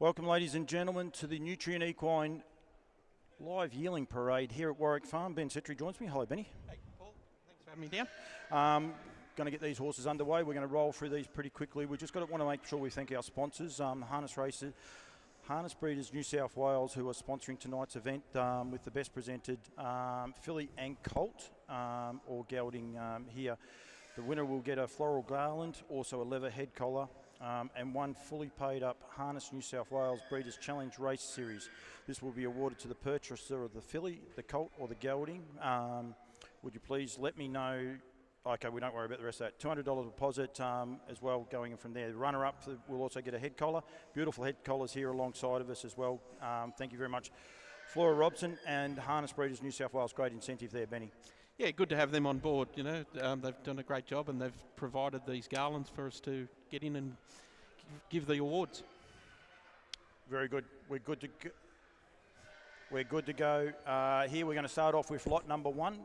Welcome, ladies and gentlemen, to the Nutrient Equine live yearling parade here at Warwick Farm. Ben Cetri joins me. Hello, Benny. Hey, Paul. Thanks for having me down. Going to get these horses underway. We're going to roll through these pretty quickly. We just want to make sure we thank our sponsors, Harness Breeders New South Wales, who are sponsoring tonight's event with the best presented filly and colt or gelding here. The winner will get a floral garland, also a leather head collar, and one fully paid up Harness New South Wales Breeders' Challenge Race Series. This will be awarded to the purchaser of the filly, the colt or the gelding. Would you please let me know? Okay, we don't worry about the rest of that. $200 deposit as well going from there. The runner-up will also get a head collar. Beautiful head collars here alongside of us as well. Thank you very much. Flora Robson and Harness Breeders New South Wales, great incentive there, Benny. Yeah, good to have them on board. You know, they've done a great job and they've provided these garlands for us to get in and give the awards. Very good. We're good to go. Here we're going to start off with lot number one.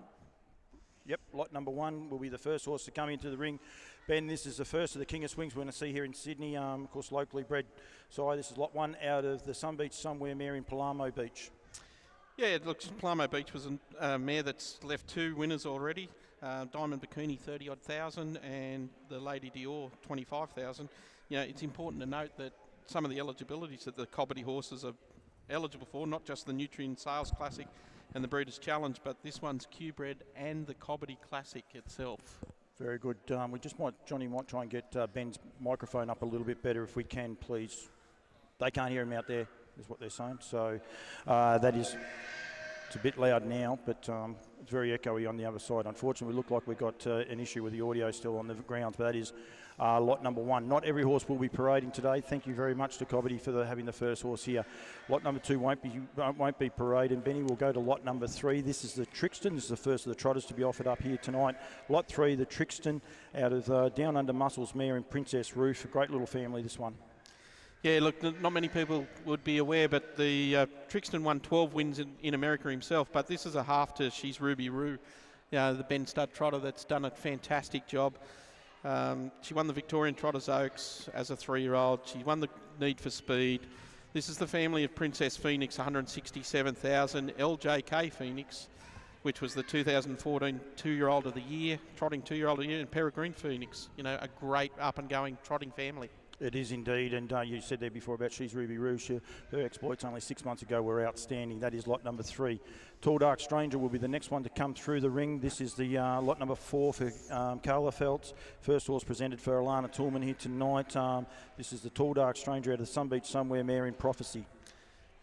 Yep, lot number one will be the first horse to come into the ring. Ben, this is the first of the King of Swings we're going to see here in Sydney, of course, locally bred. So this is lot one out of the Sun Beach Somewhere mare in Palamo Beach. Yeah, it looks Palamo Beach was a mare that's left two winners already. Diamond Bikini 30-odd thousand and the Lady Dior 25,000. You know, it's important to note that some of the eligibilities that the Cobbity horses are eligible for, not just the Nutrient Sales Classic and the Breeders' Challenge, but this one's Q-bred and the Cobbity Classic itself. Very good. Johnny might try and get Ben's microphone up a little bit better if we can, please. They can't hear him out there, is what they're saying. So it's a bit loud now, but it's very echoey on the other side. Unfortunately, we look like we've got an issue with the audio still on the grounds, but that is lot number one. Not every horse will be parading today. Thank you very much to Cobbity for having the first horse here. Lot number two won't be parading. Benny will go to lot number three. This is the Trixton. This is the first of the trotters to be offered up here tonight. Lot three, the Trixton, out of Down Under Muscles mare in Princess Roof. A great little family, this one. Yeah, look, not many people would be aware, but the Trixton won 12 wins in America himself, but this is a half to She's Ruby Roo, the Ben Stud trotter that's done a fantastic job. She won the Victorian Trotters Oaks as a 3-year-old. She won the Need for Speed. This is the family of Princess Phoenix, 167,000, LJK Phoenix, which was the 2014 2-year-old of the year, trotting 2-year-old of the year, and Peregrine Phoenix, a great up-and-going trotting family. It is indeed, and you said there before about She's Ruby Rouge. Her exploits only 6 months ago were outstanding. That is lot number three. Tall Dark Stranger will be the next one to come through the ring. This is the lot number four for Carla Feltz. First horse presented for Alana Toolman here tonight. This is the Tall Dark Stranger out of the Sun Beach Somewhere mare in Prophecy.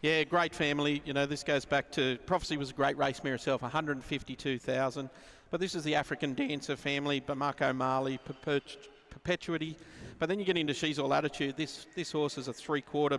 Yeah, great family. This goes back to Prophecy was a great race mare herself, 152,000. But this is the African Dancer family, Bamako Mali, Perpetuity. But then you get into She's All Attitude. This horse is a three-quarter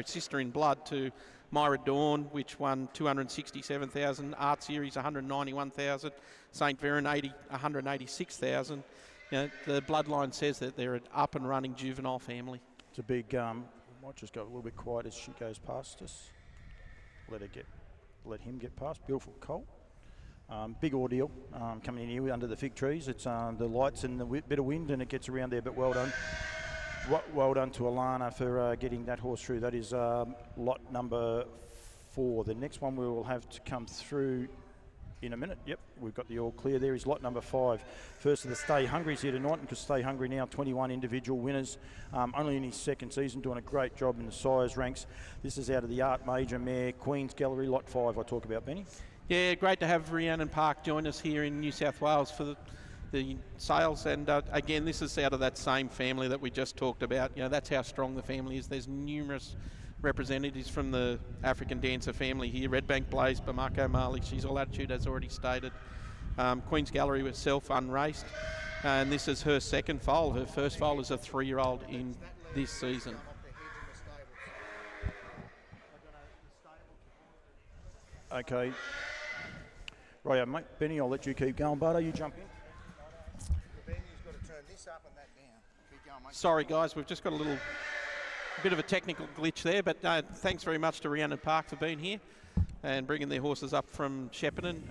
sister in blood to Myra Dawn, which won 267,000. Art Series 191,000. St. Veron 186,000. The bloodline says that they're an up-and-running juvenile family. It's a big. Might just go a little bit quiet as she goes past us. Let him get past. Beautiful colt. Big ordeal coming in here under the fig trees. It's the lights and the bit of wind, and it gets around there. But well done. Well done to Alana for getting that horse through. That is lot number four. The next one we will have to come through in a minute. Yep, we've got the all clear. There is lot number five. First of the Stay Hungry's here tonight, because Stay Hungry now 21 individual winners, only in his second season, doing a great job in the sires ranks. This is out of the Art Major mare, Queen's Gallery, lot five I talk about, Benny. Yeah, great to have Rhiannon Park join us here in New South Wales for the sales. And again, this is out of that same family that we just talked about. That's how strong the family is. There's numerous representatives from the African Dancer family here. Redbank Blaze, Bamako Mali, She's All Attitude, as already stated. Queen's Gallery herself, unraced. And this is her second foal. Her first foal is a 3-year-old in this season. Okay. Right, mate. Benny, I'll let you keep going. Bardo, you jump in. Benny's got to turn this up and that down. Keep going, mate. Sorry, guys. We've just got a bit of a technical glitch there, but thanks very much to Rhiannon Park for being here and bringing their horses up from Shepparton.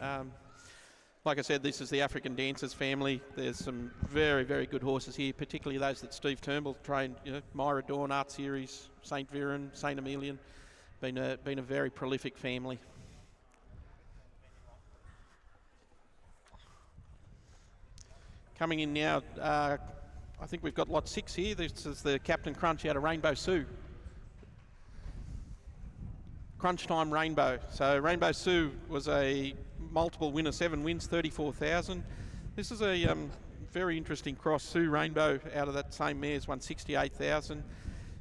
Like I said, this is the African Dancers family. There's some very, very good horses here, particularly those that Steve Turnbull trained. Myra Dawn, Art Series, St. Viren, St. Emilion. Been a very prolific family. Coming in now, I think we've got lot 6 here. This is the Captain Crunch out of Rainbow Sioux. Crunch Time Rainbow. So Rainbow Sioux was a multiple winner, 7 wins, 34,000. This is a very interesting cross. Sioux Rainbow out of that same mare's won 68,000.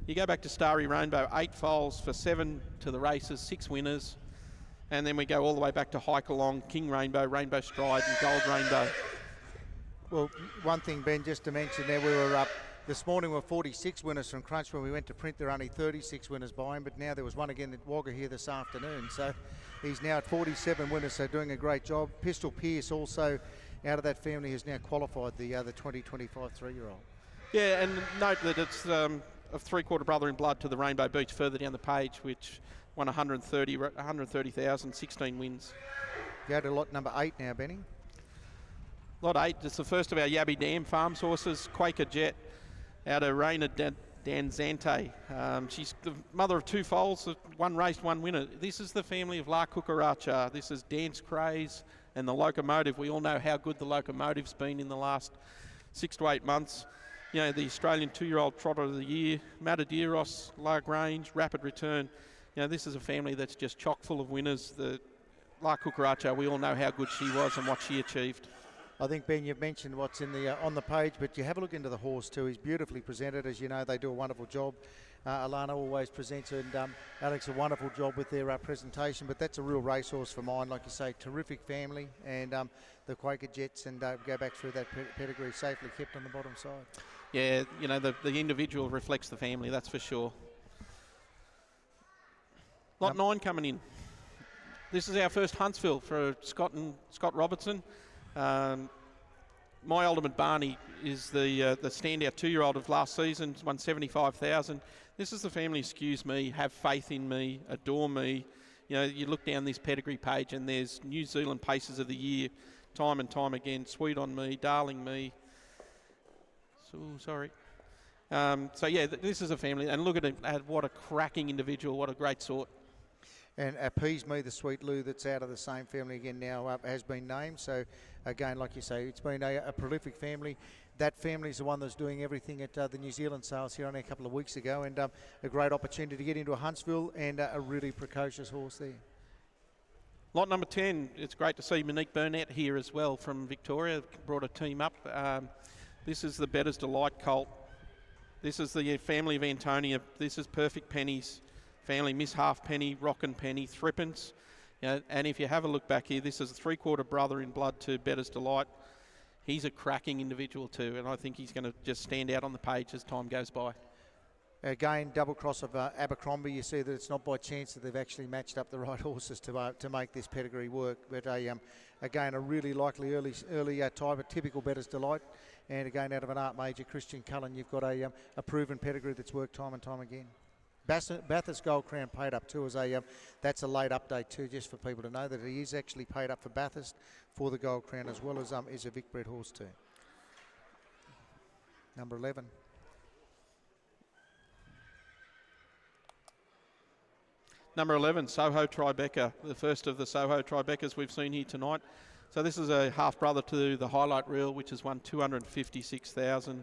You go back to Starry Rainbow, 8 foals for 7 to the races, 6 winners. And then we go all the way back to Hike Along, King Rainbow, Rainbow Stride and Gold Rainbow. Well, one thing, Ben, just to mention there, we were up this morning. We were 46 winners from Crunch. When we went to print, there were only 36 winners by him, but now there was one again at Wagga here this afternoon. So he's now at 47 winners, so doing a great job. Pistol Pierce also out of that family has now qualified the 2025 3-year-old. Yeah, and note that it's a 3/4 brother in blood to the Rainbow Beach further down the page, which won 130,000, 16 wins. Go to lot number 8 now, Benny. Lot 8, it's the first of our Yabby Dam Farms horses, Quaker Jet, out of Reina Danzante. She's the mother of 2 foals, 1 race, 1 winner. This is the family of La Cucaracha. This is Dance Craze and the Locomotive. We all know how good the Locomotive's been in the last 6 to 8 months. You know, the Australian 2-year-old Trotter of the Year, Matadeiros, La Grange, Rapid Return. You know, this is a family that's just chock full of winners. The La Cucaracha, we all know how good she was and what she achieved. I think, Ben, you've mentioned what's in the on the page, but you have a look into the horse too. He's beautifully presented. As you know, they do a wonderful job. Alana always presents, and Alex a wonderful job with their presentation. But that's a real racehorse for mine. Like you say, terrific family, and the Quaker Jets, and go back through that pedigree safely kept on the bottom side. Yeah, you know, the individual reflects the family, that's for sure. Lot 9 coming in. This is our first Huntsville for Scott Robertson. My Ultimate Barney is the standout 2-year-old of last season, won 75,000. This is the family Excuse Me, Have Faith in Me, Adore Me. You know, you look down this pedigree page and there's New Zealand Paces of the Year, time and time again. Sweet on Me, Darling Me. So sorry. So yeah, this is a family, and look at him. What a cracking individual! What a great sort. And Appease Me, the Sweet Lou, that's out of the same family again now, has been named. So again, like you say, it's been a prolific family. That family is the one that's doing everything at the New Zealand sales here only a couple of weeks ago, and a great opportunity to get into a Huntsville, and a really precocious horse there. Lot number 10, it's great to see Monique Burnett here as well from Victoria, brought a team up. This is the Better's Delight colt. This is the family of Antonia. This is Perfect Pennies family, Miss Halfpenny, Rockin' Penny, Thrippence. You know, and if you have a look back here, this is a 3/4 brother in blood to Better's Delight. He's a cracking individual too, and I think he's going to just stand out on the page as time goes by. Again, double cross of Abercrombie. You see that it's not by chance that they've actually matched up the right horses to make this pedigree work. But again, a really likely early type, a typical Better's Delight. And again, out of an Art Major, Christian Cullen, you've got a proven pedigree that's worked time and time again. Bathurst Gold Crown paid up too. That's a late update too, just for people to know that he is actually paid up for Bathurst for the Gold Crown, as well as is a Vic bred horse too. Number 11. Number 11, Soho Tribeca, the first of the Soho Tribecas we've seen here tonight. So this is a half-brother to the Highlight Reel, which has won 256,000.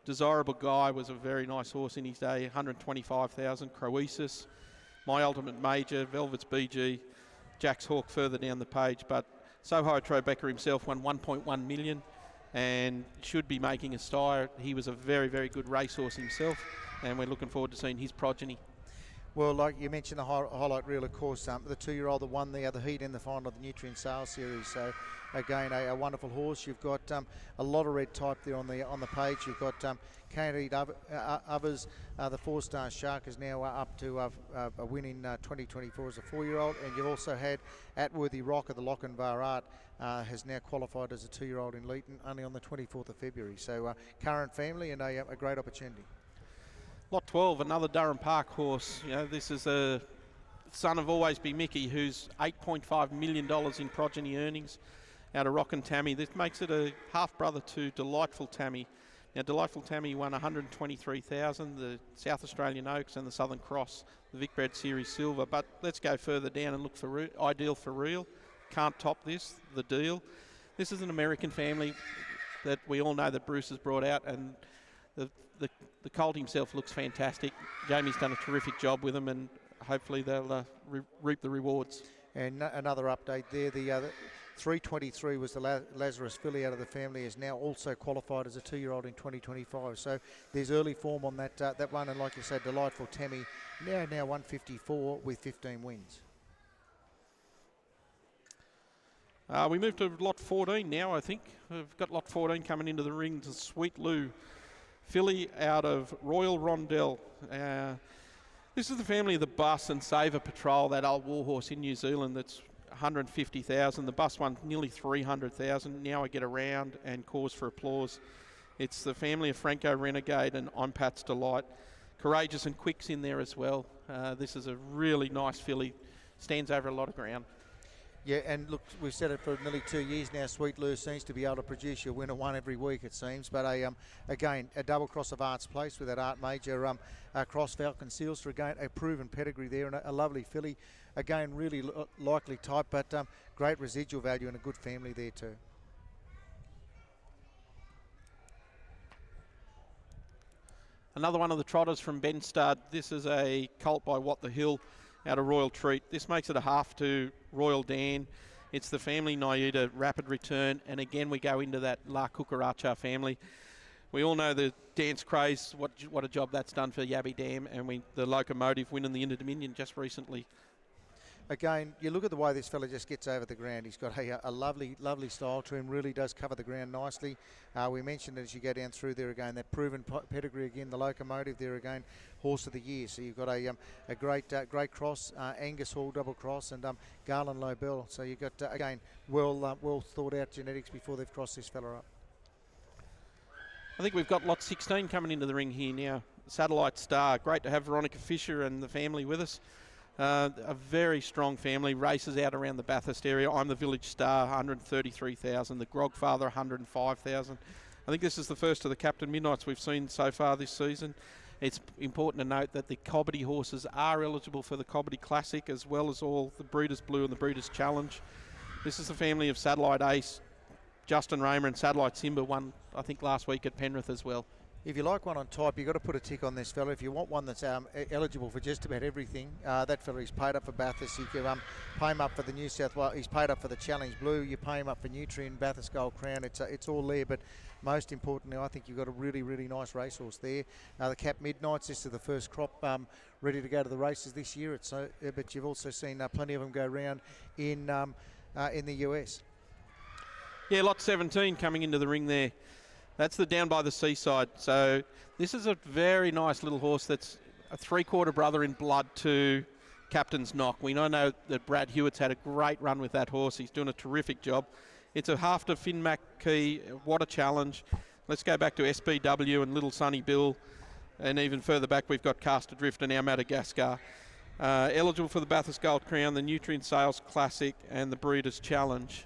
Desirable Guy was a very nice horse in his day, 125,000. Croesus, My Ultimate Major, Velvet's BG, Jack's Hawk further down the page. But Soho Tribeca himself won 1.1 million and should be making a sire. He was a very, very good racehorse himself, and we're looking forward to seeing his progeny. Well, like you mentioned, the Highlight Reel, of course, the 2-year-old that won the heat in the final of the Nutrient Sales Series. So, again, a wonderful horse. You've got a lot of red type there on the page. You've got Can't Eat Others. The 4-star Shark is now up to a win in 2024 as a 4-year-old. And you've also had Atworthy Rock of the Lochinvar Art has now qualified as a 2-year-old in Leeton, only on the 24th of February. So, current family and a great opportunity. Lot 12, another Durham Park horse. You know, this is a son of Always Be Mickey, who's $8.5 million in progeny earnings. out of Rockin' Tammy. This makes it a half-brother to Delightful Tammy. Now, Delightful Tammy won 123,000, the South Australian Oaks and the Southern Cross, the Vicbred Series Silver. But let's go further down and look for Ideal for Real. Can't top this, The Deal. This is an American family that we all know that Bruce has brought out, and the colt himself looks fantastic. Jamie's done a terrific job with him, and hopefully they'll reap the rewards. And another update there, the 323 was the Lazarus filly out of the family, is now also qualified as a 2-year-old in 2025. So there's early form on that one, and like you said, Delightful Tammy now 154 with 15 wins. We move to lot 14 now, I think. We've got lot 14 coming into the ring to Sweet Lou, filly out of Royal Rondell. This is the family of the Bus and Saver Patrol, that old warhorse in New Zealand that's 150,000. The Bus won nearly 300,000. Now I get around and cause for applause. It's the family of Franco Renegade and I'm Pat's Delight. Courageous and Quick's in there as well. This is a really nice filly. Stands over a lot of ground. Yeah, and look, we've said it for nearly 2 years now. Sweet Lou seems to be able to produce your winner one every week, it seems. But again, a double cross of Arts Place with that Art Major cross Falcon Seals for again a proven pedigree there, and a lovely filly. Again, really likely type, but great residual value and a good family there too. Another one of the trotters from Ben Stud. This is a colt by What the Hill out of Royal Treat. This makes it a half to Royal Dan. It's the family Naida Rapid Return, and again we go into that La Cucaracha family. We all know the dance craze, what a job that's done for Yabby Dam, and the Locomotive winning the Inter-Dominion just recently. Again, you look at the way this fella just gets over the ground. He's got a lovely, lovely style to him. Really does cover the ground nicely. We mentioned as you go down through there again, that proven pedigree again, the Locomotive there again, Horse of the Year. So you've got a great cross, Angus Hall double cross, and Garland Lobel. So you've got again well thought out genetics before they've crossed this fella up. I think we've got lot 16 coming into the ring here now. Satellite Star. Great to have Veronica Fisher and the family with us. A very strong family, races out around the Bathurst area. I'm the Village Star, 133,000. The Grogfather, 105,000. I think this is the first of the Captain Midnights we've seen so far this season. It's important to note that the Cobbity horses are eligible for the Cobbity Classic, as well as all the Breeders' Blue and the Breeders' Challenge. This is the family of Satellite Ace, Justin Raymer, and Satellite Simba, won I think last week at Penrith as well. If you like one on type, you've got to put a tick on this fella. If you want one that's eligible for just about everything, that fella, he's paid up for Bathurst. You can pay him up for the New South Wales. He's paid up for the Challenge Blue. You pay him up for Nutrien, Bathurst Gold Crown. It's all there. But most importantly, I think you've got a really, really nice racehorse there. The Cap Midnights, this is the first crop ready to go to the races this year. But you've also seen plenty of them go around in the US. Yeah, lot 17 coming into the ring there. That's the Down by the Seaside. So this is a very nice little horse that's a 3/4 brother in blood to Captain's Knock. We know that Brad Hewitt's had a great run with that horse. He's doing a terrific job. It's a half to Finn McKee. What a challenge. Let's go back to SPW and Little Sunny Bill. And even further back, we've got Cast Adrift and our Madagascar. Eligible for the Bathurst Gold Crown, the Nutrien Sales Classic, and the Breeders' Challenge.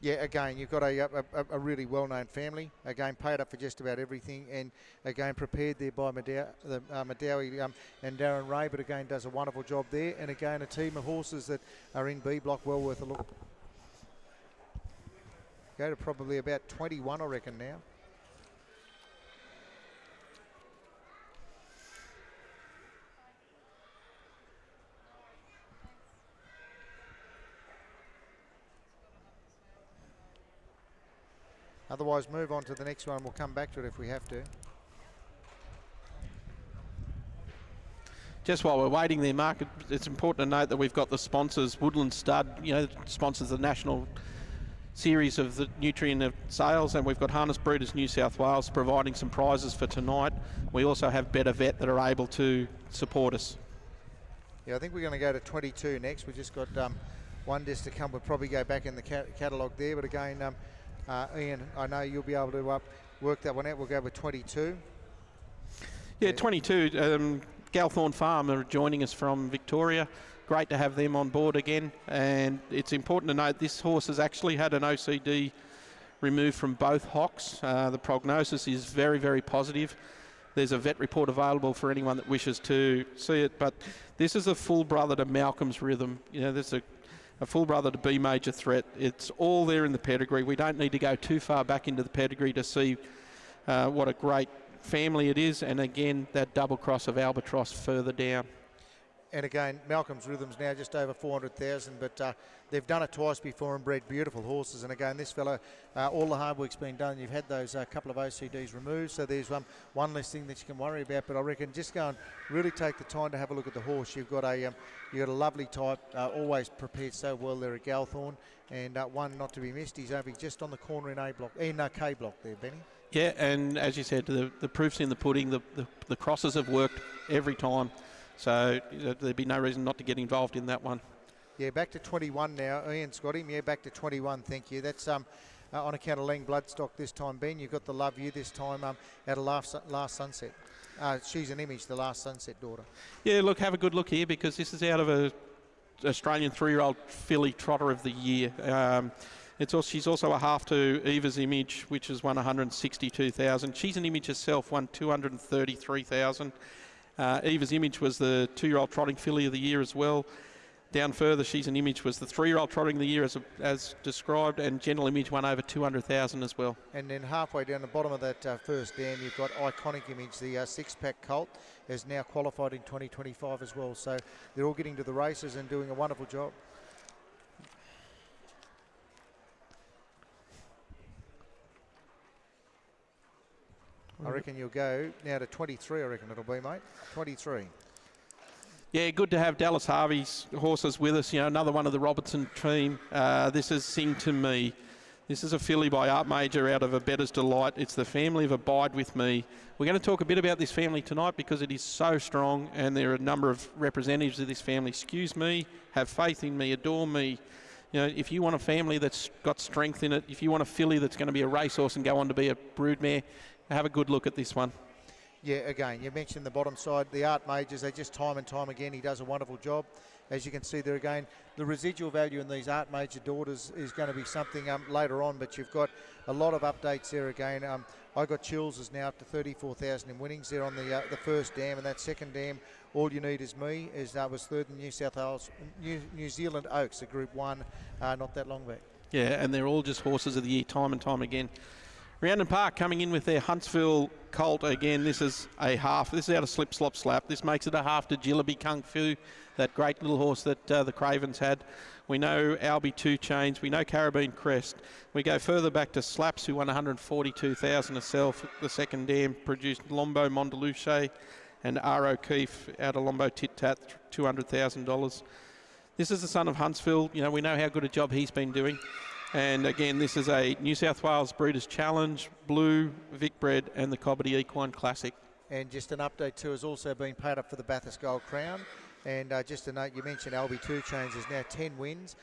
Yeah, again, you've got a really well-known family. Again, paid up for just about everything, and again prepared there by Madawi and Darren Ray. But again, does a wonderful job there. And again, a team of horses that are in B block, well worth a look. Go to probably about 21, I reckon now. Otherwise, move on to the next one. We'll come back to it if we have to. Just while we're waiting there, Mark, it's important to note that we've got the sponsors. Woodland Stud, sponsors the national series of the Nutrien sales, and we've got Harness Breeders New South Wales providing some prizes for tonight. We also have Better Vet that are able to support us. Yeah, I think we're going to go to 22 next. We've just got one disc to come. We'll probably go back in the catalogue there, but again, Ian, I know you'll be able to work that one out. We'll go with 22. Yeah, 22. Galthorne Farm are joining us from Victoria. great to have them on board again. And it's important to note this horse has actually had an OCD removed from both hocks. The prognosis is very, very positive. There's a vet report available for anyone that wishes to see it. But this is a full brother to Malcolm's Rhythm. You know, there's a full brother to B Major Threat. It's all there in the pedigree. We don't need to go too far back into the pedigree to see what a great family it is. And again, that double cross of Albatross further down. And again, Malcolm's Rhythm's now just over 400,000, but they've done it twice before and bred beautiful horses. And again, this fellow, all the hard work's been done. You've had those couple of OCDs removed, so there's one less thing that you can worry about. But I reckon just go and really take the time to have a look at the horse. You've got a lovely type, always prepared so well there at Galthorne, and one not to be missed. He's over just on the corner in K block there, Benny. Yeah, and as you said, the proof's in the pudding. The crosses have worked every time. So there'd be no reason not to get involved in that one. Yeah, back to 21 now. Ian's got him. Yeah, back to 21. Thank you. That's on account of Lang Bloodstock this time, Ben. You've got the Love You this time at a last sunset. She's an Image, the Last Sunset daughter. Yeah, look, have a good look here because this is out of a Australian 3-year-old filly trotter of the year. She's also a half to Eva's Image, which has won 162,000. She's an Image herself, won 233,000. Eva's Image was the 2-year-old trotting filly of the year as well. Down further, She's an Image was the 3-year-old trotting of the year as described, and Gentle Image won over 200,000 as well. And then halfway down the bottom of that first dam, you've got Iconic Image, the six-pack colt, is now qualified in 2025 as well. So they're all getting to the races and doing a wonderful job. I reckon you'll go now to 23, I reckon it'll be, mate. 23. Yeah, good to have Dallas Harvey's horses with us. You know, another one of the Robertson team. This is Sing to Me. This is a filly by Art Major out of A Better's Delight. It's the family of Abide With Me. We're going to talk a bit about this family tonight because it is so strong, and there are a number of representatives of this family. Excuse me, have faith in me, adore me. You know, if you want a family that's got strength in it, if you want a filly that's going to be a racehorse and go on to be a broodmare, have a good look at this one. Yeah, again, you mentioned the bottom side, the Art Majors, they just time and time again, he does a wonderful job. As you can see there again, the residual value in these Art Major daughters is going to be something later on, but you've got a lot of updates there again. I Got Chills is now up to 34,000 in winnings there on the first dam, and that second dam, All You Need Is Me, was third in New South Wales, New Zealand Oaks, a Group 1, not that long back. Yeah, and they're all just horses of the year, time and time again. Roundon Park coming in with their Huntsville colt again. This is a half. This is out of Slip Slop Slap. This makes it a half to Jillaby Kung Fu, that great little horse that the Cravens had. We know Albie Two Chains. We know Carabine Crest. We go further back to Slaps, who won 142,000 herself. The second dam produced Lombo Mondeluche and R. O'Keefe out of Lombo Tit Tat, $200,000. This is the son of Huntsville. You know, we know how good a job he's been doing. And again, this is a New South Wales Breeders' Challenge, Blue, Vic Bred, and the Cobbity Equine Classic. And just an update too, has also been paid up for the Bathurst Gold Crown. And just a note, you mentioned Albie Two Chains is now 10 wins,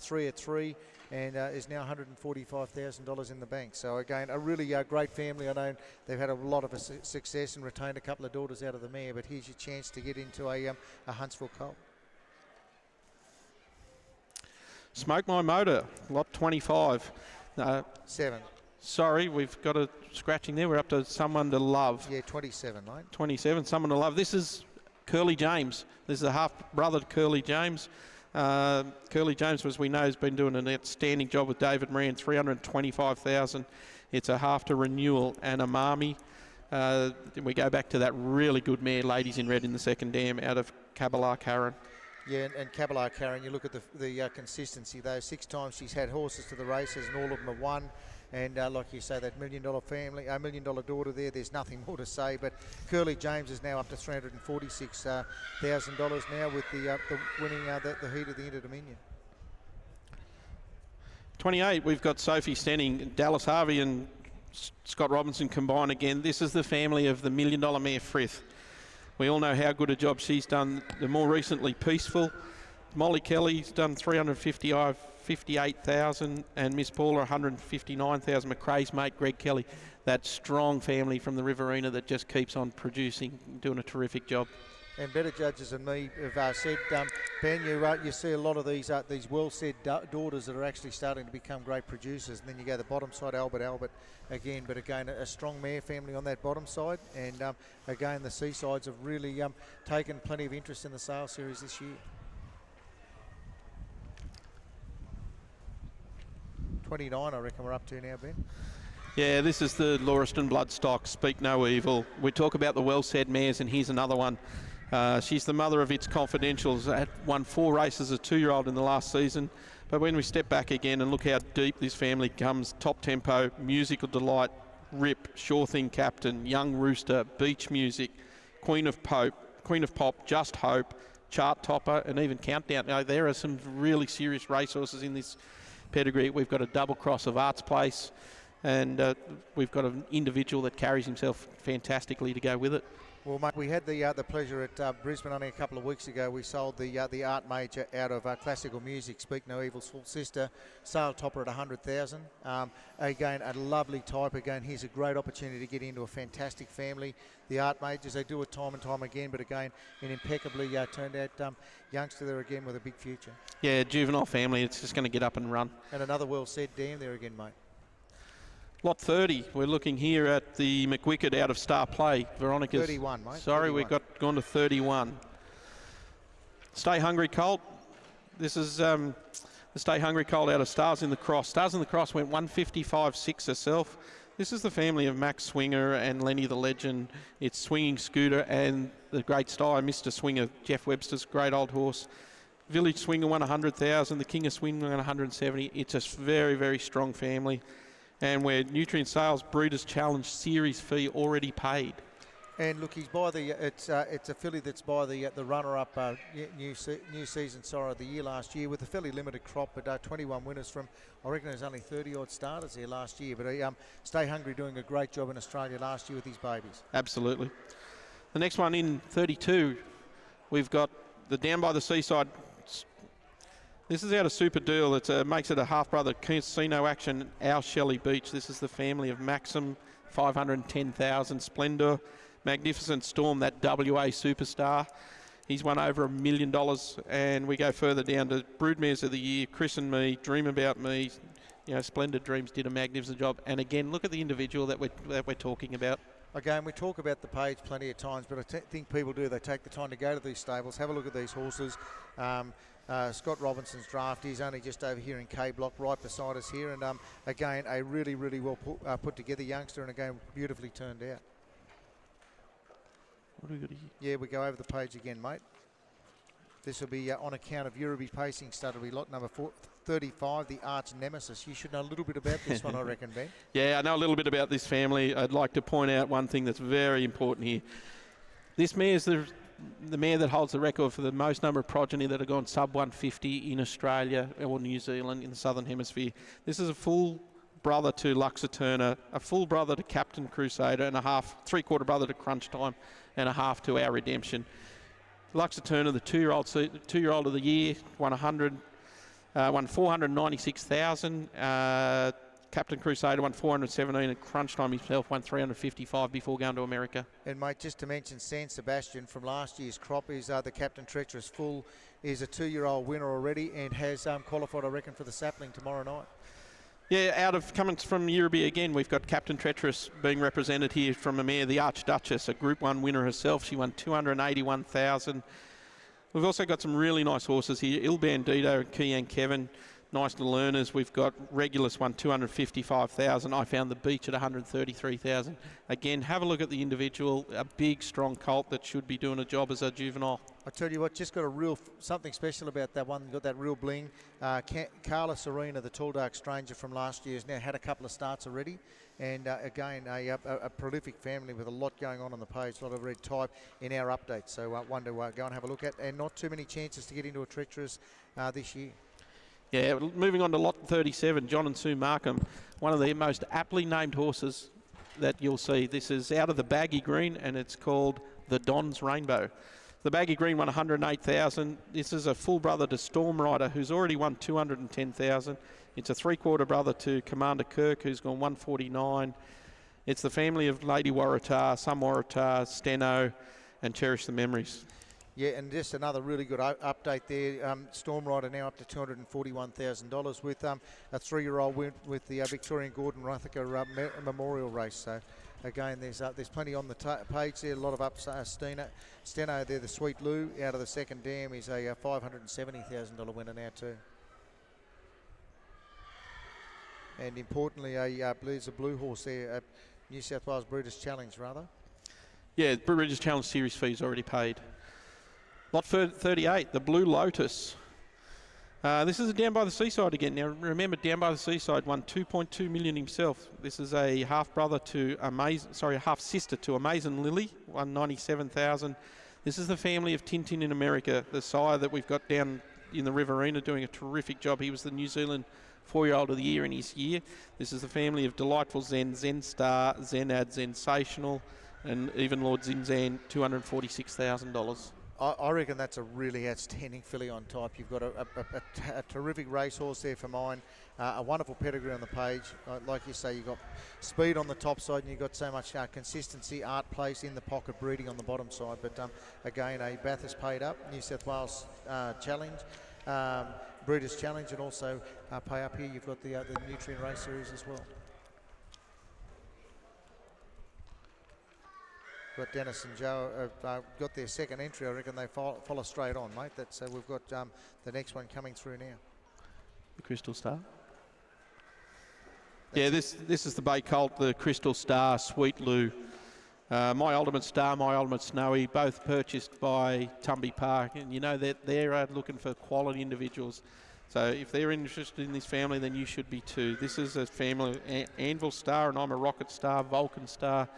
3 at 3, and is now $145,000 in the bank. So again, a really great family. I know they've had a lot of success and retained a couple of daughters out of the mare, but here's your chance to get into a Huntsville colt. Smoke My Motor, lot 25. 7. Sorry, we've got a scratching there. We're up to Someone to Love. Yeah, 27, mate. 27, Someone to Love. This is Curly James. This is a half-brother to Curly James. Curly James, as we know, has been doing an outstanding job with David Moran, 325,000. It's a half to Renewal and a Marmy. We go back to that really good mare, Ladies in Red, in the second dam out of Kabbalah Karen. Yeah, and Kabbalah Karen, you look at the consistency, though. 6 times she's had horses to the races and all of them have won. And like you say, that $1 million family, $1 million daughter there, there's nothing more to say. But Curly James is now up to $346,000 now with the winning the heat of the Inter-Dominion. 28, we've got Sophie Stenning, Dallas Harvey and Scott Robinson combined again. This is the family of the $1 million mare Frith. We all know how good a job she's done. The more recently Peaceful. Molly Kelly's done 358,000 and Miss Paula 159,000. McRae's mate Greg Kelly. That strong family from the Riverina that just keeps on producing, doing a terrific job. and better judges than me have said, Ben, you see a lot of these well-said daughters that are actually starting to become great producers. And then you go the bottom side, Albert again. But again, a strong mare family on that bottom side. And again, the Seasides have really taken plenty of interest in the sale series this year. 29, I reckon we're up to now, Ben. Yeah, this is the Lauriston Bloodstock, Speak No Evil. We talk about the well-said mares, and here's another one. She's the mother of its Confidentials. Won 4 races as a 2-year-old in the last season. But when we step back again and look how deep this family comes, Top Tempo, Musical Delight, Rip, Sure Thing Captain, Young Rooster, Beach Music, Queen of Pop, Just Hope, Chart Topper, and even Countdown. Now, there are some really serious racehorses in this pedigree. We've got a double cross of Arts Place, and we've got an individual that carries himself fantastically to go with it. Well, mate, we had the pleasure at Brisbane only a couple of weeks ago. We sold the art major out of classical music, Speak No Evil's full sister, sale topper at 100,000. Again, a lovely type. Again, here's a great opportunity to get into a fantastic family. The art majors, they do it time and time again, but again, an impeccably turned out youngster there again with a big future. Yeah, juvenile family, it's just going to get up and run. And another well-said dam there again, mate. Lot 30, we're looking here at the McWicked out of Star Play. Veronica's 31, mate. Sorry, 31. we've gone to 31. Stay Hungry Colt. This is the Stay Hungry Colt out of Stars in the Cross. Stars in the Cross went 155.6 herself. This is the family of Max Swinger and Lenny the Legend. It's Swinging Scooter and the great star, Mr. Swinger, Jeff Webster's great old horse. Village Swinger won 100,000. The King of Swing won 170. It's a very, very strong family. And where Nutrient Sales Breeders' Challenge Series fee already paid. And look, he's by it's a filly that's by the runner-up new season of the year last year with a fairly limited crop, but 21 winners from, I reckon there's only 30-odd starters there last year. But Stay Hungry doing a great job in Australia last year with his babies. Absolutely. The next one in 32, we've got the Down by the Seaside. This is out of Super Deal. It makes it a half-brother casino action, Our Shelley Beach. This is the family of Maxim, 510,000. Splendor, Magnificent Storm, that WA superstar. He's won over $1 million. And we go further down to Broodmares of the Year, Chris and Me, Dream About Me. You know, Splendid Dreams did a magnificent job. And again, look at the individual that we're talking about. Again, we talk about the page plenty of times, but I think people do. They take the time to go to these stables, have a look at these horses. Scott Robinson's draft is only just over here in K Block, right beside us here. And again, a really, really well put together youngster, and again, beautifully turned out. What do we got here? Yeah, we go over the page again, mate. This will be on account of Euroby Pacing Stud. It'll be lot number 35, the Arch Nemesis. You should know a little bit about this one, I reckon, Ben. Yeah, I know a little bit about this family. I'd like to point out one thing that's very important here. This mare's the mare that holds the record for the most number of progeny that have gone sub 150 in Australia or New Zealand in the Southern Hemisphere. This is a full brother to Luxa Turner, a full brother to Captain Crusader, and a half, 3/4 brother to Crunch Time, and a half to Our Redemption. Luxa Turner, the two-year-old of the year, won 496,000. Captain Crusader won 417, and Crunch Time himself won 355 before going to America. And mate, just to mention, San Sebastian from last year's crop is the Captain Treacherous Full, is a 2-year-old winner already and has qualified, I reckon, for the Sapling tomorrow night. Yeah, coming from Euroby again, we've got Captain Treacherous being represented here from a mare, the Archduchess, a Group 1 winner herself. She won 281,000. We've also got some really nice horses here, Il Bandito and Kian Kevin. Nice learners. We've got Regulus won 255,000. I found the Beach at 133,000. Again, have a look at the individual. A big, strong colt that should be doing a job as a juvenile. I tell you what, just got a real something special about that one. Got that real bling. Carla Serena, the Tall Dark Stranger from last year, has now had a couple of starts already. And again, a prolific family with a lot going on the page, a lot of red type in our update. So one to go and have a look at. And not too many chances to get into a treacherous this year. Yeah, moving on to lot 37, John and Sue Markham, one of the most aptly named horses that you'll see. This is out of the Baggy Green, and it's called the Don's Rainbow. The Baggy Green won 108,000. This is a full brother to Storm Rider, who's already won 210,000. It's a 3/4 brother to Commander Kirk, who's gone 149. It's the family of Lady Waratah, Some Waratah, Steno, and Cherish the Memories. Yeah, and just another really good update there. Storm Rider now up to $241,000 with a 3-year-old win with the Victorian Gordon Rutherford Memorial Race. So again, there's plenty on the page there. A lot of ups. Steno there, the Sweet Lou out of the second dam is a $570,000 winner now too. And importantly, there's a blue horse there, New South Wales Breeders' Challenge rather. Yeah, Breeders' Challenge Series fees already paid. Lot 38, the Blue Lotus. This is a Down by the Seaside again. Now remember, Down by the Seaside won 2.2 million himself. This is a half sister to Amazing Lily, won 97,000. This is the family of Tintin in America, the sire that we've got down in the Riverina doing a terrific job. He was the New Zealand 4-year-old of the year in his year. This is the family of Delightful Zen, Zen Star, Zenad, Sensational, and even Lord Zinzan, $246,000. I reckon that's a really outstanding filly on top. You've got a terrific racehorse there for mine, a wonderful pedigree on the page. Like you say, you've got speed on the top side and you've got so much consistency, art place in the pocket, breeding on the bottom side. But again, a Bathurst paid up, New South Wales Challenge, Breeders' Challenge, and also pay up here. You've got the Nutrient Race Series as well. Got Dennis and Joe got their second entry. I reckon they follow straight on, mate. We've got the next one coming through now. The Crystal Star. This is the Bay Colt, the Crystal Star, Sweet Lou. My Ultimate Star, My Ultimate Snowy, both purchased by Tumby Park, and you know that they're looking for quality individuals. So if they're interested in this family, then you should be too. This is a family, Anvil Star, and I'm a Rocket Star, Vulcan Star.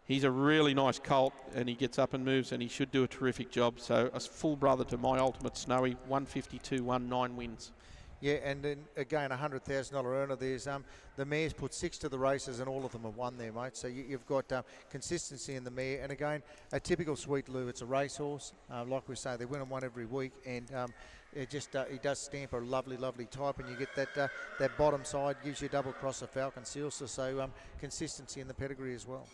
He's a really nice colt, and he gets up and moves, and he should do a terrific job. So a full brother to My Ultimate Snowy, 152, 9 wins. Yeah, and then again, $100,000 earner. There's the mare's put 6 to the races, and all of them have won there, mate. So you've got consistency in the mare, and again, a typical Sweet Lou. It's a racehorse, like we say, they win and one every week, and he does stamp a lovely, lovely type, and you get that bottom side gives you double cross of Falcon Seals. So consistency in the pedigree as well.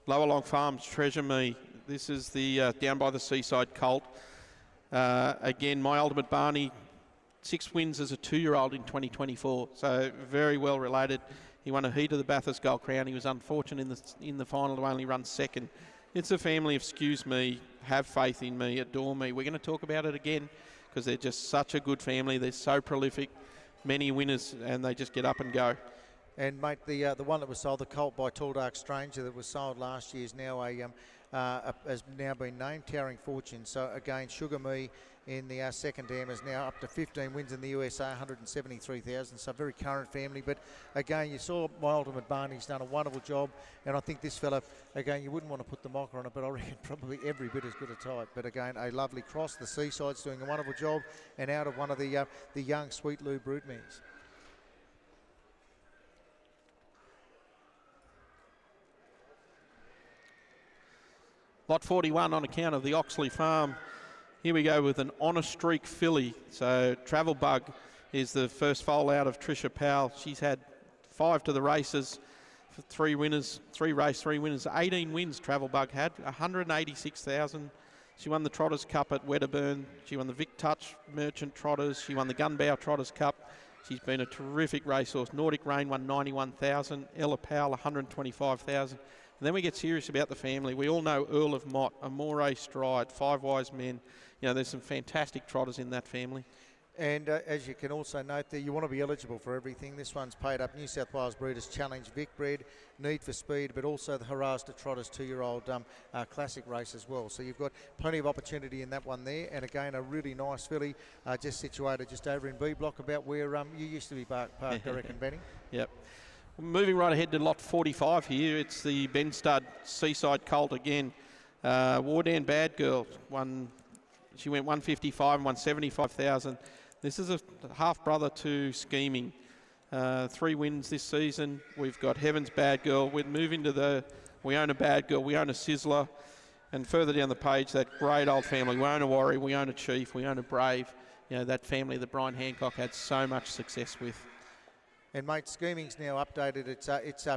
Lower Long Farms, Treasure Me. This is the Down by the Seaside colt. Again, My Ultimate Barney, 6 wins as a 2-year-old in 2024, so very well related. He won a heat of the Bathurst Gold Crown. He was unfortunate in the final to only run second. It's a family of Excuse Me, Have Faith in Me, Adore Me. We're going to talk about it again because they're just such a good family. They're so prolific, many winners, and they just get up and go. And mate, the one that was sold, the colt by Tall Dark Stranger that was sold last year, is now has now been named Towering Fortune. So again, Sugar Me in the second dam is now up to 15 wins in the USA, 173,000. So very current family. But again, you saw My Ultimate Barney's done a wonderful job, and I think this fella, again, you wouldn't want to put the mocker on it, but I reckon probably every bit as good a type. But again, a lovely cross. The Seaside's doing a wonderful job, and out of one of the young Sweet Lou broodmares. Lot 41 on account of the Oxley Farm. Here we go with an Honor Streak filly. So Travel Bug is the first foal out of Tricia Powell. She's had 5 to the races, 3 winners, 3 winners, 18 wins Travel Bug had, 186,000. She won the Trotters Cup at Wedderburn. She won the Vic Touch Merchant Trotters. She won the Gunbow Trotters Cup. She's been a terrific racehorse. Nordic Rain won 91,000. Ella Powell 125,000. And then we get serious about the family. We all know Earl of Mott, Amore Stride, 5 Wise Men. You know, there's some fantastic trotters in that family. And as you can also note there, you want to be eligible for everything. This one's paid up New South Wales Breeders' Challenge, Vic Bred, Need for Speed, but also the Hurrahs to Trotters 2-year-old classic race as well. So you've got plenty of opportunity in that one there. And again, a really nice filly, just situated just over in B Block, about where you used to be parked, I reckon, Benny. Yep. Moving right ahead to lot 45 here, it's the Ben Stud Seaside Colt again. Wardan Bad Girl she went 155 and 175,000. This is a half brother to Scheming. 3 wins this season. We've got Heaven's Bad Girl. We're moving to we own a Bad Girl, we own a Sizzler, and further down the page, that great old family. We own a Warrior, we own a Chief, we own a Brave. You know, that family that Brian Hancock had so much success with. And mate, Scheming's now updated its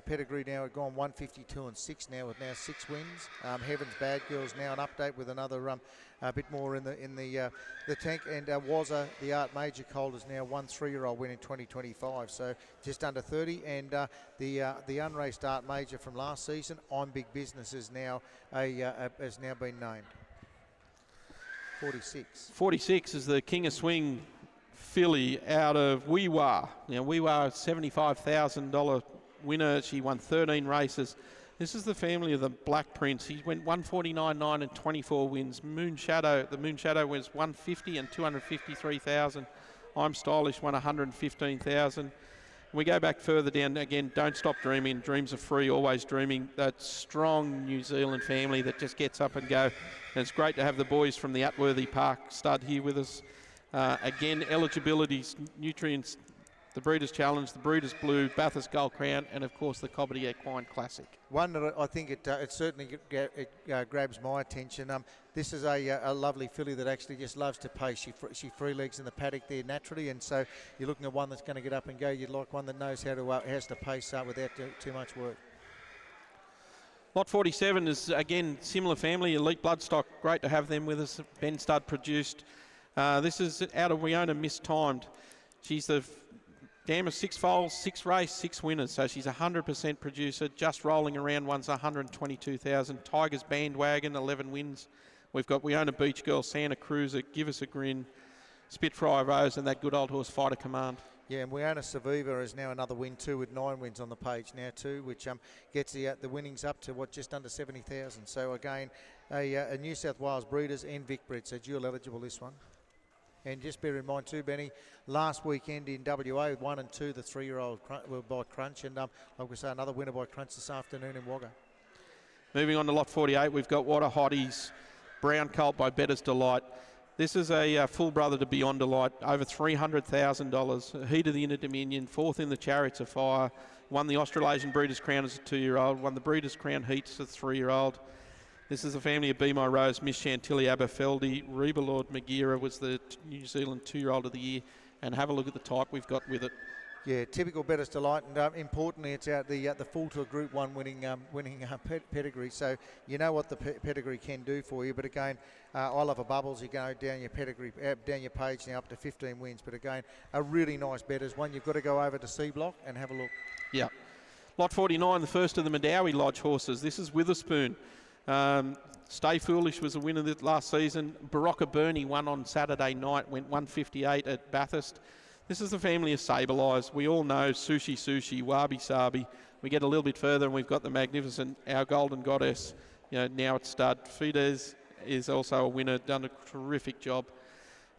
pedigree now. It's gone 152-6 now with now 6 wins. Heaven's Bad Girls now an update with another a bit more in the tank. And Wazza, the Art Major colt, is now 1 3-year-old win in 2025. So just under 30. And the unraced Art Major from last season, I'm Big Business, is now has now been named. 46. 46 is the King of Swing filly out of Weewa. Now, Weewa, $75,000 winner. She won 13 races. This is the family of the Black Prince. He went 149.9 and 24 wins. Moon Shadow, the Moon Shadow was 150 and 253,000. I'm Stylish won 115,000. We go back further down again. Don't Stop Dreaming. Dreams are free, always dreaming. That strong New Zealand family that just gets up and go. And it's great to have the boys from the Atworthy Park stud here with us. Again, eligibilities, nutrients, the Breeders' Challenge, the Breeders' Blue, Bathurst Gold Crown, and of course the Cobbity Equine Classic. One that I think it certainly grabs my attention. This is a lovely filly that actually just loves to pace. She free legs in the paddock there naturally, and so you're looking at one that's going to get up and go. You'd like one that knows how to pace without too much work. Lot 47 is, again, similar family, Elite Bloodstock. Great to have them with us. Ben Stud produced. This is out of Weona Mistimed. She's the dam of 6 foals, 6 race, 6 winners. So she's 100% producer. Just rolling around, one's 122,000. Tigers Bandwagon, 11 wins. We've got Weona Beach Girl, Santa Cruiser, Give Us a Grin, Spitfire Rose, and that good old horse Fighter Command. Yeah, and Weona Saviva is now another win too, with 9 wins on the page now too, which gets the winnings up to just under 70,000. So again, a New South Wales Breeders and Vic Bred, so dual eligible this one. And just bear in mind too, Benny, last weekend in WA with 1 and 2, the 3-year-old by Crunch, and like we say, another winner by Crunch this afternoon in Wagga. Moving on to lot 48, we've got Water Hotties, Brown Colt by Better's Delight. This is a full brother to Beyond Delight, over $300,000. Heat of the Inner Dominion, 4th in the Chariots of Fire, won the Australasian Breeders' Crown as a 2-year-old, won the Breeders' Crown Heats as a 3-year-old. This is the family of Be My Rose, Miss Chantilly Aberfeldy. Reba Lord Magira was the New Zealand 2-year-old of the year. And have a look at the type we've got with it. Yeah, typical Better's Delight, and importantly, it's out the full to a Group 1 winning pedigree. So you know what the pedigree can do for you. But again, I love a bubbles. You go down your pedigree, down your page now up to 15 wins. But again, a really nice Better's one. You've got to go over to C Block and have a look. Yeah, lot 49, the first of the Madawi Lodge horses. This is Witherspoon. Stay Foolish was a winner this last season. Barocca Bernie won on Saturday night, went 158 at Bathurst. This is the family of Sable Eyes. We all know Sushi, Wabi Sabi. We get a little bit further and we've got the magnificent Our Golden Goddess, now at stud. Fidesz is also a winner, done a terrific job.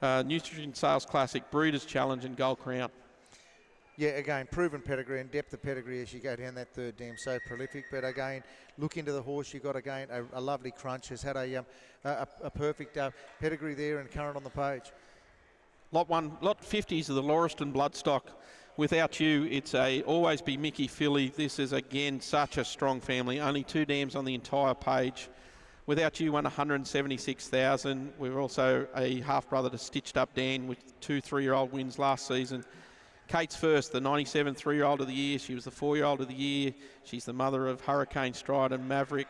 Nutrient Sales Classic, Breeders' Challenge and Gold Crown. Yeah, again, proven pedigree and depth of pedigree as you go down that third dam, so prolific. But again, look into the horse. You've got, again, a lovely Crunch. Has had a perfect pedigree there and current on the page. Lot 50 is the Lauriston Bloodstock. Without You, it's a Always Be Mickey filly. This is, again, such a strong family. Only 2 dams on the entire page. Without You won 176,000. We're also a half-brother to Stitched Up Dan with 2 3-year-old wins last season. Kate's First, the 97 3-year-old of the year. She was the 4-year-old of the year. She's the mother of Hurricane Stride and Maverick.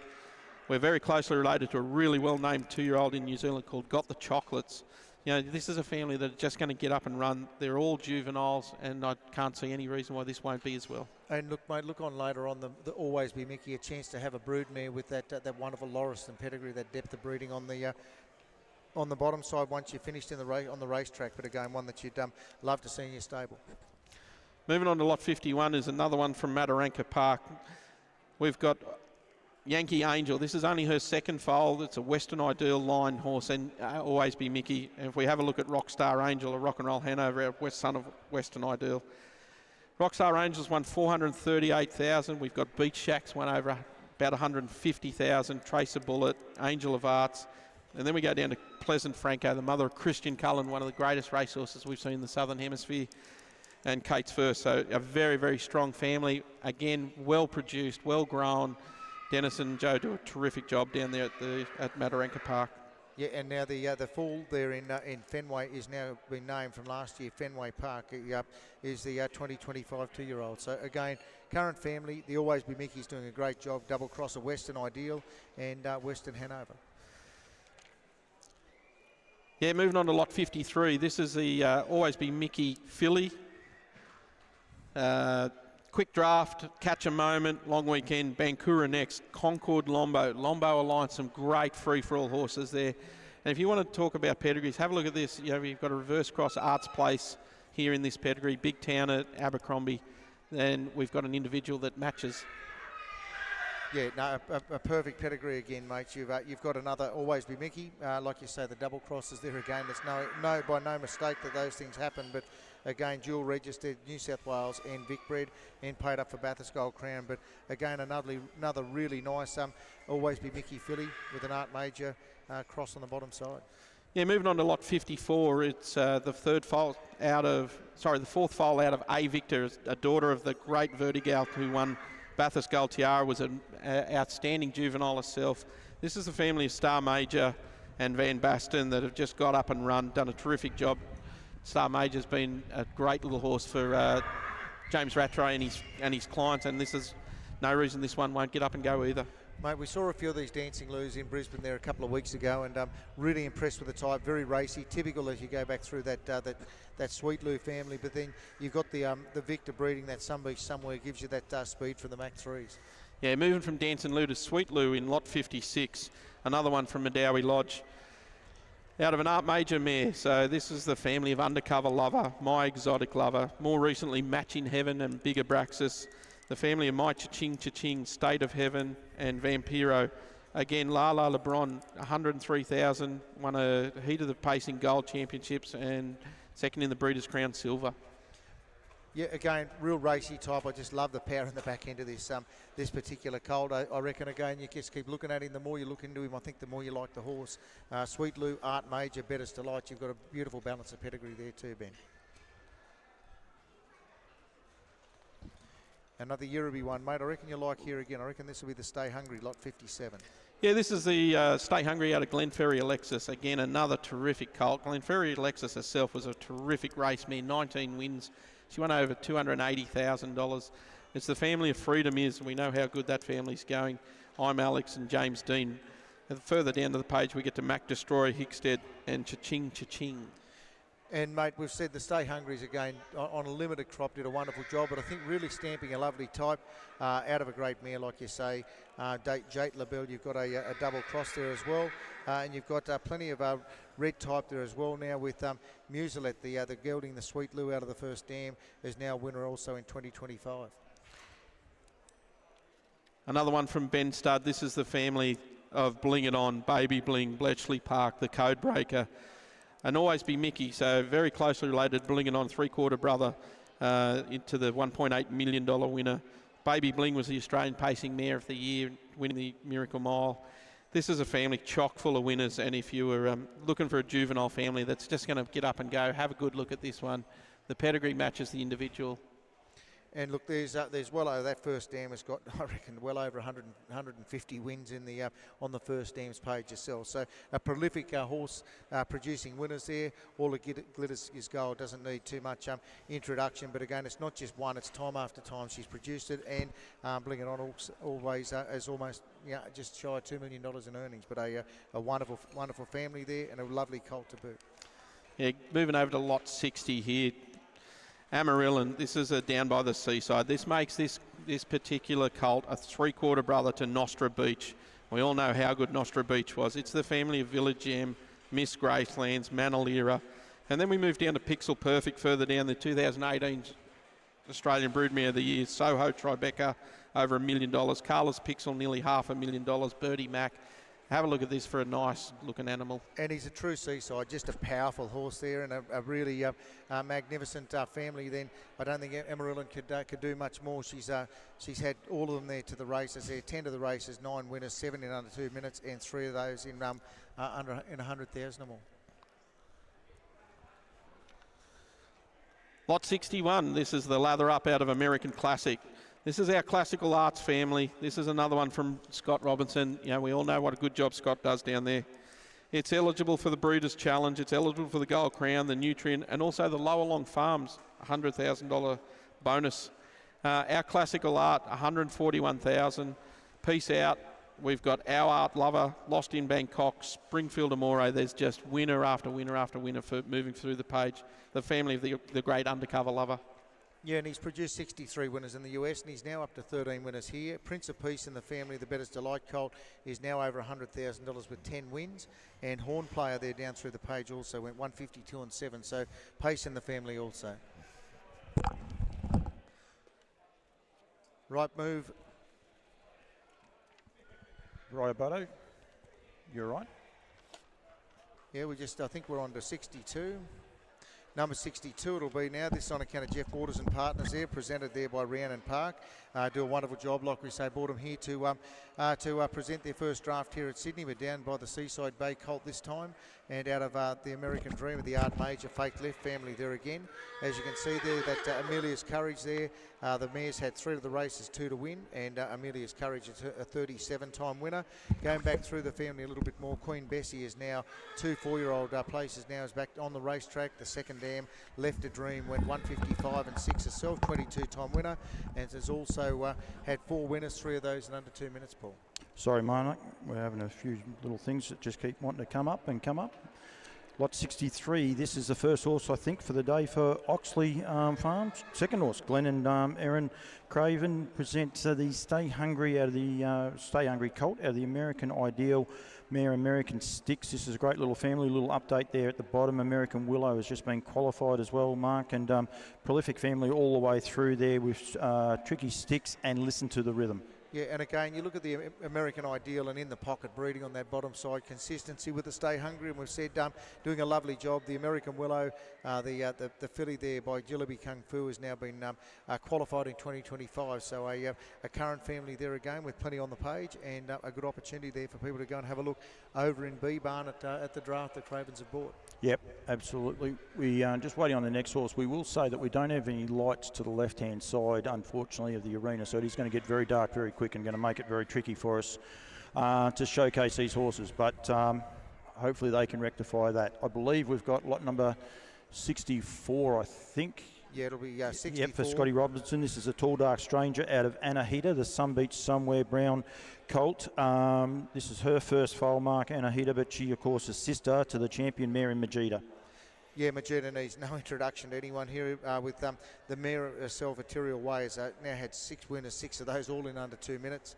We're very closely related to a really well-named 2-year-old in New Zealand called Got the Chocolates. This is a family that are just going to get up and run. They're all juveniles, and I can't see any reason why this won't be as well. And look, mate, look on later on the Always Be Mickey, a chance to have a broodmare with that wonderful Lauriston pedigree, that depth of breeding on the bottom side once you're finished on the racetrack. But again, one that you'd love to see in your stable. Moving on to lot 51 is another one from Mataranka Park. We've got Yankee Angel. This is only her second foal. It's a Western Ideal line horse, and Always Be Mickey. And if we have a look at Rockstar Angel, a Rock and Roll Hanover, son of Western Ideal. Rockstar Angel's won 438,000. We've got Beach Shacks won over about 150,000. Tracer Bullet, Angel of Arts. And then we go down to Pleasant Franco, the mother of Christian Cullen, one of the greatest racehorses we've seen in the Southern Hemisphere. And Kate's First. So a very, very strong family. Again, well produced, well grown. Dennis and Joe do a terrific job down there at Mataranka Park. Yeah, and now the fall there in Fenway is now been named from last year, Fenway Park, is the 2025 2-year-old. So again, current family, the Always Be Mickey's doing a great job, double cross of Western Ideal and Western Hanover. Yeah, moving on to lot 53. This is the Always Be Mickey filly. Quick Draft, Catch a Moment, Long Weekend, Bankura next, Concord, Lombo Alliance, some great free-for-all horses there. And if you want to talk about pedigrees, have a look at this. You know, you've got a reverse cross Arts Place here in this pedigree, Big Town at Abercrombie. Then we've got an individual that matches. Yeah, no, a perfect pedigree again, mate. You've got another Always Be Mickey. Like you say, the double crosses there again. It's by no mistake that those things happen, but again, dual registered, New South Wales and Vic bred, and paid up for Bathurst Gold Crown. But again, another really nice Always Be Mickey filly with an Art Major cross on the bottom side. Yeah, moving on to lot 54, it's the fourth foal out of A Victor, a daughter of the great Vertigal who won Bathurst Gold Tiara, was an outstanding juvenile herself. This is the family of Star Major and Van Basten that have just got up and run, done a terrific job. Star Major's been a great little horse for James Rattray and his clients, and this is no reason this one won't get up and go either. Mate, we saw a few of these Dancing Loos in Brisbane there a couple of weeks ago, and really impressed with the type. Very racy, typical as you go back through that Sweet Lou family. But then you've got the Victor breeding that Some Beach Somewhere gives you that speed from the Mach 3s. Yeah, moving from Dancing Lou to Sweet Lou in lot 56. Another one from Medowie Lodge. Out of an Art Major mare. So this is the family of Undercover Lover, My Exotic Lover, more recently Match in Heaven and Big Abraxas. The family of My Cha-Ching, State of Heaven, and Vampiro. Again, Lala LeBron, 103,000, won a Heat of the Pacing Gold Championships and second in the Breeders' Crown Silver. Yeah, again, real racy type. I just love the power in the back end of this particular colt. I reckon, again, you just keep looking at him. The more you look into him, I think the more you like the horse. Sweet Lou, Art Major, Better's Delight. You've got a beautiful balance of pedigree there too, Ben. Another Yearby one, mate. I reckon you like here again. I reckon this will be the Stay Hungry, lot 57. Yeah, this is the Stay Hungry out of Glenferrie Alexis. Again, another terrific colt. Glenferrie Alexis herself was a terrific race mare, 19 wins. She won over $280,000. It's the family of Freedom Is, and we know how good that family's going. I'm Alex and James Dean. And further down to the page, we get to Mac Destroyer, Hickstead, and Cha-Ching. And, mate, we've said the Stay Hungries again on a limited crop did a wonderful job, but I think really stamping a lovely type out of a great mare, like you say. Jate LaBelle, you've got a double cross there as well. And you've got plenty of red type there as well now with Muselet, the gelding, the Sweet Lou out of the first dam, is now winner also in 2025. Another one from Ben Stud. This is the family of Bling It On, Baby Bling, Bletchley Park, the Code Breaker. And Always Be Mickey, so very closely related, Bling It On, three-quarter brother into the $1.8 million winner. Baby Bling was the Australian Pacing Mare of the Year, winning the Miracle Mile. This is a family chock full of winners, and if you were looking for a juvenile family that's just going to get up and go, have a good look at this one. The pedigree matches the individual. And look, there's well over that first dam has got, I reckon, well over 150 wins in the on the first dam's page itself. So a prolific horse producing winners there. All the glitters is gold. Doesn't need too much introduction. But again, it's not just one. It's time after time she's produced it. And Bling It On always is almost just shy of $2 million in earnings. But a wonderful family there and a lovely colt to boot. Yeah, moving over to lot 60 here. Amarillo, this is a down by the seaside. This makes this particular colt a three-quarter brother to Nostra Beach. We all know how good Nostra Beach was. It's the family of Village Gem, Miss Gracelands, Manalira. And then we move down to Pixel Perfect further down, the 2018 Australian Broodmare of the Year. Soho Tribeca, over $1 million. Carlos Pixel, nearly $500,000. Birdie Mac. Have a look at this for a nice looking animal. And he's a true seaside, just a powerful horse there, and a really magnificent family. Then I don't think Amarillo could do much more. She's had all of them there to the races there, 10 to the races, 9 winners, 7 in under 2 minutes, and 3 of those in 100,000 or more. Lot 61, this is the Lather Up out of American Classic. This is our classical arts family. This is another one from Scott Robinson. You know, we all know what a good job Scott does down there. It's eligible for the Breeders' Challenge. It's eligible for the Gold Crown, the Nutrient, and also the Lower Long Farms $100,000 bonus. Our Classical Art, $141,000. Peace Out. We've got Our Art Lover, Lost in Bangkok, Springfield Amore. There's just winner after winner after winner for moving through the page. The family of the great undercover lover. Yeah, and he's produced 63 winners in the US, and he's now up to 13 winners here. Prince of Peace in the family, the Bettor's Delight colt, is now over $100,000 with 10 wins. And Horn Player there down through the page also went 152 and 7. So Pace in the family also. Right move. Ryoboto, you're right. Yeah, I think we're on to 62. Number 62 it'll be now. This on account of Jeff Waters and Partners there, presented there by Rhiannon Park. Do a wonderful job, like we say. Brought them here to present their first draft here at Sydney. We're down by the Seaside Bay Colt this time. And out of the American Dream of the Art Major Fake Left family there again. As you can see there, that Amelia's Courage there. The mare's had 3 of the races, 2 to win. And Amelia's Courage is a 37-time winner. Going back through the family a little bit more, Queen Bessie is now 2 4-year-old places now, is back on the racetrack. The second dam, Left a Dream, went 155 and 6 herself, 22-time winner. And has also had 4 winners, 3 of those in under 2 minutes, Paul. Sorry, Mark, we're having a few little things that just keep wanting to come up. Lot 63, this is the first horse, I think, for the day for Oxley Farms. Second horse, Glenn and Erin Craven present the Stay Hungry out of the Stay Hungry colt out of the American Ideal mare, American Sticks. This is a great little family, little update there at the bottom. American Willow has just been qualified as well, Mark, and prolific family all the way through there with Tricky Sticks and Listen to the Rhythm. Yeah, and again, you look at the American Ideal and in the pocket breeding on that bottom side, consistency with the Stay Hungry, and we've said doing a lovely job. The American Willow, the filly there by Jillaby Kung Fu has now been qualified in 2025. So a current family there again with plenty on the page, and a good opportunity there for people to go and have a look over in B Barn at the draft that Cravens have bought. Yep, absolutely. We just waiting on the next horse. We will say that we don't have any lights to the left-hand side, unfortunately, of the arena, so it is going to get very dark very quick and going to make it very tricky for us to showcase these horses. But hopefully they can rectify that. I believe we've got lot number 64, I think. Yeah, it'll be 64. Yep, for Scotty Robinson. This is a Tall Dark Stranger out of Anahita, the Sun Beach Somewhere Brown colt. This is her first foal, Mark, Anahita, but she, of course, is sister to the champion mare in Majida. Yeah, Majida needs no introduction to anyone here with the mare herself, Ethereal Ways. Now had 6 winners, 6 of those all in under 2 minutes.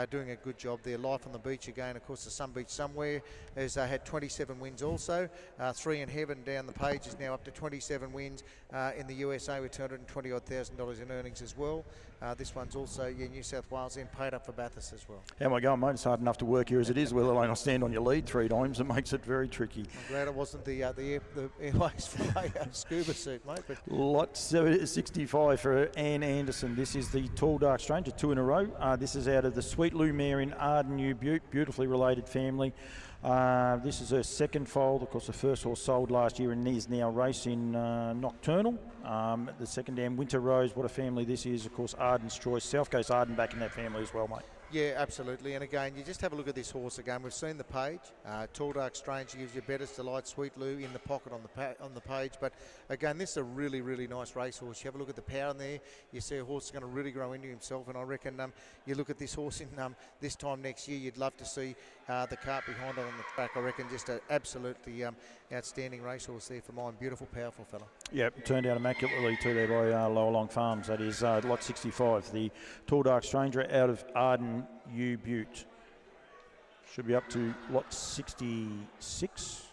Doing a good job there. Life on the Beach again. Of course, the Sun Beach Somewhere has had 27 wins also. 3 in Heaven down the page is now up to 27 wins in the USA with $220,000 in earnings as well. This one's also New South Wales and paid up for Bathurst as well. How am I going, mate? It's hard enough to work here as it is, let alone I stand on your lead 3 times. It makes it very tricky. I'm glad it wasn't the Airways for a scuba suit, mate. But Lot 65 for Ann Anderson. This is the Tall Dark Stranger, 2 in a row. This is out of the Sweet Lou mare in Arden, New Butte, beautifully related family. This is her second foal. Of course, the first horse sold last year and is now racing Nocturnal. The second dam, Winter Rose. What a family this is. Of course, Arden's Choice. South Coast Arden back in that family as well, mate. Yeah, absolutely. And again, you just have a look at this horse again. We've seen the page. Tall Dark Stranger gives you Bettor's Delight, Sweet Lou in the pocket on the page. But again, this is a really, really nice racehorse. You have a look at the power in there. You see a horse is going to really grow into himself. And I reckon you look at this horse in this time next year, you'd love to see the cart behind it on the track. I reckon just an absolutely outstanding racehorse there for mine. Beautiful, powerful fella. Yep, turned out immaculately too there by Lower Long Farms. That is lot 65, the Tall Dark Stranger out of Arden, U Butte. Should be up to lot 66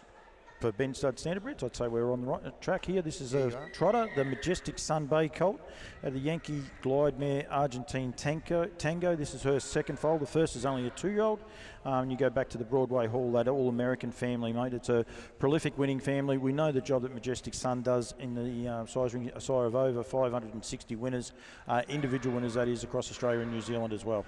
for Ben Stud Standardbreds. I'd say we're on the right track here. This is a trotter, the Majestic Sun Bay colt, the Yankee Glide mare Argentine Tango. This is her second foal. The first is only a 2-year-old. You go back to the Broadway Hall, that all-American family, mate. It's a prolific winning family. We know the job that Majestic Sun does in the size ring, a sire of over 560 winners, individual winners, that is, across Australia and New Zealand as well.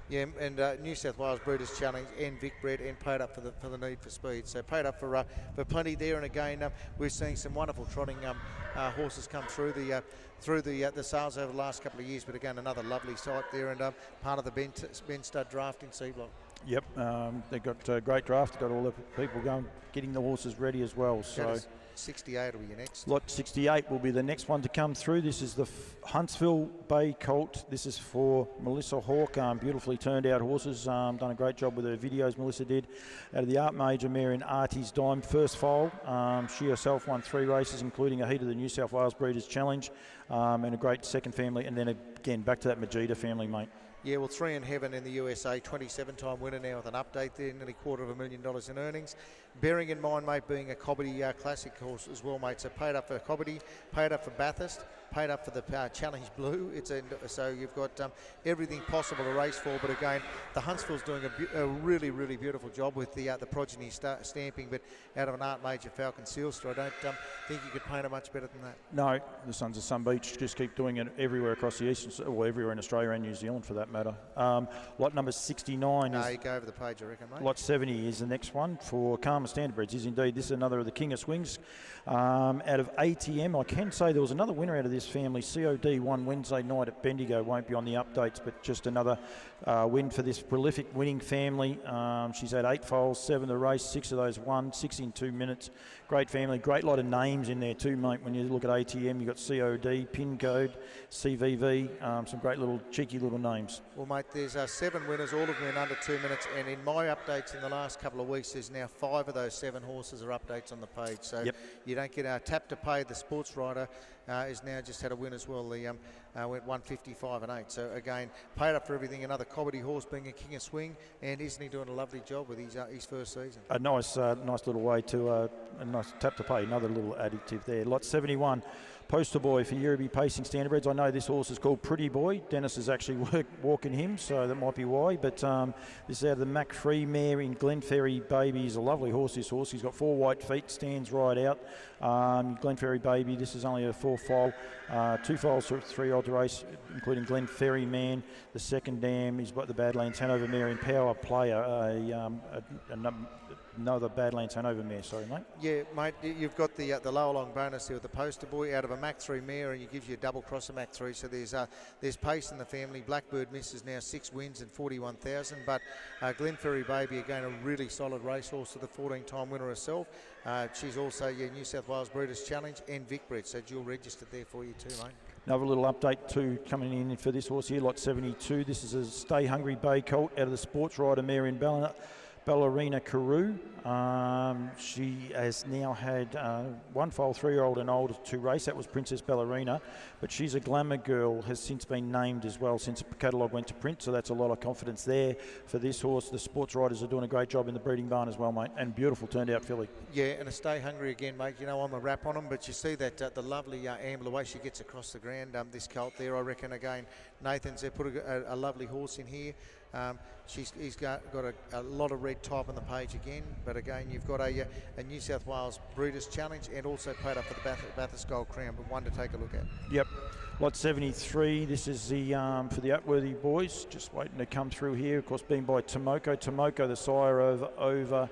Yeah, and New South Wales Breeders' Challenge and Vic Bred, and paid up for the need for speed. So paid up for plenty there. And again, we're seeing some wonderful trotting horses come through the sales over the last couple of years. But again, another lovely sight there, and part of the Ben Stud draft in C block. Yep, they've got a great draft. They've got all the people going, getting the horses ready as well. So 68 will be your next. Lot 68 will be the next one to come through. This is the Huntsville Bay Colt. This is for Melissa Hawke. Beautifully turned out horses. Done a great job with her videos, Melissa did. Out of the Art Major mare in Artie's Dime, first foal. She herself won 3 races, including a heat of the New South Wales Breeders' Challenge, and a great second family. And then again, back to that Majida family, mate. Yeah, well, 3 in Heaven in the USA, 27-time winner now with an update there, nearly $250,000 in earnings. Bearing in mind, mate, being a Cobbity Classic horse as well, mate. So paid up for Cobbity, paid up for Bathurst, paid up for the Challenge Blue. So you've got everything possible to race for. But again, the Huntsville's doing a really, really beautiful job with the progeny stamping. But out of an Art Major Falcon Sealster, I don't think you could paint it much better than that. No, the Sons of Sun Beach just keep doing it everywhere across the eastern, or everywhere in Australia and New Zealand for that matter. Lot number 69 No, you go over the page, I reckon, mate. Lot 70 is the next one for Karma Standardbreds. Is indeed, this is another of the King of Swings. Out of ATM, I can say there was another winner out of this family. COD won Wednesday night at Bendigo. Won't be on the updates, but just another win for this prolific winning family. She's had 8 foals, 7 the race, 6 of those won, 6 in 2 minutes. Great family, great lot of names in there too, mate. When you look at ATM, you've got COD, PIN code, CVV, some great little cheeky little names. Well, mate, there's 7 winners, all of them in under 2 minutes, and in my updates in the last couple of weeks, there's now 5 of those 7 horses are updates on the page. So you don't get tap to pay. The sports rider is now just had a win as well. The went 155 and 8. So again, paid up for everything. Another Cobbity horse being a King of Swing, and isn't he doing a lovely job with his first season? A nice little way to a nice tap to pay. Another little additive there. Lot 71. Poster boy for Yearby Pacing Standardbreds. I know this horse is called Pretty Boy. Dennis is actually walking him, so that might be why. But this is out of the Mac Free mare in Glenferrie Baby. He's a lovely horse, this horse. He's got 4 white feet, stands right out. Glenferrie Baby, this is only a 4 foal. 2 foals for a 3-year-old race, including Glenferrie Man. The second dam is what the Badlands Hanover mare in Power Player. Another Badlands Hanover mare, sorry, mate. Yeah, mate, you've got the lower long bonus there with the poster boy out of a Mac 3 mare, and it gives you a double cross of Mac 3. So there's pace in the family. Blackbird misses now 6 wins and 41,000. But Glenferrie Baby, again, a really solid racehorse to the 14-time winner herself. She's also New South Wales Breeders' Challenge and Vicbred, so dual registered there for you too, mate. Another little update too coming in for this horse here, lot 72. This is a Stay Hungry Bay Colt out of the Sports Rider mare in Ballerina Carew. She has now had 1 foal, 3-year-old and older to race. That was Princess Ballerina, but she's a glamour girl, has since been named as well since the catalogue went to print, so that's a lot of confidence there for this horse. The sports riders are doing a great job in the breeding barn as well, mate, and beautiful turned out filly. Yeah, and a Stay Hungry again, mate. You know, I'm a wrap on them, but you see that the lovely Amber, the way she gets across the ground, this colt there, I reckon, again, Nathan's put a lovely horse in here. He's got a lot of red type on the page again, but again, you've got a New South Wales Breeders' Challenge and also paid up for the Bathurst Gold Crown, but one to take a look at. Yep. Lot 73, this is the for the Atworthy boys, just waiting to come through here, of course being by Tomoko. Tomoko, the sire of over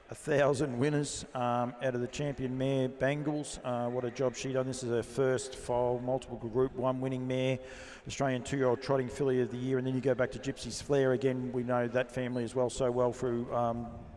1,000 winners out of the champion mare Bangles. What a job she done. This is her first foal, multiple Group 1 winning mare, Australian 2-year-old trotting filly of the year. And then you go back to Gypsy's Flair again. We know that family as well so well through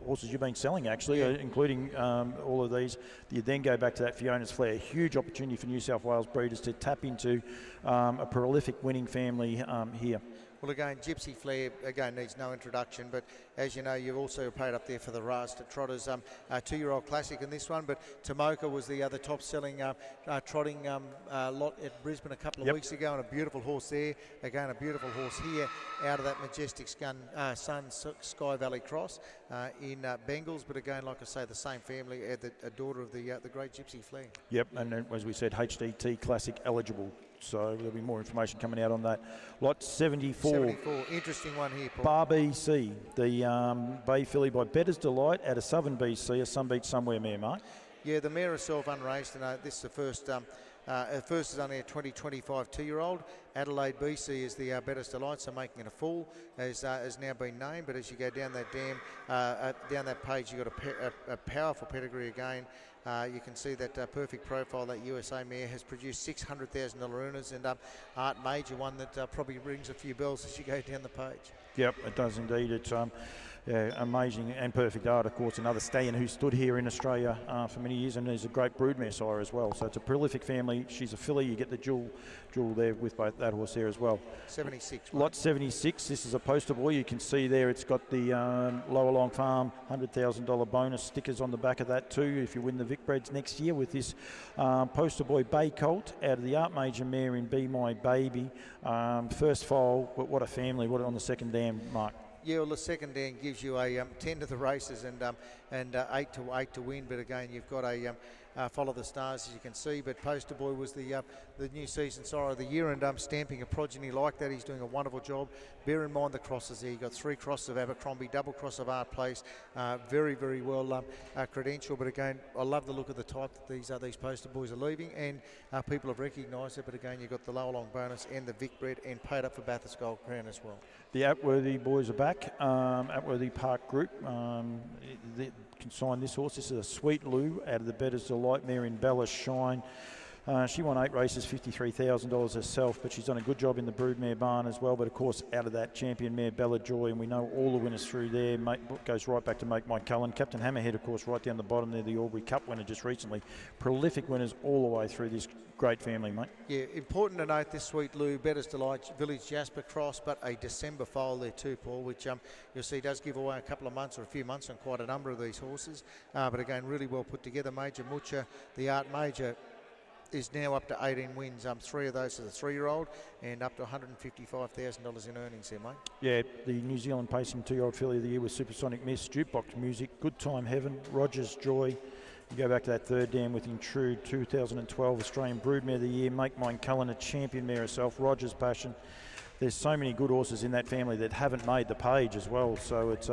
horses you've been selling actually, including all of these. You then go back to that Fiona's Flair. A huge opportunity for New South Wales breeders to tap into a prolific winning family here. Well, again, Gypsy Flair, again, needs no introduction, but as you know, you've also paid up there for the Rasta Trotters 2-year-old classic in this one, but Tomoko was the other top-selling trotting lot at Brisbane a couple of weeks ago, and a beautiful horse there. Again, a beautiful horse here out of that majestic Sun Sky Valley Cross in Bengals, but again, like I say, the same family, a daughter of the great Gypsy Flair. Yep, and as we said, HDT Classic eligible. So there'll be more information coming out on that. Lot 74. 74, interesting one here, Paul. Bar BC, the Bay filly by Better's Delight out of Southern BC, a Sunbeat Somewhere mare, Mark. Yeah, the mare herself unraced, and this is the first First is only a 20-25 2-year-old. Adelaide BC is the Better's Delight, so making it a full has now been named. But as you go down that down that page, you've got a powerful pedigree again. You can see that perfect profile that USA mare has produced $600,000 earners, and Art Major, one that probably rings a few bells as you go down the page. Yep, it does indeed. It's amazing and perfect art. Of course, another stallion who stood here in Australia for many years, and is a great broodmare sire as well. So it's a prolific family. She's a filly. You get the jewel there with both that horse there as well. 76. Lot 76. This is a poster boy. You can see there it's got the Lower Long Farm $100,000 bonus stickers on the back of that too if you win the Vic Breds next year with this poster boy Bay Colt out of the Art Major mare in Be My Baby. First foal, but what a family. What on the second dam, Mark? Yeah, well, the second dam gives you a 10 to the races and 8 to win. But again, you've got a Follow the Stars, as you can see. But Poster Boy was the new season sire of the year, and stamping a progeny like that, he's doing a wonderful job. Bear in mind the crosses there. You've got 3 crosses of Abercrombie, double cross of Art Place. Very, very well credential. But again, I love the look of the type that these Poster Boys are leaving, and people have recognised it. But again, you've got the Lower Long bonus and the Vic Bred, and paid up for Bathurst Gold Crown as well. The Atworthy boys are back. Atworthy Park Group can sign this horse. This is a Sweet Lou out of the Better's Delight mare in Bella Shine. She won 8 races, $53,000 herself, but she's done a good job in the broodmare barn as well. But of course, out of that champion mare, Bella Joy, and we know all the winners through there. Goes right back to Make Mike Cullen. Captain Hammerhead, of course, right down the bottom there, the Albury Cup winner just recently. Prolific winners all the way through this great family, mate. Yeah, important to note this Sweet Lou, Better's Delight, Village Jasper Cross, but a December foal there too, Paul, which you'll see does give away a couple of months or a few months on quite a number of these horses. But again, really well put together. Major Mucha, the Art Major, is now up to 18 wins. 3 of those as a 3-year-old, and up to $155,000 in earnings there, mate. Yeah, the New Zealand Pacing 2-year-old filly of the year with Supersonic Miss, Jukebox Music, Good Time Heaven, Rogers Joy. You go back to that third dam with Intrude, 2012 Australian Broodmare of the Year, Make Mine Cullen, a champion mare herself, Rogers Passion. There's so many good horses in that family that haven't made the page as well, so it's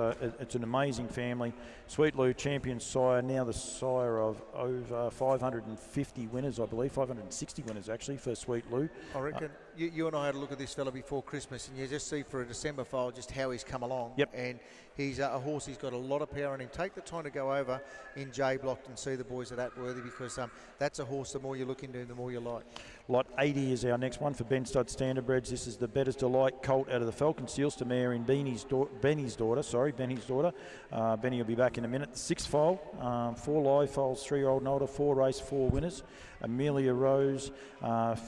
an amazing family. Sweet Lou, champion sire, now the sire of over 550 winners, I believe, 560 winners actually for Sweet Lou. I reckon you and I had a look at this fella before Christmas, and you just see for a December foal just how he's come along. Yep. And he's a horse, he's got a lot of power in him. Take the time to go over in J Block and see the boys at Atworthy, because that's a horse, the more you look into him, the more you like. Lot 80 is our next one for Ben Stud Standardbreds. This is the Better's Delight Colt out of the Falcon Sealster mare in Benny's daughter. Benny will be back in a minute. The 6th foal, 4 live foals, 3-year-old and older, 4 race, 4 winners. Amelia Rose,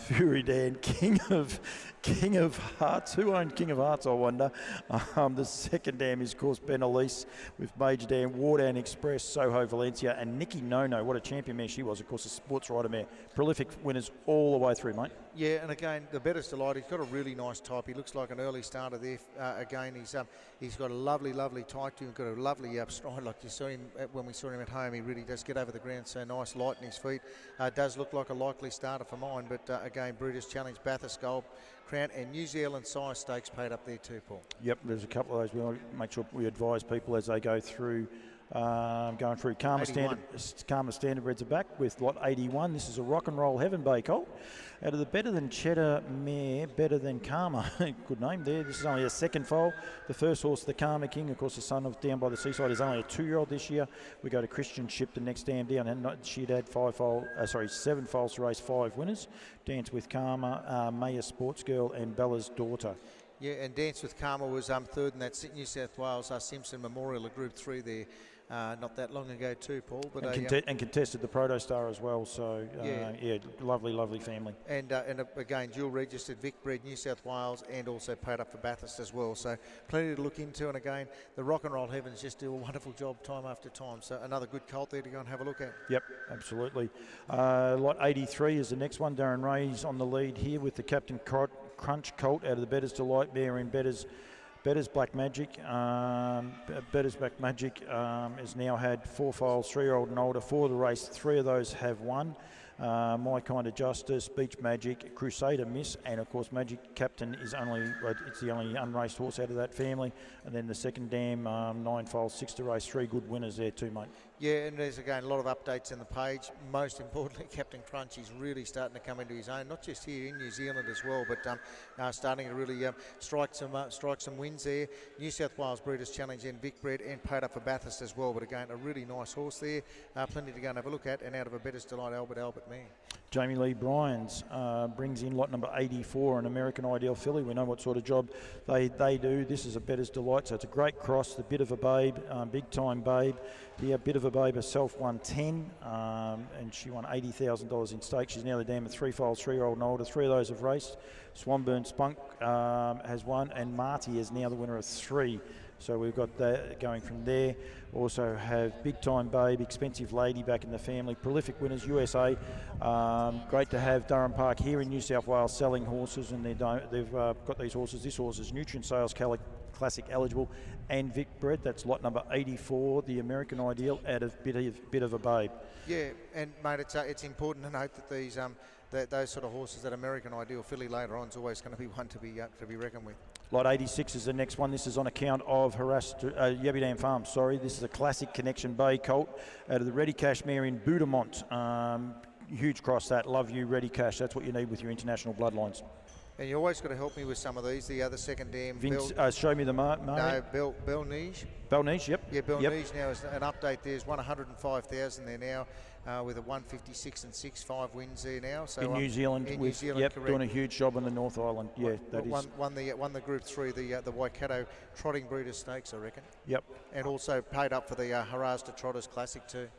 Fury Dan, King of Hearts. Who owned King of Hearts, I wonder? The second dam is, of course, Ben Elise with Major Dam, Wardan Express, Soho Valencia, and Nikki Nono. What a champion mare she was, of course, a sports rider mare. Prolific winners all the way through, mate. Yeah, and again, the Better's Delight, he's got a really nice type. He looks like an early starter there. Again, he's got a lovely type to him. Got a lovely stride, like you saw him when we saw him at home. He really does get over the ground so nice, light in his feet. Does look like a likely starter for mine, but again, British Challenge, Bathurst Gold Crown, and New Zealand Sire Stakes paid up there too, Paul. Yep, there's a couple of those. We'll make sure we advise people as they go through. Going through Karma Standardbreds are back with lot 81. This is a Rock and Roll Heaven Bay Colt out of the Better Than Cheddar mare, Better Than Karma. Good name there. This is only a second foal. The first horse, the Karma King, of course, the son of Down by the Seaside, is only a 2-year-old this year. We go to Christian Ship the next dam down, and she'd had 7 foals to race, 5 winners. Dance with Karma, Maya Sports Girl, and Bella's Daughter. Yeah, and Dance with Karma was third in that New South Wales Simpson Memorial, Group 3 there. Not that long ago too, Paul. But and contested the Proto Star as well. So lovely family. And again, dual registered Vic Bred, New South Wales, and also paid up for Bathurst as well. So plenty to look into. And again, the Rock and Roll Heavens just do a wonderful job time after time. So another good colt there to go and have a look at. Yep, absolutely. Lot 83 is the next one. Darren Ray's on the lead here with the Captain Crunch Colt out of the Better's Delight mare in Better's Black Magic. Better's Black Magic has now had 4 foals, 3-year-old and older, 4 of the race. 3 of those have won. My Kind of Justice, Beach Magic, Crusader Miss, and of course Magic Captain is it's the only unraced horse out of that family. And then the second dam, 9 foals, 6 to race, 3 good winners there too, mate. Yeah, and there's again a lot of updates in the page. Most importantly, Captain Crunchy's really starting to come into his own, not just here in New Zealand as well, but starting to really strike some wins there. New South Wales Breeders' Challenge and Vic bred and paid up for Bathurst as well. But again, a really nice horse there. Plenty to go and have a look at. And out of a Bettor's Delight, Albert Mare. Jamie Lee Bryans brings in lot number 84, an American Ideal filly. We know what sort of job they do. This is a Bettor's Delight, so it's a great cross. The Bit of a Babe, big time babe. The Bit of a Babe herself won 10, and she won $80,000 in stakes. She's now the dam of 3 foals, 3-year-old and older. 3 of those have raced. Swanburn Spunk has won, and Marty is now the winner of 3. So we've got that going from there. Also have Big Time Babe, Expensive Lady back in the family. Prolific winners, USA. Great to have Durham Park here in New South Wales selling horses, and they've got these horses. This horse is Nutrient Sales Classic eligible and Vic bred. That's lot number 84, the American Ideal out of Bit of a Babe. Yeah, and mate, it's important to note that these those sort of horses, that American Ideal filly later on, is always going to be one to be reckoned with. Lot 86 is the next one. This is on account of Yabby Farms. Sorry, this is a classic Connection Bay colt out of the Ready Cash mare in Budamont. Huge cross that. Love you, Ready Cash. That's what you need with your international bloodlines. And you always got to help me with some of these. The other second dam. Vince, show me the mark. No, Belniche. Belniche, yep. Yeah, Belniche now is an update. There's 105,000 there now, with a 156 and 6.5 wins there now. So in New Zealand, correct. doing a huge job on the North Island. Yeah, that is. Won the Group 3, the Waikato Trotting Breeders' Stakes, I reckon. Yep. And also paid up for the Harasta Trotters Classic too.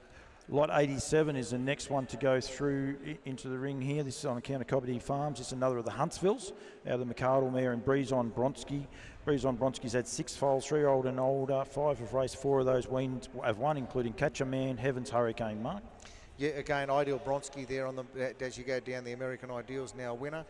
Lot 87 is the next one to go through into the ring here. This is on account of Cobbity Farms. It's another of the Huntsvilles, out of the McArdle mare and Breeze on Bronski. Breeze on Bronski's had 6 foals, 3-year-old and older. 5 have raced, 4 of those have won, including Catch a Man, Heaven's Hurricane, Mark. Yeah, again, Ideal Bronski there as you go down. The American Ideal's now a winner.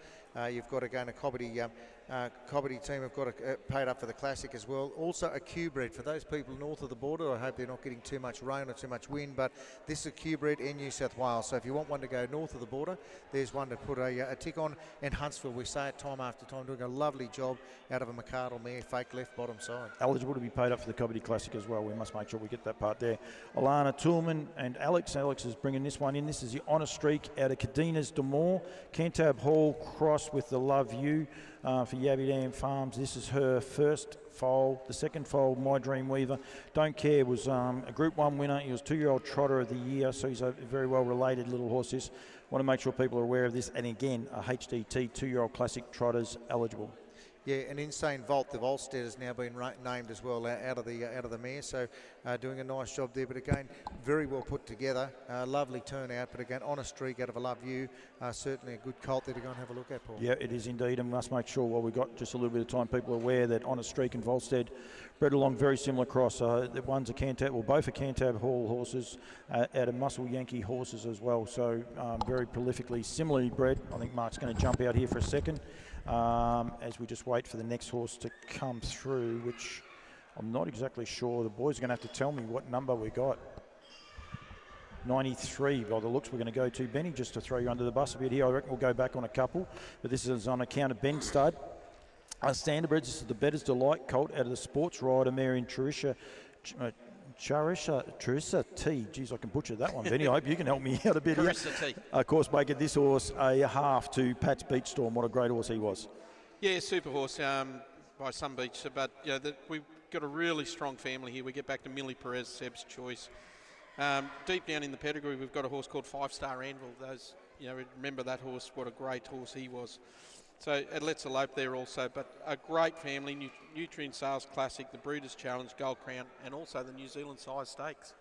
You've got again a Cobbity team have got paid up for the Classic as well. Also a Q-bred for those people north of the border. I hope they're not getting too much rain or too much wind, but this is a Q-bred in New South Wales. So if you want one to go north of the border, there's one to put a tick on. And Huntsville, we say it time after time, doing a lovely job out of a McArdle mare, fake left bottom side. Eligible to be paid up for the Cobbity Classic as well. We must make sure we get that part there. Alana Toolman and Alex. Alex is bringing this one in. This is the Honor Streak out of Cadenas D'Amour. Cantab Hall cross with the Love You for Yabby Farms. This is her first foal. The second foal, My Dream Weaver. Don't Care was a Group 1 winner. He was 2-year-old Trotter of the Year, so he's a very well related little horse. This. Want to make sure people are aware of this. And again, a HDT 2-year-old Classic Trotters eligible. Yeah, an Insane Vault. The Volstead has now been named as well out of the mare, so doing a nice job there. But again, very well put together. Lovely turnout, but again, on a streak out of a Love You. Certainly a good colt there to go and have a look at, Paul. Yeah, it is indeed, and we must make sure while we've got just a little bit of time, people are aware that On a Streak and Volstead bred along very similar cross. One's a Cantab, well, both are Cantab Hall horses, out of Muscle Yankee horses as well. So very prolifically, similarly bred. I think Mark's going to jump out here for a second. As we just wait for the next horse to come through, which I'm not exactly sure. The boys are going to have to tell me what number we got. 93 by the looks we're going to go to, Benny, just to throw you under the bus a bit here. I reckon we'll go back on a couple, but this is on account of Ben Stud. Standardbreds, this is the Bettor's Delight colt out of the Sports Rider mare in Charissa T. Geez, I can butcher that one, Benny. I hope you can help me out a bit here. T. Of course, Baker, this horse a half to Pat's Beach Storm. What a great horse he was. Yeah, super horse by some beach. But we've got a really strong family here. We get back to Millie Perez, Seb's choice. Deep down in the pedigree, we've got a horse called 5-Star Anvil. Remember that horse? What a great horse he was. So it lets elope there also, but a great family, Nutrient Sales Classic, the Breeders' Challenge, Gold Crown, and also the New Zealand Size Stakes.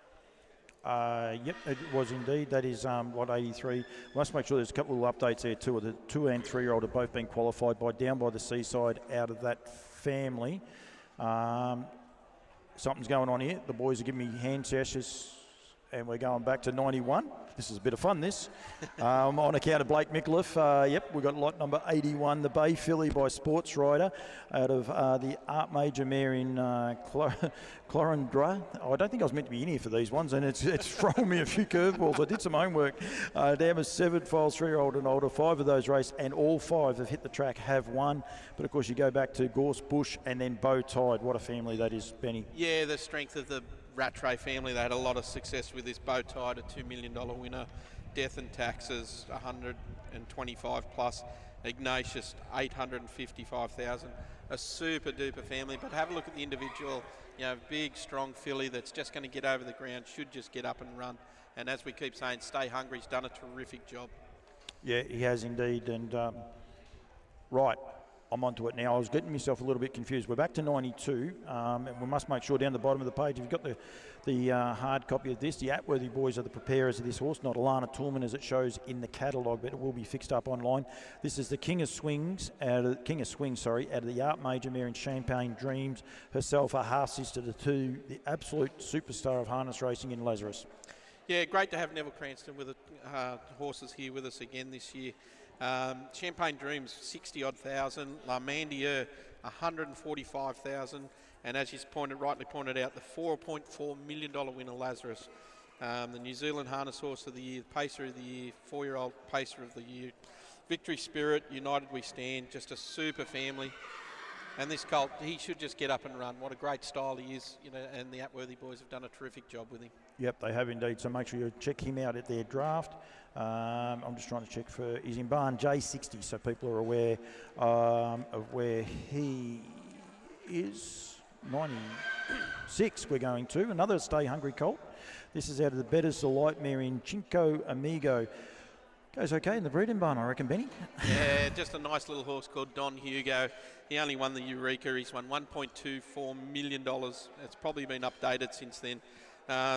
Yep, it was indeed. That is what 83. We must make sure there's a couple of updates there too. The 2 and 3-year-old have both been qualified by Down by the Seaside out of that family. Something's going on here. The boys are giving me hand gestures. And we're going back to 91. This is a bit of fun, this. On account of Blake Micallef. Yep, we've got lot number 81, the Bay Filly by Sports Rider, out of the Art Major mare in Clorindra. I don't think I was meant to be in here for these ones, and it's thrown me a few curveballs. I did some homework. Down with 7 foals, 3-year-old and older. 5 of those raced, and all 5 have hit the track, have won. But of course, you go back to Gorse Bush and then Bow Tide. What a family that is, Benny. Yeah, the strength of the Rattray family. They had a lot of success with this. Bow Tide, a $2 million winner. Death and Taxes, 125 plus. Ignatius, 855,000. A super duper family. But have a look at the individual. Big, strong filly that's just going to get over the ground. Should just get up and run. And as we keep saying, Stay Hungry. He's done a terrific job. Yeah, he has indeed. And right. I'm onto it now. I was getting myself a little bit confused. We're back to 92, and we must make sure down the bottom of the page, if you've got the hard copy of this, the Atworthy boys are the preparers of this horse, not Alana Toolman as it shows in the catalogue, but it will be fixed up online. This is the King of Swings, out of the Art Major mare in Champagne Dreams, herself a half-sister to the absolute superstar of harness racing in Lazarus. Yeah, great to have Neville Cranston with the horses here with us again this year. Champagne Dreams, 60-odd thousand. La Mandier, 145,000. And as you rightly pointed out, the $4.4 million winner, Lazarus. The New Zealand Harness Horse of the Year, Pacer of the Year, 4-year-old Pacer of the Year. Victory Spirit, United We Stand, just a super family. And this colt, he should just get up and run. What a great style he is, and the Atworthy boys have done a terrific job with him. Yep, they have indeed. So make sure you check him out at their draft. I'm just trying to check he's in barn J60, so people are aware of where he is. 96 we're going to. Another Stay Hungry colt. This is out of the Bettis the Light mare in Cinco Amigo. Goes okay in the breeding barn, I reckon, Benny. Yeah, just a nice little horse called Don Hugo. He only won the Eureka. He's won $1.24 million. It's probably been updated since then.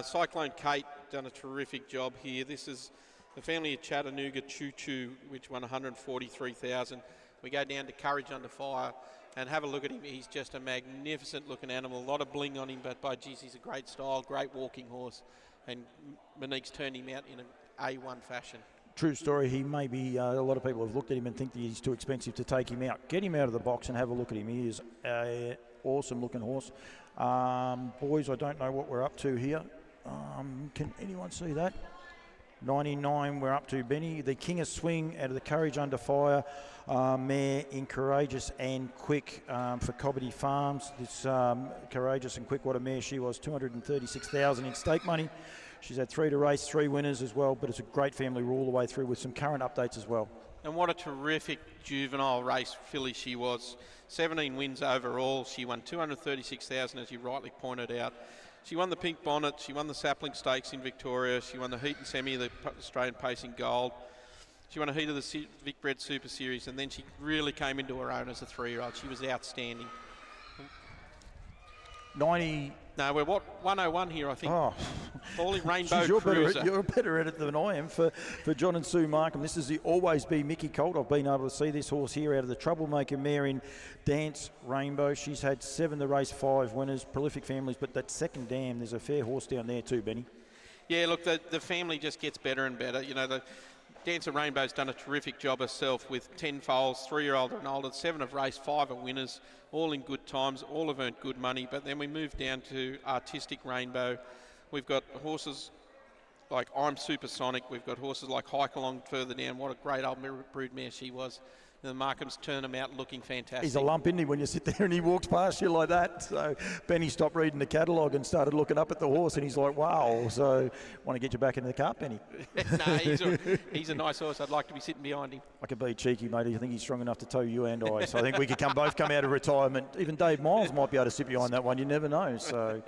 Cyclone Kate done a terrific job here. This is the family of Chattanooga Choo Choo, which won $143,000. We go down to Courage Under Fire and have a look at him. He's just a magnificent looking animal. A lot of bling on him, but by geez, he's a great style, great walking horse. And Monique's turned him out in an A1 fashion. True story. He may be, a lot of people have looked at him and think that he's too expensive to take him out. Get him out of the box and have a look at him. He is an awesome looking horse. Boys, I don't know what we're up to here. Can anyone see that? 99 we're up to, Benny. The King of Swing out of the Courage Under Fire mare in Courageous and Quick for Cobbity Farms. This Courageous and Quick, what a mare she was, 236,000 in stake money. She's had 3 to race, 3 winners as well, but it's a great family all the way through with some current updates as well. And what a terrific juvenile race filly she was. 17 wins overall. She won 236,000, as you rightly pointed out. She won the Pink Bonnet. She won the Sapling Stakes in Victoria. She won the Heat and Semi of the Australian Pacing Gold. She won a heat of the Vic Bred Super Series, and then she really came into her own as a 3-year-old. She was outstanding. 90. No, we're 101 here, I think. Oh. Paulie Rainbow You're better at it than I am for John and Sue Markham. This is the Always Be Mickey colt. I've been able to see this horse here out of the Troublemaker mare in Dance Rainbow. She's had 7 to race, 5 winners, prolific families, but that second dam, there's a fair horse down there too, Benny. Yeah, look, the family just gets better and better. The Dancer Rainbow's done a terrific job herself with 10 foals, 3-year-old and older, 7 have raced, 5 are winners, all in good times, all have earned good money. But then we move down to Artistic Rainbow. We've got horses like I'm Supersonic. We've got horses like Hike Along further down. What a great old brood mare she was. The Markhams turn them out looking fantastic. He's a lump, isn't he, when you sit there and he walks past you like that? So Benny stopped reading the catalogue and started looking up at the horse, and he's like, wow. So want to get you back into the cart, Benny? No, he's a nice horse. I'd like to be sitting behind him. I could be cheeky, mate. I think he's strong enough to tow you and I. So I think we could both come out of retirement. Even Dave Miles might be able to sit behind that one. You never know. So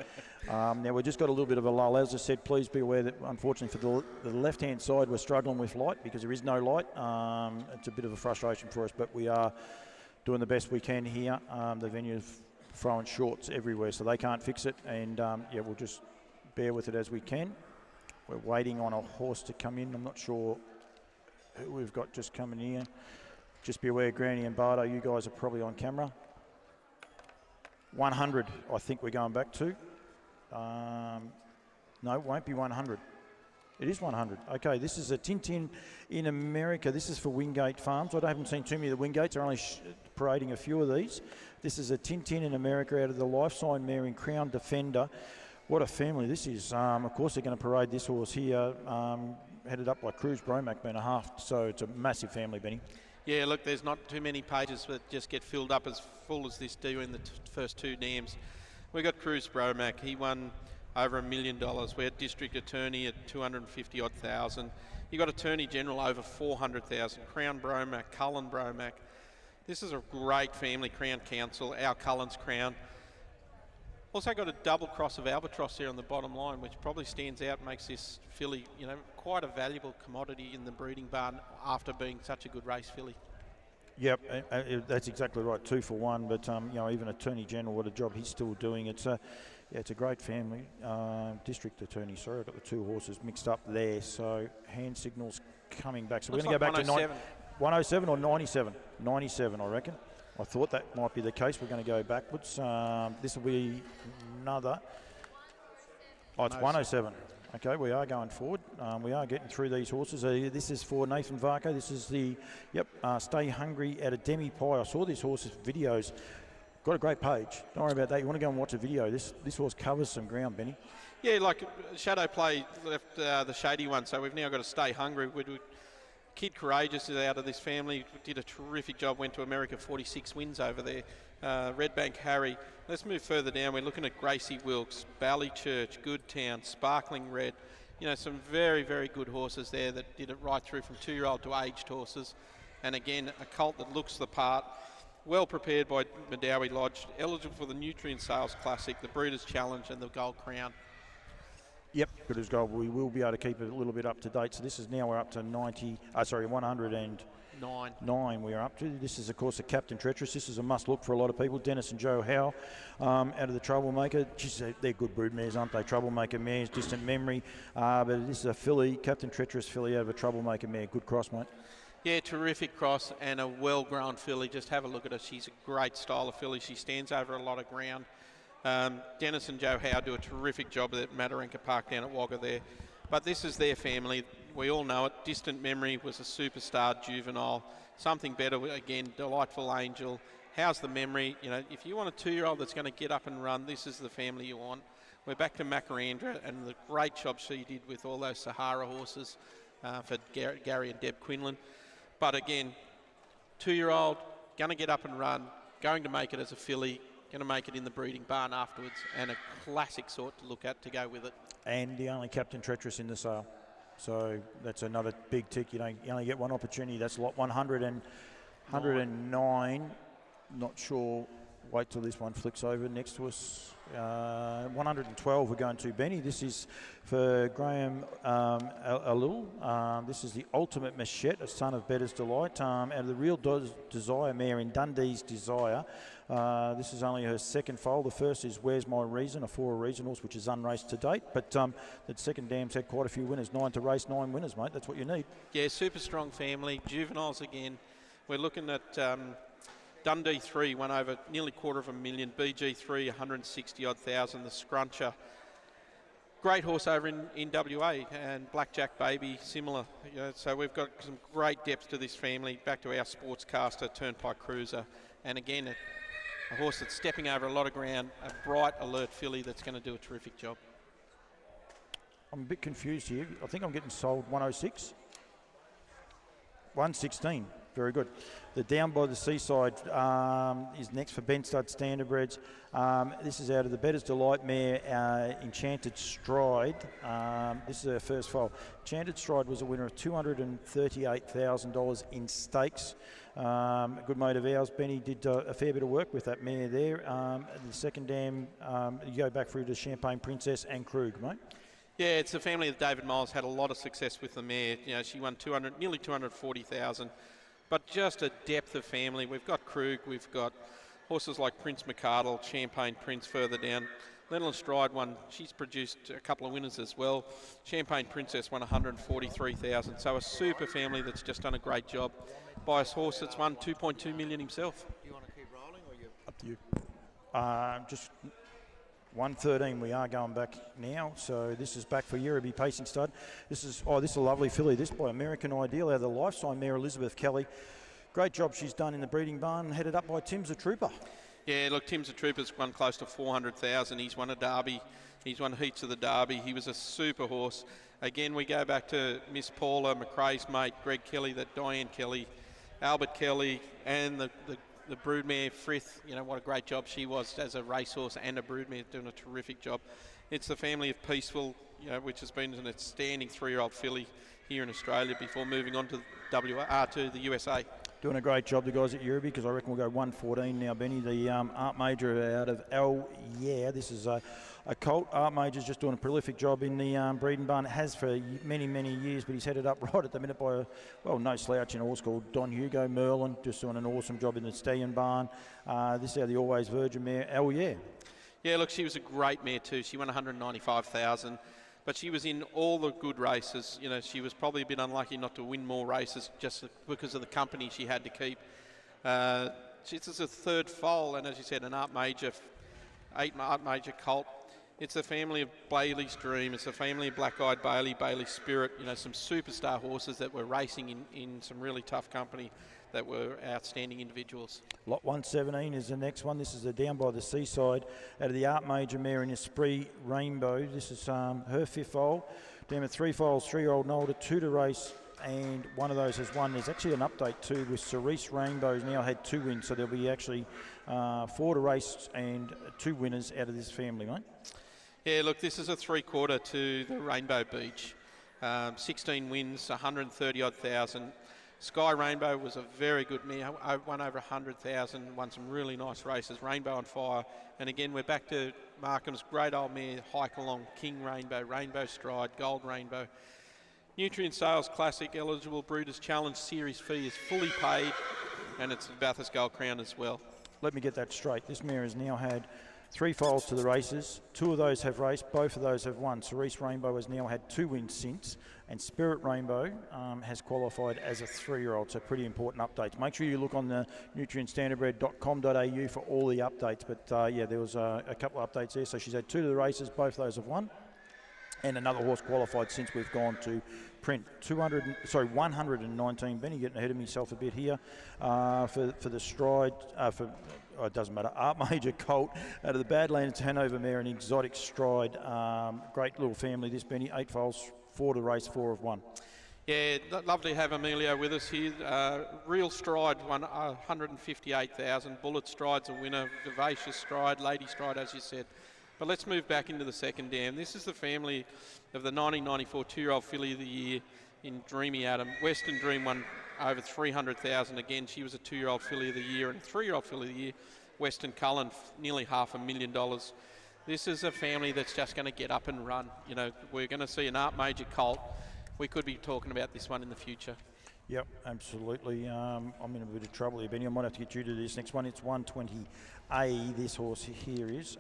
now we've just got a little bit of a lull. As I said, please be aware that unfortunately for the left-hand side, we're struggling with light because there is no light. It's a bit of a frustration for us, but we are doing the best we can here. The venue's throwing shorts everywhere, so they can't fix it. And yeah, we'll just bear with it as we can. We're waiting on a horse to come in. I'm not sure who we've got just coming here. Just be aware, Granny and Bardo, you guys are probably on camera. 100, I think we're going back to. No, it won't be 100. It is 100. Okay, this is a Tintin in America. This is for Wingate Farms. I haven't seen too many of the Wingates. They're only parading a few of these. This is a Tintin in America out of the Life Sign mare in Crown Defender. What a family this is. Of course, they're going to parade this horse here, headed up by Cruz Bromack, being a half. So it's a massive family, Benny. Yeah, look, there's not too many pages that just get filled up as full as this do in the first two dams. We got Cruz Bromack. He won over $1 million. We had District Attorney at 250 odd thousand. You got Attorney General over 400,000. Crown Bromack, Cullen Bromack. This is a great family. Crown Council, our Cullen's Crown. Also got a double cross of Albatross here on the bottom line, which probably stands out and makes this filly, quite a valuable commodity in the breeding barn after being such a good race filly. Yep, that's exactly right. 2 for 1. But even Attorney General, what a job he's still doing. It's a great family. District Attorney, sorry, I got the two horses mixed up there. So hand signals coming back. So Looks we're going to like go back 107. to 107 or 97. 97, I reckon. I thought that might be the case. We're going to go backwards. This will be another. Oh, it's 107. Okay, we are going forward. We are getting through these horses. This is for Nathan Varco. This is the, Stay Hungry out of Demi Pie. I saw this horse's videos. Got a great page. Don't worry about that. You want to go and watch a video. This horse covers some ground, Benny. Yeah, like Shadow Play left the shady one, so we've now got to Stay Hungry. Kid Courageous is out of this family. Did a terrific job. Went to America, 46 wins over there. Redbank Harry. Let's move further down. We're looking at Gracie Wilkes, Bally Church, Good Town, Sparkling Red. Some very, very good horses there that did it right through from 2-year-old to aged horses. And again, a colt that looks the part. Well prepared by Medowie Lodge. Eligible for the Nutrient Sales Classic, the Breeders' Challenge and the Gold Crown. Yep, good as gold. We will be able to keep it a little bit up to date. So this is now we're up to 109 we are up to. This is, of course, a Captain Treacherous. This is a must-look for a lot of people. Dennis and Joe Howe out of the Troublemaker. Geez, they're good brood mares, aren't they? Troublemaker mares, Distant Memory. But this is a filly, Captain Treacherous filly out of a Troublemaker mare. Good cross, mate. Yeah, terrific cross and a well-grown filly. Just have a look at her. She's a great style of filly. She stands over a lot of ground. Dennis and Joe Howe do a terrific job at Mataranka Park down at Wagga there. But this is their family. We all know it. Distant Memory was a superstar juvenile. Something better, again, Delightful Angel. How's the memory? If you want a 2-year-old that's going to get up and run, this is the family you want. We're back to Macarandra and the great job she did with all those Sahara horses for Gary and Deb Quinlan. But again, 2-year-old, going to get up and run, going to make it as a filly, going to make it in the breeding barn afterwards, and a classic sort to look at to go with it. And the only Captain Treacherous in the sale. So that's another big tick. You only get one opportunity. That's lot 109. Not sure. Wait till this one flicks over next to us. 112 we're going to, Benny. This is for Graham Alul. This is the Ultimate Machette, a son of Better's Delight. Out of the Real Desire mare in Dundee's Desire. This is only her second foal. The first is Where's My Reason, a 4-reason horse, which is unraced to date. But the second dam's had quite a few winners. 9 to race, 9 winners, mate. That's what you need. Yeah, super strong family. Juveniles again. We're looking at Dundee 3 won over nearly $250,000. BG 3 160 odd thousand. The Scruncher, great horse over in WA, and Blackjack Baby similar. So we've got some great depth to this family. Back to our sportscaster, Turnpike Cruiser, and again a horse that's stepping over a lot of ground. A bright, alert filly that's going to do a terrific job. I'm a bit confused here. I think I'm getting sold 106. 116. Very good. The Down by the Seaside is next for Ben Stud Standardbreds. This is out of the Better's Delight mare, Enchanted Stride. This is her first foal. Enchanted Stride was a winner of $238,000 in stakes. A good mate of ours, Benny, did a fair bit of work with that mare there. The second dam, you go back through to Champagne Princess and Krug, mate. Yeah, it's the family of David Miles. Had a lot of success with the mare. She won nearly 240,000. But just a depth of family. We've got Krug, we've got horses like Prince McArdle, Champagne Prince further down. Lennon Stride won, she's produced a couple of winners as well. Champagne Princess won 143,000. So a super family that's just done a great job. Bias horse that's won 2.2 million himself. Do you want to keep rolling or you? Up to you. Just 113, we are going back now. So this is back for Yerriby Pacing Stud. This is a lovely filly. This by American Ideal out of the Lifetime mare Elizabeth Kelly. Great job she's done in the breeding barn, headed up by Tim's a Trooper. Yeah, look, Tim's a Trooper's won close to 400,000. He's won a Derby. He's won heats of the Derby. He was a super horse. Again, we go back to Miss Paula McRae's mate, Greg Kelly, that Diane Kelly, Albert Kelly, and the broodmare Frith. You know, what a great job she was as a racehorse and a broodmare, doing a terrific job. It's the family of Peaceful, you know, which has been an outstanding 3-year-old filly here in Australia before moving on to to the USA. Doing a great job, the guys at Yerriby, because I reckon we'll go 114 now, Benny. The Art Major out of Yeah, this is a colt. Art Major's just doing a prolific job in the breeding barn. It has for many, many years, but he's headed up right at the minute by no slouch in a horse called Don Hugo Merlin, just doing an awesome job in the stallion barn. This is out of the Always Virgin mare, Yeah. Yeah, look, she was a great mare too. She won 195,000. But she was in all the good races. You know, she was probably a bit unlucky not to win more races just because of the company she had to keep. This is a third foal, and as you said, an Art Major colt. It's a family of Bailey's Dream. It's a family of Black-Eyed Bailey, Bailey Spirit. You know, some superstar horses that were racing in some really tough company that were outstanding individuals. Lot 117 is the next one. This is the Down by the Seaside out of the Art Major mare in Esprit Rainbow. This is her fifth foal. Down at 3 foals, 3-year-old and older, 2 to race, and one of those has won. There's actually an update too with Cerise Rainbow's now had 2 wins, so there'll be actually 4 to race and 2 winners out of this family, mate. Yeah, look, this is a 3/4 to the Rainbow Beach. 16 wins, 130-odd thousand. Sky Rainbow was a very good mare, won over 100,000, won some really nice races. Rainbow on Fire, and again we're back to Markham's great old mare, Hike Along, King Rainbow, Rainbow Stride, Gold Rainbow. Nutrient Sales Classic Eligible Breeders' Challenge Series fee is fully paid, and it's the Bathurst Gold Crown as well. Let me get that straight. This mare has now had 3 foals to the races. 2 of those have raced, both of those have won. Cerise Rainbow has now had 2 wins since, and Spirit Rainbow has qualified as a 3-year-old, so pretty important updates. Make sure you look on the nutrientstandardbred.com.au for all the updates, but yeah, there was a couple of updates there. So she's had 2 to the races, both of those have won, and another horse qualified since we've gone to print. 119. Benny getting ahead of himself a bit here for the Stride, it doesn't matter. Art Major colt out of the Badlands Hanover mare and Exotic Stride. Great little family this, Benny. 8 foals, 4 to race, 4 have won. Yeah, lovely to have Emilio with us here. Real Stride won 158,000. Bullet Stride's a winner. Vivacious Stride, Lady Stride, as you said. But let's move back into the second dam. This is the family of the 1994 2-year-old filly of the year in Dreamy Adam. Western Dream won over 300,000 again. She was a 2-year-old filly of the year, and a 3-year-old filly of the year, Western Cullen, nearly $500,000. This is a family that's just going to get up and run. You know, we're going to see an Art Major colt. We could be talking about this one in the future. Yep, absolutely. I'm in a bit of trouble here, Benny. I might have to get you to this next one. It's 120A, this horse here is.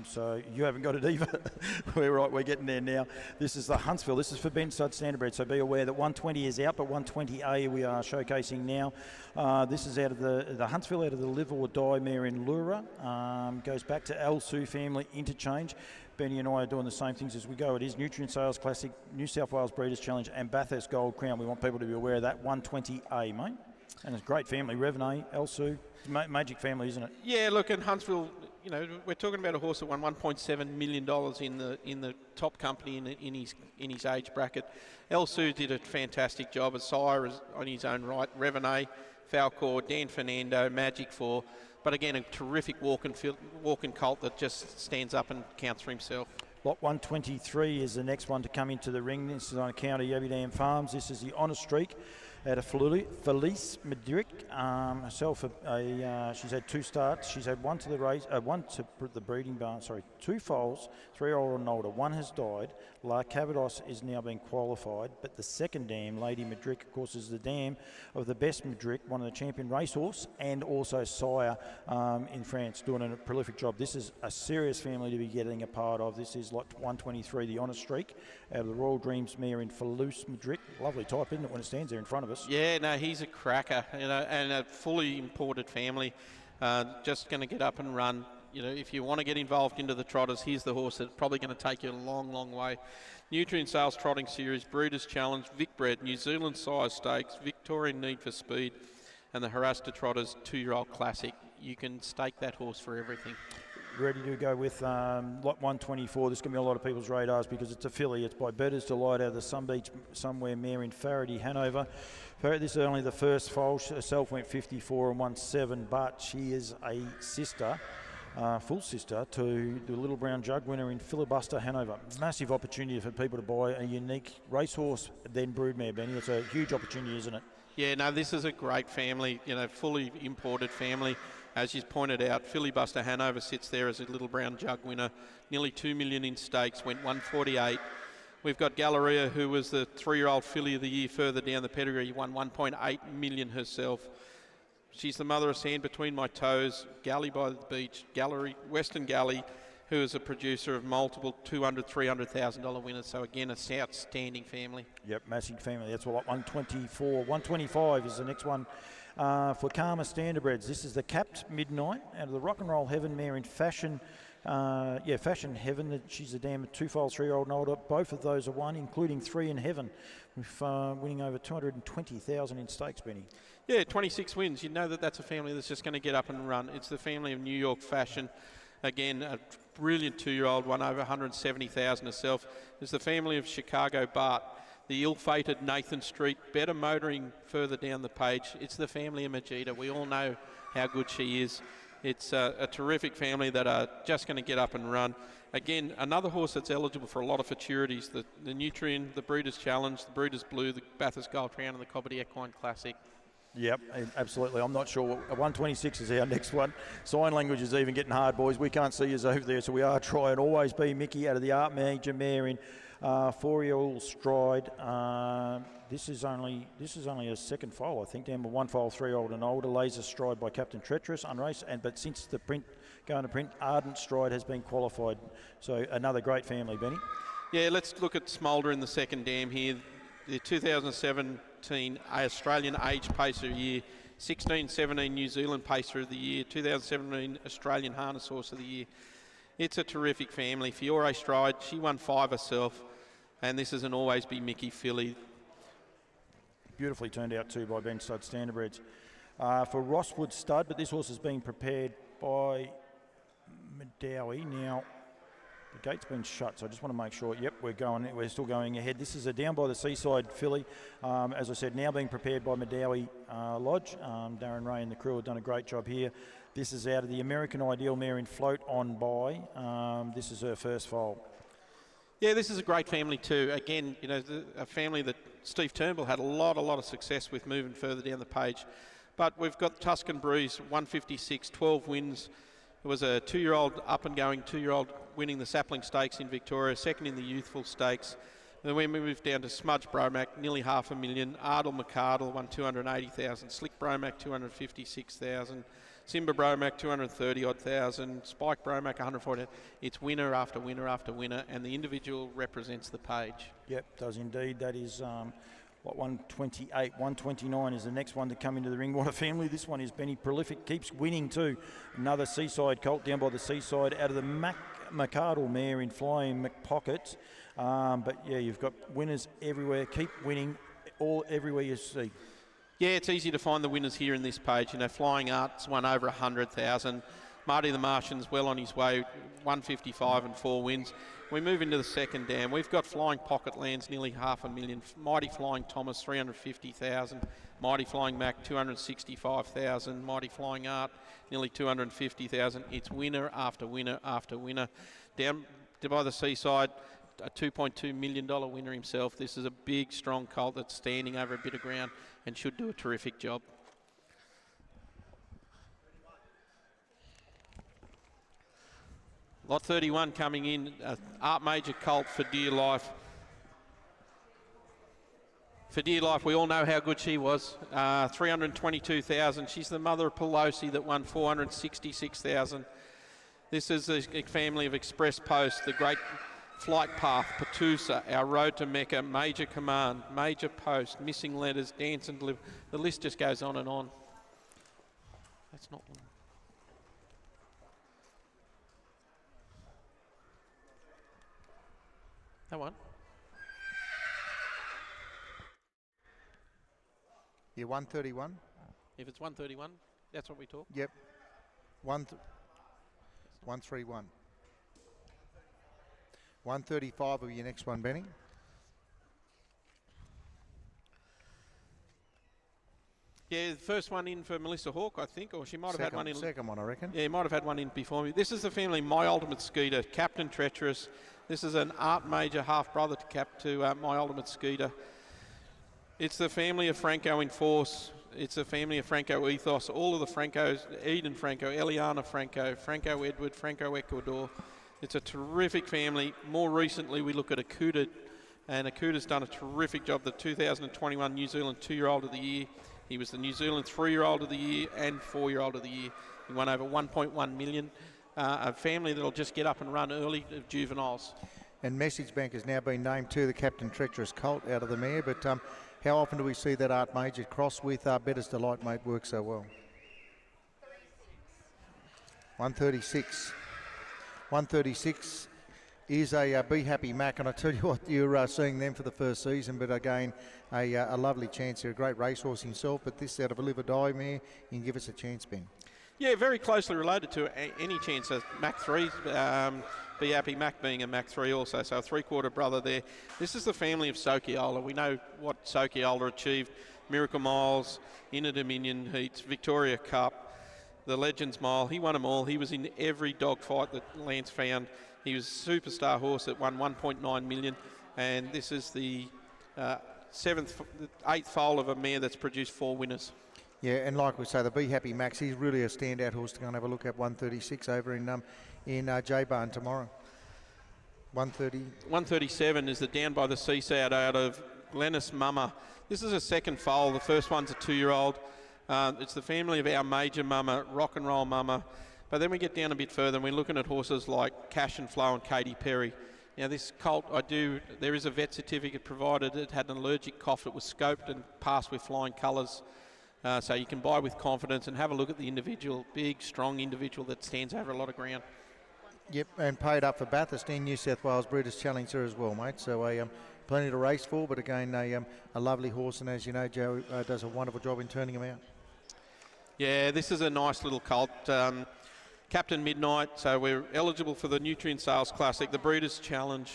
So you haven't got it either. We're right, we're getting there now. This is the Huntsville. This is for Ben Stud Standardbred, so be aware that 120 is out, but 120A we are showcasing now. This is out of the Huntsville, out of the Live or Die mare in Lura. Goes back to Al Sue family interchange. Benny and I are doing the same things as we go. It is Nutrient Sales Classic, New South Wales Breeders' Challenge and Bathurst Gold Crown. We want people to be aware of that. 120A, mate. And it's a great family. Revenue, Elsu, magic family, isn't it? Yeah, look, in Huntsville, you know, we're talking about a horse that won $1.7 million in the top company in his age bracket. Elsu did a fantastic job as sire on his own right. Revenue, Falcor, Dan Fernando, Magic 4. But again, a terrific walk-in colt that just stands up and counts for himself. Lot 123 is the next one to come into the ring. This is on account of Yabby Farms. This is the Honor Streak out of Felice Madrick. Herself, she's had 2 starts. She's had 1 to the race, 1 to the breeding barn. Sorry, 2 foals, 3-year-old and older. 1 has died. La Cavados is now being qualified, but the second dam, Lady Madrick, of course, is the dam of the best Madrick, one of the champion racehorse, and also sire in France, doing a prolific job. This is a serious family to be getting a part of. This is lot 123, the Honor Streak, out of the Royal Dreams mare in Felice Madrick. Lovely type, isn't it, when it stands there in front of us? Yeah, no, he's a cracker, you know, and a fully imported family. Just going to get up and run. if you want to get involved into the trotters, here's the horse that's probably going to take you a long, long way. Nutrient Sales Trotting Series, Breeders' Challenge, Vic Bred, New Zealand Size Stakes, Victorian Need for Speed, and the Harasta Trotters 2-year-old Classic. You can stake that horse for everything. Ready to go with lot 124. This is going to be a lot of people's radars because it's a filly. It's by Better's Delight out of the Sunbeach Somewhere mare in Faraday, Hanover. This is only the first foal. She herself went 54 and won 7, but she is a sister, full sister, to the Little Brown Jug winner in Filibuster, Hanover. Massive opportunity for people to buy a unique racehorse, then broodmare, Benny. It's a huge opportunity, isn't it? Yeah, no, this is a great family, fully imported family. As you pointed out, Filibuster Hanover sits there as a Little Brown Jug winner, nearly 2 million in stakes, went 148. We've got Galleria, who was the 3-year-old filly of the year further down the pedigree, won 1.8 million herself. She's the mother of Sand Between My Toes, Galley by the Beach, Western Galley, who is a producer of multiple $200,000, $300,000 winners. So again, a outstanding family. Yep, massive family. That's what 124. 125 is the next one for Karma Standardbreds. This is the Capped Midnight out of the Rock and Roll Heaven mare in Fashion. Fashion Heaven. She's a damn 2-foal 3-year-old and older. Both of those are won, including 3 in Heaven, with winning over 220,000 in stakes, Benny. Yeah, 26 wins. You know that's a family that's just going to get up and run. It's the family of New York Fashion. Again, a brilliant 2-year-old, won over 170,000 herself. There's the family of Chicago Bart, the ill-fated Nathan Street, Better Motoring further down the page. It's the family of Majida. We all know how good she is. It's a terrific family that are just going to get up and run. Again, another horse that's eligible for a lot of futurities, the Nutrien, the Breeders' Challenge, the Breeders' Blue, the Bathurst Gold Crown, and the Cobbity Equine Classic. Yep, absolutely. I'm not sure. 126 is our next one. Sign language is even getting hard, boys. We can't see us over there, so we are trying. Always Be Mickey out of the Art Major mare in 4-year-old Stride. This is only a second foal, I think. Down by 1 foal, 3-year-old and older. Laser Stride by Captain Treacherous, unraced. But since the print going to print, Ardent Stride has been qualified. So another great family, Benny. Yeah, let's look at Smolder in the second dam here. The 2017 Australian Age Pacer of the Year, 16-17 New Zealand Pacer of the Year, 2017 Australian Harness Horse of the Year. It's a terrific family. Fiore Stride, she won 5 herself, and this is an Always Be Mickey filly. Beautifully turned out too by Ben Stud Standardbreds. For Rosswood Stud, but this horse is being prepared by Medowie. Now, the gate's been shut, so I just want to make sure. Yep, we're still going ahead. This is a Down by the Seaside filly. As I said, now being prepared by Medowie Lodge. Darren Ray and the crew have done a great job here. This is out of the American Ideal mare in Float On By. This is her first foal. Yeah, this is a great family too. Again, a family that Steve Turnbull had a lot of success with moving further down the page. But we've got Tuscan Breeze, 156, 12 wins. It was a 2-year-old up-and-going 2-year-old winning the Sapling Stakes in Victoria, second in the Youthful Stakes. Then we moved down to Smudge Bromack, nearly $500,000. Ardle McArdle won 280,000. Slick Bromack 256,000. Simba Bromack 230,000. Spike Bromack 140. It's winner after winner after winner, and the individual represents the page. Yep, does indeed. That is 128, 129 is the next one to come into the ring. What a family this one is. Benny Prolific keeps winning too. Another Seaside colt down by the Seaside out of the McArdle mare in Flying McPocket. But yeah, you've got winners everywhere. Keep winning everywhere you see. Yeah, it's easy to find the winners here in this page. Flying Arts won over 100,000. Marty the Martian's well on his way, 155 and 4 wins. We move into the second dam. We've got Flying Pocket Lands, nearly $500,000. Mighty Flying Thomas, 350,000. Mighty Flying Mac, 265,000. Mighty Flying Art, nearly 250,000. It's winner after winner after winner. Down by the Seaside, a $2.2 million winner himself. This is a big, strong colt that's standing over a bit of ground and should do a terrific job. Lot 31 coming in, Art Major colt For Dear Life. For Dear Life, we all know how good she was. 322,000. She's the mother of Pelosi that won 466,000. This is a family of Express Post, the Great Flight Path, Patusa, Our Road to Mecca, Major Command, Major Post, Missing Letters, Dance and Deliver. The list just goes on and on. That's not one. That one. Yeah, 131. If it's 131, that's what we talk. Yep. 131. 135 will be your next one, Benny. Yeah, the first one in for Melissa Hawke, I think, or she might have had one in. Second one, I reckon. Yeah, might have had one in before me. This is the family My Ultimate Skeeter, Captain Treacherous. This is an Art Major half-brother to My Ultimate Skeeter. It's the family of Franco Enforce. It's the family of Franco Ethos. All of the Francos, Eden Franco, Eliana Franco, Franco Edward, Franco Ecuador. It's a terrific family. More recently, we look at Akuta, and Akuta's done a terrific job. The 2021 New Zealand 2-year-old of the year. He was the New Zealand 3-year-old of the year and 4-year-old of the year. He won over 1.1 million. A family that'll just get up and run early of juveniles. And Message Bank has now been named to the Captain Treacherous colt out of the mare, but how often do we see that Art Major cross with Better's Delight, mate, work so well? 136. 136 is a Be Happy Mac, and I tell you what, you're seeing them for the first season, but again, a lovely chance here. A great racehorse himself, but this out of a Live or Die mare, you can give us a chance, Ben. Yeah, very closely related to any chance of Mac 3. Be Happy Mac being a Mac 3 also, so a 3-quarter brother there. This is the family of Sokiola. We know what Sokiola achieved. Miracle Miles, Inner Dominion Heats, Victoria Cup, the Legends Mile. He won them all. He was in every dogfight that Lance found. He was a superstar horse that won 1.9 million, and this is the 8th foal of a mare that's produced 4 winners. Yeah, and like we say, the Be Happy Max, he's really a standout horse to go and have a look at. 136 over in J-Barn tomorrow. 137 is the Down by the Seaside out of Glennis Mama. This is a second foal. The first one's a 2-year-old. It's the family of our major mama, Rock and Roll Mama. But then we get down a bit further and we're looking at horses like Cash and Flow and Katy Perry. Now this colt, there is a vet certificate provided. It had an allergic cough. It was scoped and passed with flying colours. So you can buy with confidence and have a look at the individual, big, strong individual that stands over a lot of ground. Yep, and paid up for Bathurst and New South Wales Breeders' Challenger as well, mate. So plenty to race for, but again, a lovely horse, and as you know, Joe does a wonderful job in turning him out. Yeah, this is a nice little colt. Captain Midnight, so we're eligible for the Nutrient Sales Classic, the Breeders' Challenge.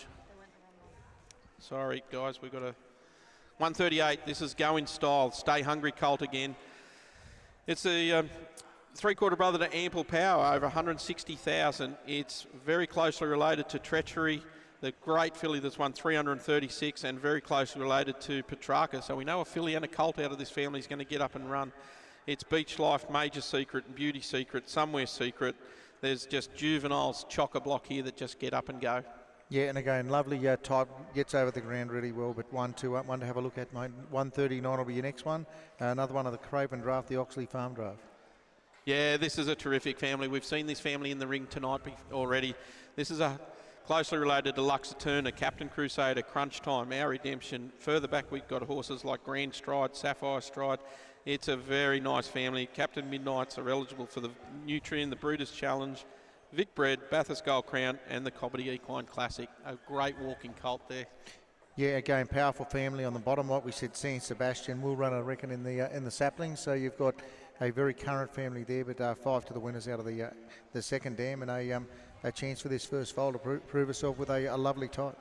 Sorry, guys, we've got a 138. This is Go in Style, Stay Hungry colt again. It's a 3-quarter brother to Ample Power, over 160,000. It's very closely related to Treachery, the great filly that's won 336, and very closely related to Petrarca. So we know a filly and a colt out of this family is going to get up and run. It's Beach Life, Major Secret, and Beauty Secret, Somewhere Secret. There's just juveniles, chock-a-block here that just get up and go. Yeah, and again, lovely type, gets over the ground really well, but one to have a look at, mate. 139 will be your next one. Another one of the Craven draft, the Oxley Farm draft. Yeah, this is a terrific family. We've seen this family in the ring tonight already. This is a closely related to Lux Eterna, Captain Crusader, Crunch Time, Our Redemption. Further back, we've got horses like Grand Stride, Sapphire Stride. It's a very nice family. Captain Midnights are eligible for the Nutrient, the Breeders' Challenge, Vic Bred, Bathurst Gold Crown, and the Cobbity Equine Classic. A great walking colt there. Yeah, again, powerful family on the bottom. Like we said, San Sebastian will run, I reckon, in the saplings. So you've got a very current family there, but 5 to the winners out of the second dam, and a chance for this first foal to prove herself with a lovely type.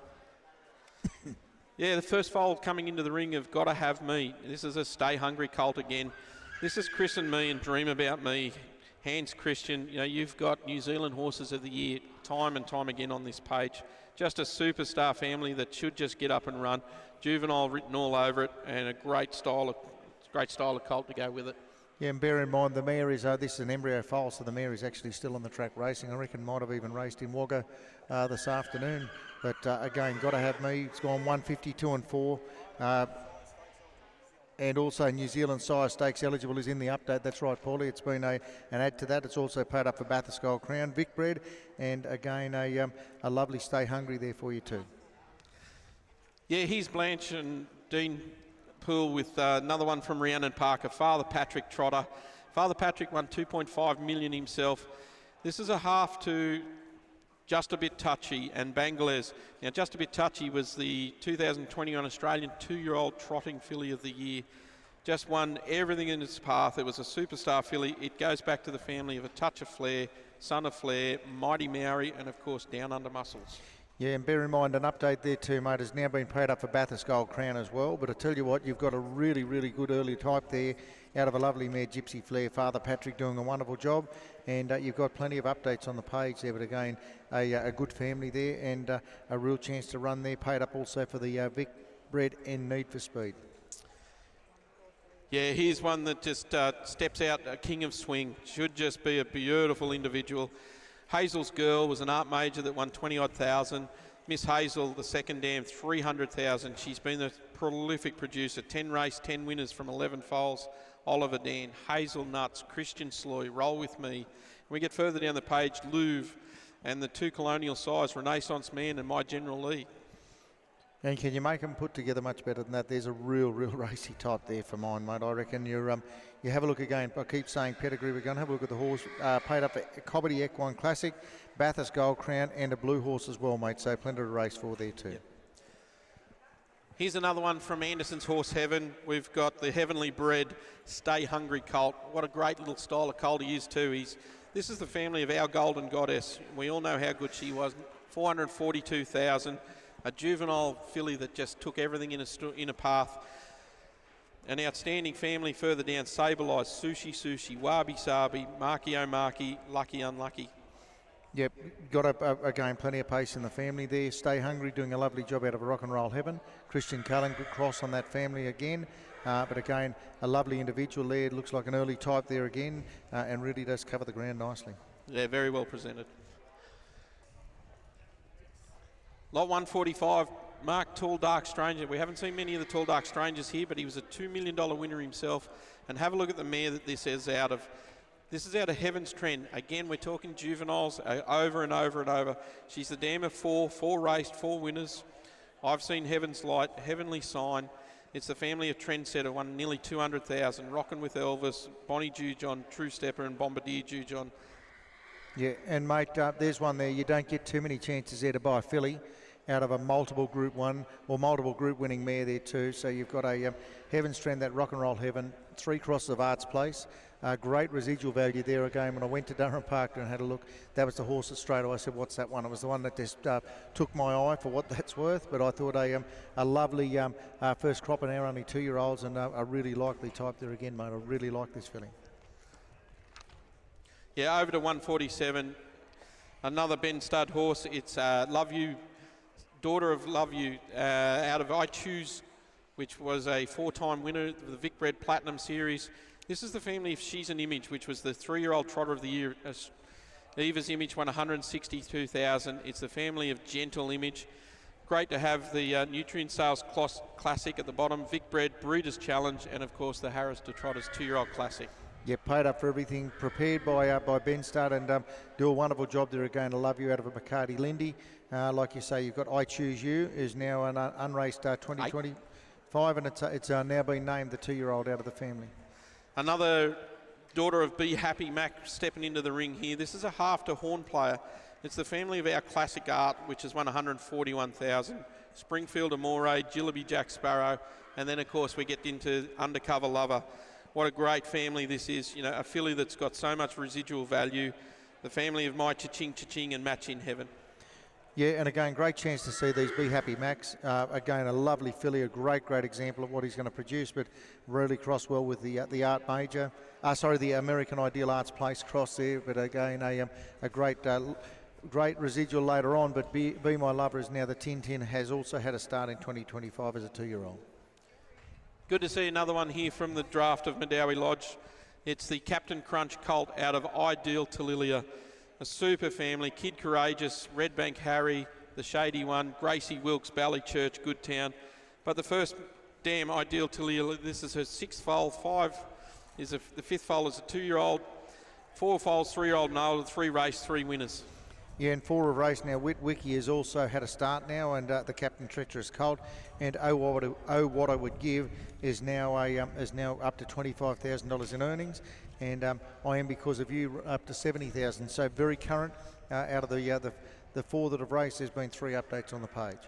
Yeah, the first foal coming into the ring have Gotta Have Me. This is a Stay Hungry colt again. This is Chris and Me and Dream About Me. Hans Christian, you know, you've got New Zealand Horses of the Year time and time again on this page. Just a superstar family that should just get up and run. Juvenile written all over it, and a great style of colt to go with it. Yeah, and bear in mind the mare is, this is an embryo foal, so the mare is actually still on the track racing. I reckon might have even raced in Wagga this afternoon. But again, Gotta Have Me. It's gone 152 and 4. And also New Zealand Sire Stakes eligible is in the update. That's right, Paulie. It's been an add to that. It's also paid up for Bathurst Gold Crown, Vic Bred, and again a lovely Stay Hungry there for you too. Yeah, here's Blanche and Dean Poole with another one from Rhiannon Parker, Father Patrick Trotter. Father Patrick won 2.5 million himself. This is a half to Just a Bit Touchy and Bangladesh. Now, Just a Bit Touchy was the 2021 Australian 2-year-old trotting filly of the year. Just won everything in its path. It was a superstar filly. It goes back to the family of A Touch of Flair, Son of Flair, Mighty Maori, and of course Down Under Muscles. Yeah, and bear in mind an update there too, mate, has now been paid up for Bathurst Gold Crown as well. But I tell you what, you've got a really, really good early type there out of a lovely mare, Gypsy Flair. Father Patrick doing a wonderful job. And you've got plenty of updates on the page there. But again, a good family there and a real chance to run there. Paid up also for the Vic Bred and Need for Speed. Yeah, here's one that just steps out, a king of swing. Should just be a beautiful individual. Hazel's Girl was an art major that won 20-odd thousand. Miss Hazel, the second dam, 300,000. She's been a prolific producer. 10 race, 10 winners from 11 foals. Oliver Dan, Hazelnuts, Christian Sloy, Roll With Me. When we get further down the page, Louvre and the two colonial size, Renaissance Man and My General Lee. And can you make them put together much better than that? There's a real racy type there for mine, mate. I reckon you have a look again. I keep saying pedigree. We're going to have a look at the horse. Paid up for Cobbity Equine Classic, Bathurst Gold Crown, and a blue horse as well, mate. So plenty to race for there too. Yep. Here's another one from Anderson's Horse Heaven. We've got the heavenly bred Stay Hungry colt. What a great little style of colt he is too. This is the family of Our Golden Goddess. We all know how good she was. 442,000. A juvenile filly that just took everything in a path. An outstanding family further down, Sableized, Sushi, Wabi Sabi, Marky O'Marky, Lucky Unlucky. Yep, got again plenty of pace in the family there. Stay Hungry doing a lovely job out of a Rock and Roll Heaven. Christian Cullen, good cross on that family again. But again, a lovely individual there. Looks like an early type there again and really does cover the ground nicely. Yeah, very well presented. Lot 145, Mark Tall Dark Stranger. We haven't seen many of the Tall Dark Strangers here, but he was a $2 million winner himself. And have a look at the mare that this is out of. This is out of Heaven's Trend. Again, we're talking juveniles over and over and over. She's the dam of four raced, 4 winners. I've seen Heaven's Light, Heavenly Sign. It's the family of Trendsetter, won nearly 200,000. Rockin' with Elvis, Bonnie Jujon, True Stepper, and Bombardier Jujon. Yeah, and mate, there's one there. You don't get too many chances there to buy a filly out of a multiple Group 1 or multiple Group winning mare there too. So you've got a Heaven's Trend, that Rock and Roll Heaven, 3 crosses of Arts Place. Great residual value there again. When I went to Durham Park and had a look, that was the horse that straight away I said, what's that one? It was the one that just took my eye for what that's worth. But I thought a lovely first crop in our only 2-year-olds and a really likely type there again, mate. I really like this filly. Yeah, over to 147. Another Ben Stud horse. It's Love You, Daughter of Love You, out of I Choose, which was a 4-time winner of the Vic Bred Platinum Series. This is the family of She's an Image, which was the 3-year-old trotter of the year. Eva's Image won 162,000. It's the family of Gentle Image. Great to have the Nutrient Sales Classic at the bottom, Vic Bred, Breeders' Challenge, and of course the Harris to Trotters 2-year-old Classic. Yeah, paid up for everything, prepared by Ben Stud and do a wonderful job there again. I Love You out of a Bacardi Lindy. Like you say, you've got I Choose You, is now an unraced 2025, and it's now been named the 2-year-old out of the family. Another daughter of Be Happy, Mac, stepping into the ring here. This is a half to horn player. It's the family of Our Classic Art, which has won 141,000. Springfield Amore, Jillaby Jack Sparrow, and then of course we get into Undercover Lover. What a great family this is. You know, a filly that's got so much residual value. The family of My Cha-Ching and Match in Heaven. Yeah, and again, great chance to see these Be Happy Max. Again, a lovely filly, a great example of what he's going to produce, but really crossed well with the Art Major. The American Ideal Arts Place cross there, but again, a great residual later on. But Be My Lover is now the 10-10, has also had a start in 2025 as a 2-year-old. Good to see another one here from the draft of Madawi Lodge. It's the Captain Crunch colt out of Ideal Talilia. A super family, Kid Courageous, Red Bank Harry, the Shady One, Gracie Wilkes, Ballychurch, Goodtown. But the first dam, Ideal Talilia, this is her 6th foal. 5 is the 5th foal is a 2-year-old. 4 foals, 3-year-old and older, 3 race, 3 winners. Yeah, and 4 of race now. Wiki has also had a start now, and the Captain Treacherous colt. And What I Would Give is now up to $25,000 in earnings, and I Am Because of You up to $70,000. So very current out of the the 4 that have raced, there's been 3 updates on the page.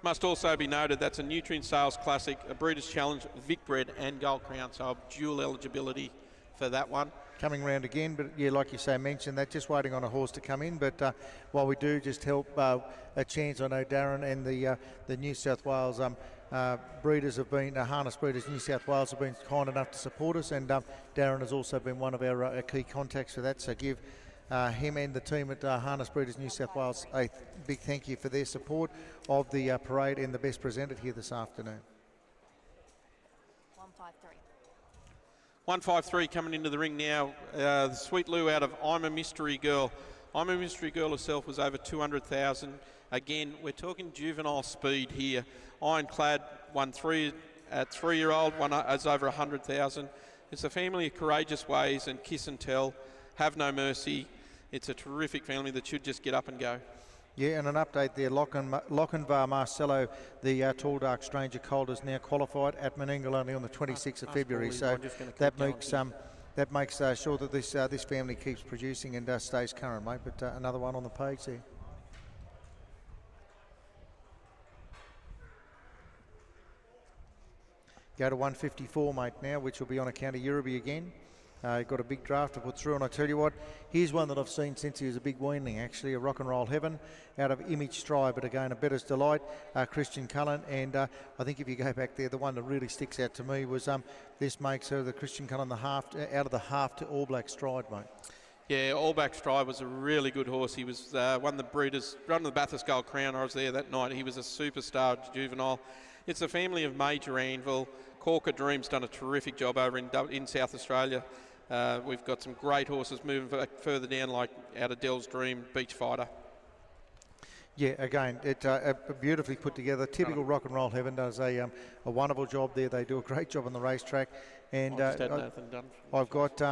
Must also be noted that's a Nutrient Sales Classic, a Breeders' Challenge, Vic Bred and Gold Crown, so dual eligibility for that one. Coming round again, but yeah, like you say, mentioned that, just waiting on a horse to come in. But while we do just help a chance, I know Darren and the New South Wales breeders have been, Harness Breeders New South Wales have been kind enough to support us, and Darren has also been one of our key contacts for that, so give him and the team at Harness Breeders New South Wales a big thank you for their support of the parade and the best presented here this afternoon. 153. 153 coming into the ring now. The Sweet Lou out of I'm a Mystery Girl. I'm a Mystery Girl herself was over 200,000. Again, we're talking juvenile speed here. Ironclad won 3 at 3-year-old, one is over 100,000. It's a family of Courageous Ways and Kiss and Tell, Have No Mercy. It's a terrific family that should just get up and go. Yeah, and an update there, Lochinvar Marcelo, the Tall Dark Stranger colt, is now qualified at Menangle only on the 26th of February. So that makes sure that this family keeps producing and stays current, mate. But another one on the page there. Go to 154, mate, now, which will be on account of Euroby again. Got a big draft to put through, and I tell you what, here's one that I've seen since he was a big weanling, actually, a Rock and Roll Heaven out of Image Stride, but again, a Better's Delight, Christian Cullen, and I think if you go back there, the one that really sticks out to me was this makes her the Christian Cullen out of the half to All Black Stride, mate. Yeah, All Black Stride was a really good horse. He was won the Bathurst Gold Crown. I was there that night. He was a superstar juvenile. It's a family of Major Anvil. Corker Dream's done a terrific job over in South Australia. We've got some great horses moving further down, like out of Dell's Dream, Beach Fighter. Yeah, again, it's beautifully put together. Typical Rock and Roll Heaven does a wonderful job there. They do a great job on the racetrack. And I've got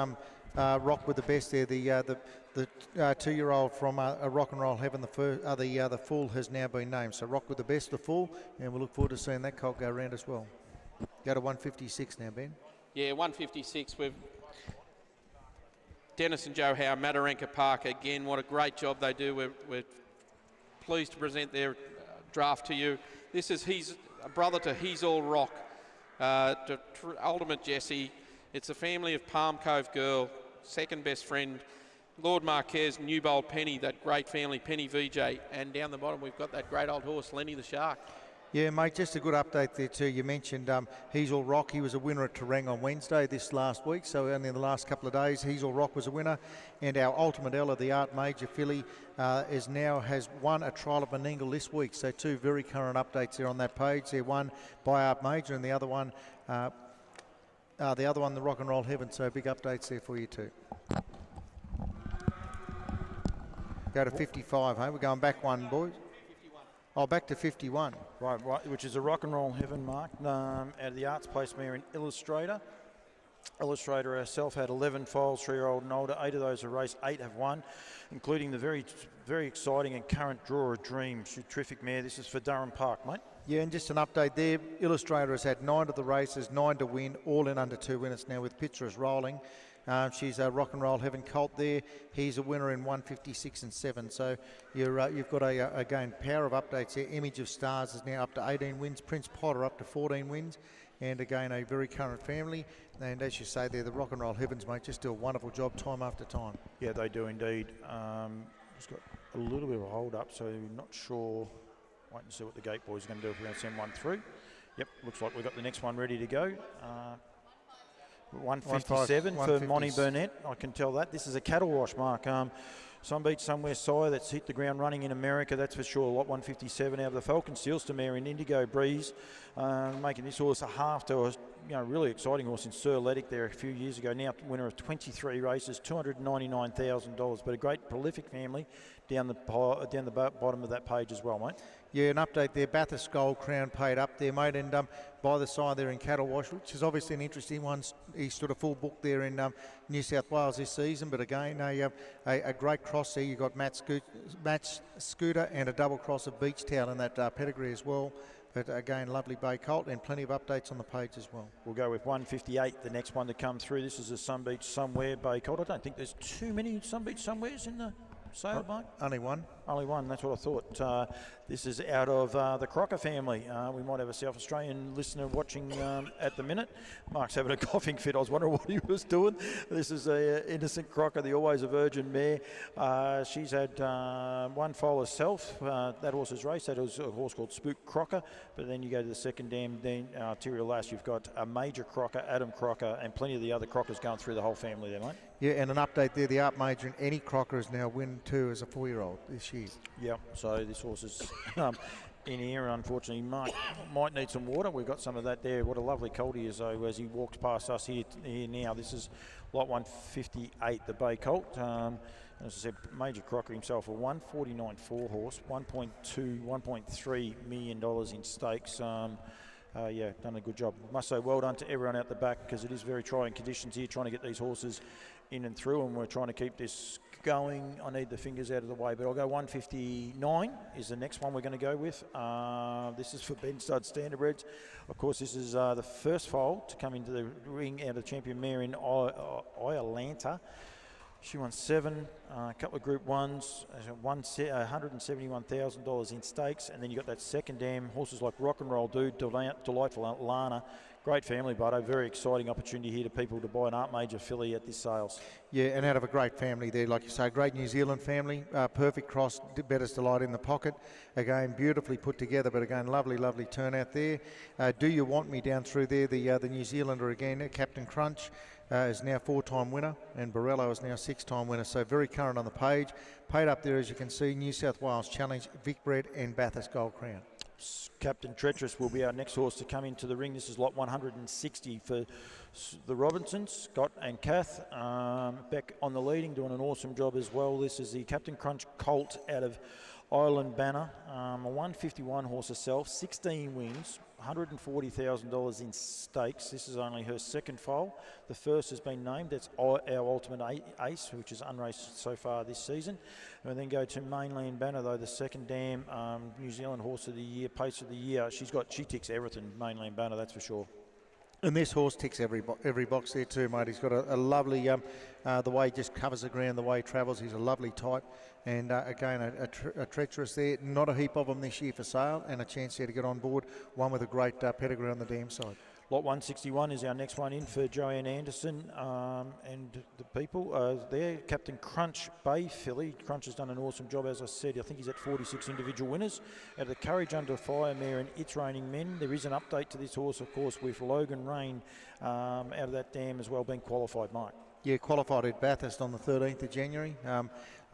Rock with the Best there. The 2-year-old from a Rock and Roll Heaven. The foal has now been named. So Rock with the Best, the foal, and we'll look forward to seeing that colt go around as well. Go to 156 now, Ben. Yeah, 156. We've Dennis and Joe Howe, Mataranka Park. Again, what a great job they do. We're pleased to present their draft to you. This is he's a brother to He's All Rock, to Ultimate Jesse. It's a family of Palm Cove Girl, second best friend, Lord Marquez, New Bold Penny, that great family, Penny VJ. And down the bottom, we've got that great old horse, Lenny the Shark. Yeah, mate, just a good update there too. You mentioned He's All Rock. He was a winner at Terang on Wednesday this last week, so only in the last couple of days, He's All Rock was a winner. And our Ultimate Ella, the Art Major filly, has won a trial at Menangle this week. So 2 very current updates there on that page. There, one by Art Major, and the other one, the Rock and Roll Heaven. So big updates there for you too. Go to 55, hey? We're going back one, boys. Oh, back to 51. Right, which is a Rock and Roll Heaven mark out of the Arts Place mare in Illustrator. Illustrator herself had 11 foals, 3-year-old and older. 8 of those are raced, 8 have won, including the very, very exciting and current Draw a Dream. She's a terrific mare. This is for Durham Park, mate. Yeah, and just an update there. Illustrator has had 9 of the races, 9 to win, all in under 2 minutes now with Pictures rolling. She's a Rock and Roll Heaven colt there. He's a winner in 156 and 7. So you've got again, power of updates here. Image of Stars is now up to 18 wins. Prince Potter up to 14 wins. And again, a very current family. And as you say there, the Rock and Roll Heavens, mate, just do a wonderful job time after time. Yeah, they do indeed. Just got a little bit of a hold up, so not sure. Wait and see what the gate boys are going to do if we're going to send one through. Yep, looks like we've got the next one ready to go. 157 for Monty Burnett. I can tell that. This is a cattle wash mark. Some Beach Somewhere sire that's hit the ground running in America, that's for sure. Lot 157 out of the Falcon Steelster mare in Indigo Breeze, making this horse a half to a really exciting horse in Sir Ledick there a few years ago. Now winner of 23 races, $299,000. But a great prolific family down the bottom of that page as well, mate. Yeah, an update there. Bathurst Gold Crown paid up there, mate, and by the side there in Cattle Wash, which is obviously an interesting one. He stood a full book there in New South Wales this season, but again, a great cross there. You've got Matt Scooter and a double cross of Beach Towel in that pedigree as well. But again, lovely bay colt and plenty of updates on the page as well. We'll go with 158, the next one to come through. This is a Sun Beach Somewhere bay colt. I don't think there's too many Sun Beach Somewheres in the sale, Mike? Only one. Only one, that's what I thought. This is out of the Crocker family. We might have a South Australian listener watching at the minute. Mark's having a coughing fit. I was wondering what he was doing. This is a innocent Crocker, the always a virgin mare. She's had one foal herself. That horse's race. That was a horse called Spook Crocker. But then you go to the second dam, then Arterial Lass. You've got a major Crocker, Adam Crocker, and plenty of the other Crockers going through the whole family there, mate. Yeah, and an update there. The Art Major in any Crocker is now win 2 as a 4-year-old this year. Yep, so this horse is in here. Unfortunately, might need some water. We've got some of that there. What a lovely colt he is, though, as he walks past us here now. This is lot 158, the Bay Colt. As I said, Major Crocker himself, a 149.4 horse, $1.3 million in stakes. Yeah, done a good job. Must say well done to everyone out the back, because it is very trying conditions here, trying to get these horses in and through, and we're trying to keep this going. I need the fingers out of the way, but I'll go 159 is the next one we're going to go with. This is for Ben Stud Standardbreds. Of course, this is the first foal to come into the ring out of the champion mare in Iolanta. She won 7, a couple of Group 1s, $171,000 in stakes, and then you got that second dam, horses like Rock and Roll Dude, Delightful Lana. Great family, but a very exciting opportunity here to people to buy an Art Major filly at this sales. Yeah, and out of a great family there, like you say, great New Zealand family, perfect cross, Better's Delight in the pocket. Again, beautifully put together, but again, lovely, lovely turnout there. Do You Want Me down through there, the New Zealander again, Captain Crunch. Is now 4-time winner, and Borello is now 6-time winner, so very current on the page. Paid up there, as you can see, New South Wales Challenge, Vicbred and Bathurst Gold Crown. Captain Treacherous will be our next horse to come into the ring. This is lot 160 for the Robinsons, Scott and Kath. Beck on the leading, doing an awesome job as well. This is the Captain Crunch Colt out of Island Banner, a 151 horse herself, 16 wins, $140,000 in stakes. This is only her second foal. The first has been named. That's our Ultimate Ace, which is unraced so far this season. And then go to Mainland Banner, though, the second dam, New Zealand Horse of the Year, Pace of the Year. She ticks everything, Mainland Banner, that's for sure. And this horse ticks every box there too, mate. He's got a lovely, the way he just covers the ground, the way he travels. He's a lovely type. And again, a treacherous there. Not a heap of them this year for sale, and a chance there to get on board. One with a great pedigree on the dam side. Lot 161 is our next one in for Joanne Anderson and the people there. Captain Crunch Bay filly. Crunch has done an awesome job, as I said. I think he's at 46 individual winners. Out of the Courage Under Fire mare and It's Raining Men. There is an update to this horse, of course, with Logan Rain out of that dam as well, being qualified, Mike. Yeah, qualified at Bathurst on the 13th of January.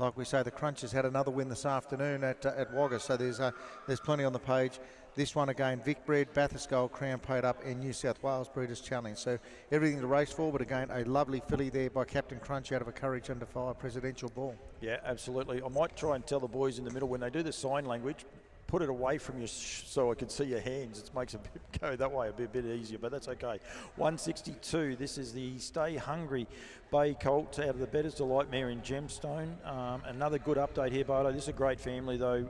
Like we say, the Crunch has had another win this afternoon at Wagga, so there's plenty on the page. This one again, Vicbred, Bathurst Gold Crown paid up, and New South Wales Breeders' Challenge. So everything to race for, but again, a lovely filly there by Captain Crunch out of a Courage Under Fire presidential ball. Yeah, absolutely. I might try and tell the boys in the middle when they do the sign language, put it away from you so I can see your hands. It makes it go that way a bit easier, but that's okay. 162, this is the Stay Hungry Bay Colt out of the Better's Delight mare in Gemstone. Another good update here, Bardo. This is a great family, though.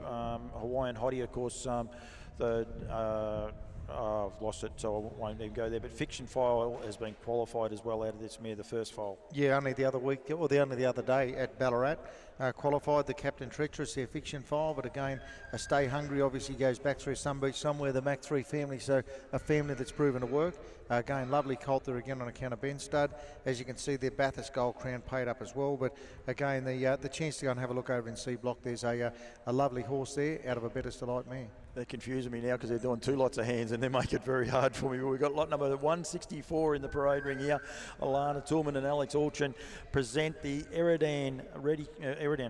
Hawaiian Hottie, of course, I've lost it, so I won't even go there. But Fiction File has been qualified as well out of this mare, the first foal. Yeah, only the other week, or only the other day at Ballarat. Qualified the Captain Treacherous, their Fiction File, but again, a Stay Hungry obviously goes back through Sun Beach somewhere, the Mac 3 family, so a family that's proven to work. Again, lovely colt there again on account of Ben Stud. As you can see, their Bathurst Gold Crown paid up as well, but again, the chance to go and have a look over in C Block, there's a lovely horse there out of a Better's Delight mare. They're confusing me now because they're doing two lots of hands and they make it very hard for me. But we've got lot number 164 in the parade ring here. Alana Tillman and Alex Alchin present the Eridan,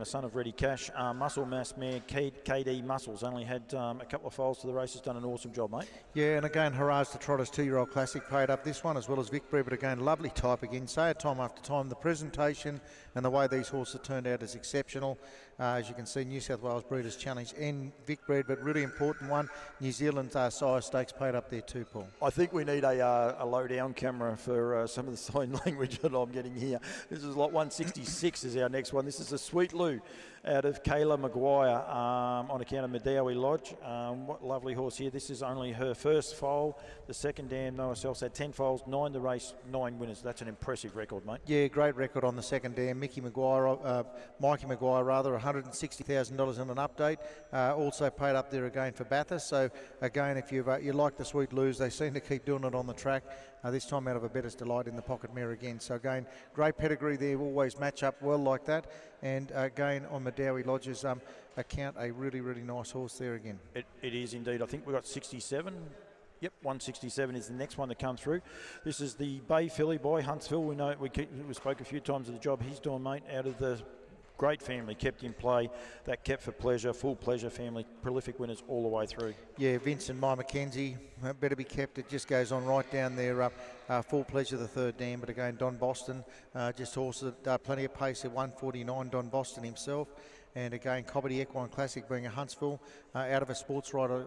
a son of Ready Cash, Muscle Mass mare, KD Muscles. Only had a couple of foals to the race. Has done an awesome job, mate. Yeah, and again, hurrahs to Trotters 2-year-old classic paid up. This one as well as Vicbred, but again, lovely type again. Say it time after time. The presentation and the way these horses turned out is exceptional. As you can see, New South Wales Breeders' Challenge and Vicbred, but really important important one. New Zealand sire stakes paid up there too, Paul. I think we need a low-down camera for some of the sign language that I'm getting here. This is lot 166 is our next one. This is a Sweet Lou out of Kayla Maguire on account of Medowie Lodge. What a lovely horse here. This is only her first foal. The second dam, Noah Self's had 10 foals, 9 to race, 9 winners. That's an impressive record, mate. Yeah, great record on the second dam. Mikey Maguire, $160,000 in an update. Also paid up there again for Bathurst. So again, if you like the Sweet Lou's, they seem to keep doing it on the track. This time out of a Bettor's Delight in the pocket mare again. So again, great pedigree there, always match up well like that. And again, on Medowie Lodge's account, a really, really nice horse there again. It is indeed. I think we've got 67. Yep, 167 is the next one to come through. This is the Bay Filly by Huntsville. We know we spoke a few times of the job he's doing, mate, out of the great family, kept in play, that kept for pleasure, full pleasure family, prolific winners all the way through. Yeah, Vincent Mai McKenzie, better be kept. It just goes on right down there. Full pleasure, the third dam. But again, Don Boston, just horses, plenty of pace at 149, Don Boston himself. And again, Cobbity Equine Classic being a Huntsville out of a sports rider,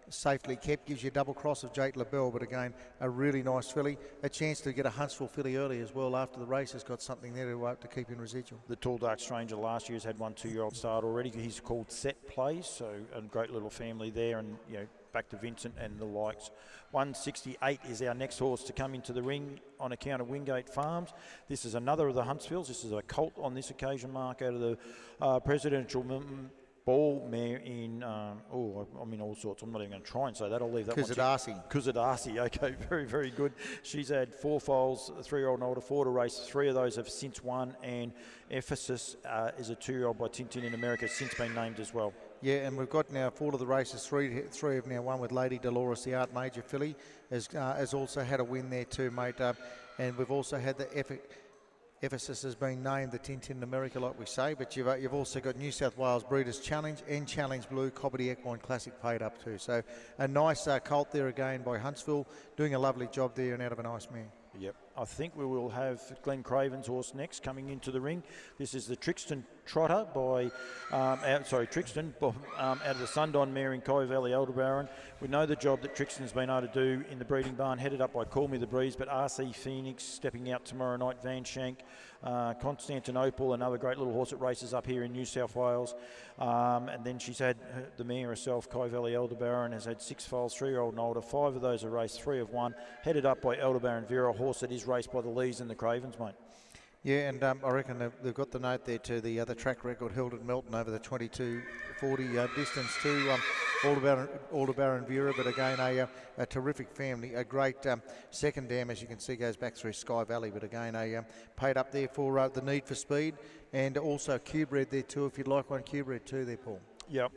safely kept, gives you a double cross of Jake LaBelle, but again, a really nice filly. A chance to get a Huntsville filly early as well after the race has got something there to keep in residual. The Tall Dark Stranger last year has had 1 2-year-old start already. He's called Set Plays, so a great little family there, and back to Vincent and the likes. 168 is our next horse to come into the ring on account of Wingate Farms. This is another of the Huntsvilles. This is a colt on this occasion, Mark, out of the presidential ball mare in, I'm in all sorts. I'm not even going to try and say that. I'll leave that one to Kuzadasi. Okay, very, very good. She's had 4 foals, a 3-year-old and older, 4 to race. 3 of those have since won, and Ephesus is a 2-year-old by Tintin in America, since been named as well. Yeah, and we've got now 4 of the races, 3 have now won with Lady Dolores, the Art Major filly, has also had a win there too, mate. And we've also had the Ephesus has been named the Tintin in America, like we say, but you've also got New South Wales Breeders' Challenge and Challenge Blue, Cobbity Equine Classic paid up too. So a nice colt there again by Huntsville, doing a lovely job there and out of a nice mare. Yep, I think we will have Glenn Craven's horse next coming into the ring. This is the Trixton Trotter by, out of the Sundon mare in Koi Valley Aldebaran. We know the job that Trixton's been able to do in the breeding barn, headed up by Call Me the Breeze, but RC Phoenix stepping out tomorrow night, Van Shank, Constantinople, another great little horse that races up here in New South Wales. And then she's had the mare herself, Koi Valley Aldebaran, has had 6 foals, 3-year-old and older, 5 of those are raced, 3 have won, headed up by Aldebaran Vera, a horse that is raced by the Lees and the Cravens, mate. Yeah, and I reckon they've got the note there to the other track record held at Melton over the 22:40 distance too. Aldebaran Vera, but again a terrific family, a great second dam, as you can see, goes back through Sky Valley, but again paid up there for the need for speed, and also Q-bred there too, if you'd like one Q-bred too there, Paul. Yep.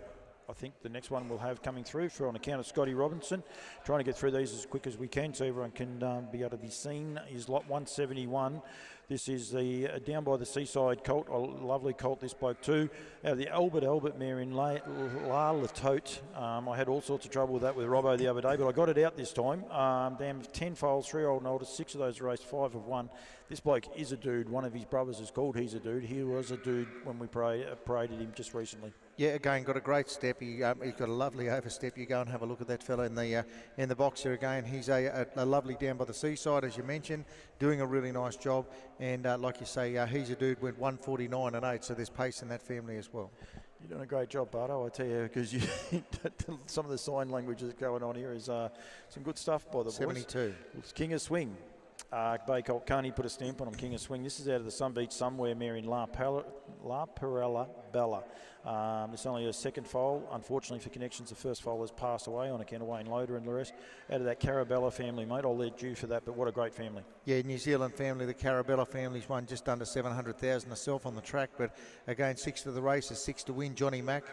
I think the next one we'll have coming through on account of Scotty Robinson. Trying to get through these as quick as we can so everyone can be able to be seen, is lot 171. This is the down by the seaside colt, a lovely colt this bloke too. Out of the Albert mare in La Latote. I had all sorts of trouble with that with Robbo the other day, but I got it out this time. 10 foals, 3-year-old and older, 6 of those raced, 5 have won. This bloke is a dude. One of his brothers is called He's a Dude. He was a dude when we paraded him just recently. Yeah, again, got a great step. He's got a lovely overstep. You go and have a look at that fella in the box here again. He's a lovely down by the seaside, as you mentioned, doing a really nice job. And like you say, He's a Dude went 149 and 8, so there's pace in that family as well. You're doing a great job, Bardo, I tell you, because some of the sign language that's going on here is some good stuff by the boys. 72. It's King of Swing. Bay Colt Carney put a stamp on him, King of Swing. This is out of the Sunbeach Somewhere mare in La Perella Bella. It's only a second foal. Unfortunately for Connections, the first foal has passed away on account of Wayne Loader and the rest. Out of that Carabella family, mate, I'll let you for that, but what a great family. Yeah, New Zealand family, the Carabella family's won just under 700,000 herself on the track, but again, 6 to the races, 6 to win. Johnny Mack,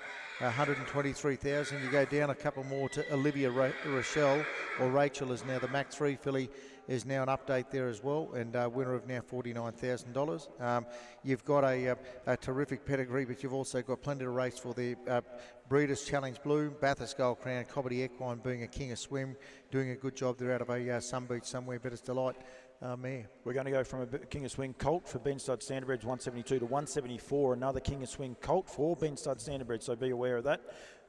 123,000. You go down a couple more to Olivia Rochelle, or Rachel is now the Mac 3 filly, is now an update there as well, and winner of now $49,000. You've got a terrific pedigree, but you've also got plenty to race for the Breeders' Challenge Blue, Bathurst Gold Crown, Cobbity Equine being a King of Swim, doing a good job there out of a Sunbeach Somewhere, Bettor's Delight mare. We're going to go from a King of Swing colt for Ben Stud Standardbreds 172 to 174, another King of Swing colt for Ben Stud Standardbreds, so be aware of that.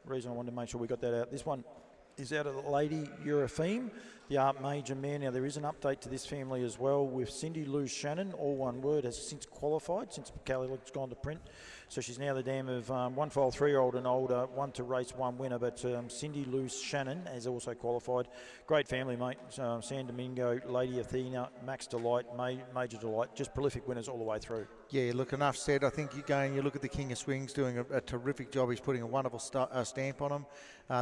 reason I wanted to make sure we got that out. This one is out of the Lady Eurofeme, the Art Major mare. Now, there is an update to this family as well with Cindy Lou Shannon, all one word, has since qualified, since Callie's gone to print. So she's now the dam of one-foal 3-year-old and older, one to race, one winner. But Cindy Lou Shannon has also qualified. Great family, mate. San Domingo, Lady Athena, Max Delight, Major Delight, just prolific winners all the way through. Yeah, look, enough said. I think you look at the King of Swings doing a terrific job. He's putting a wonderful stamp on him.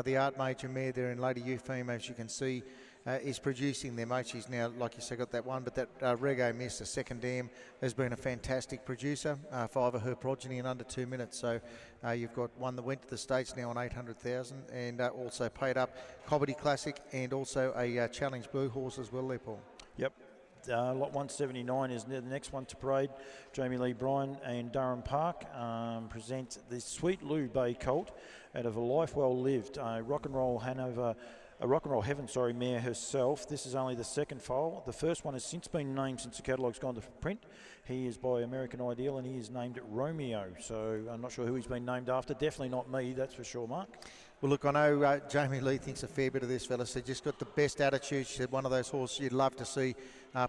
The Art Major mare there in Lady Eupheme, as you can see, is producing there, mate. She's now, like you said, got that one, but that Rego Miss, the second dam, has been a fantastic producer. 5 of her progeny in under 2 minutes. So you've got one that went to the States now on 800,000 and also paid up Cobbity Classic and also a Challenge Blue horse as well there, Paul. Yep. Lot 179 is the next one to parade. Jamie Lee Bryan and Durham Park present the Sweet Lou Bay Colt out of a Life Well Lived, a Rock and Roll Heaven, mare herself. This is only the second foal. The first one has since been named since the catalogue's gone to print. He is by American Ideal and he is named Romeo. So I'm not sure who he's been named after. Definitely not me, that's for sure, Mark. Well, look, I know Jamie Lee thinks a fair bit of this fella. She just got the best attitude. She said one of those horses you'd love to see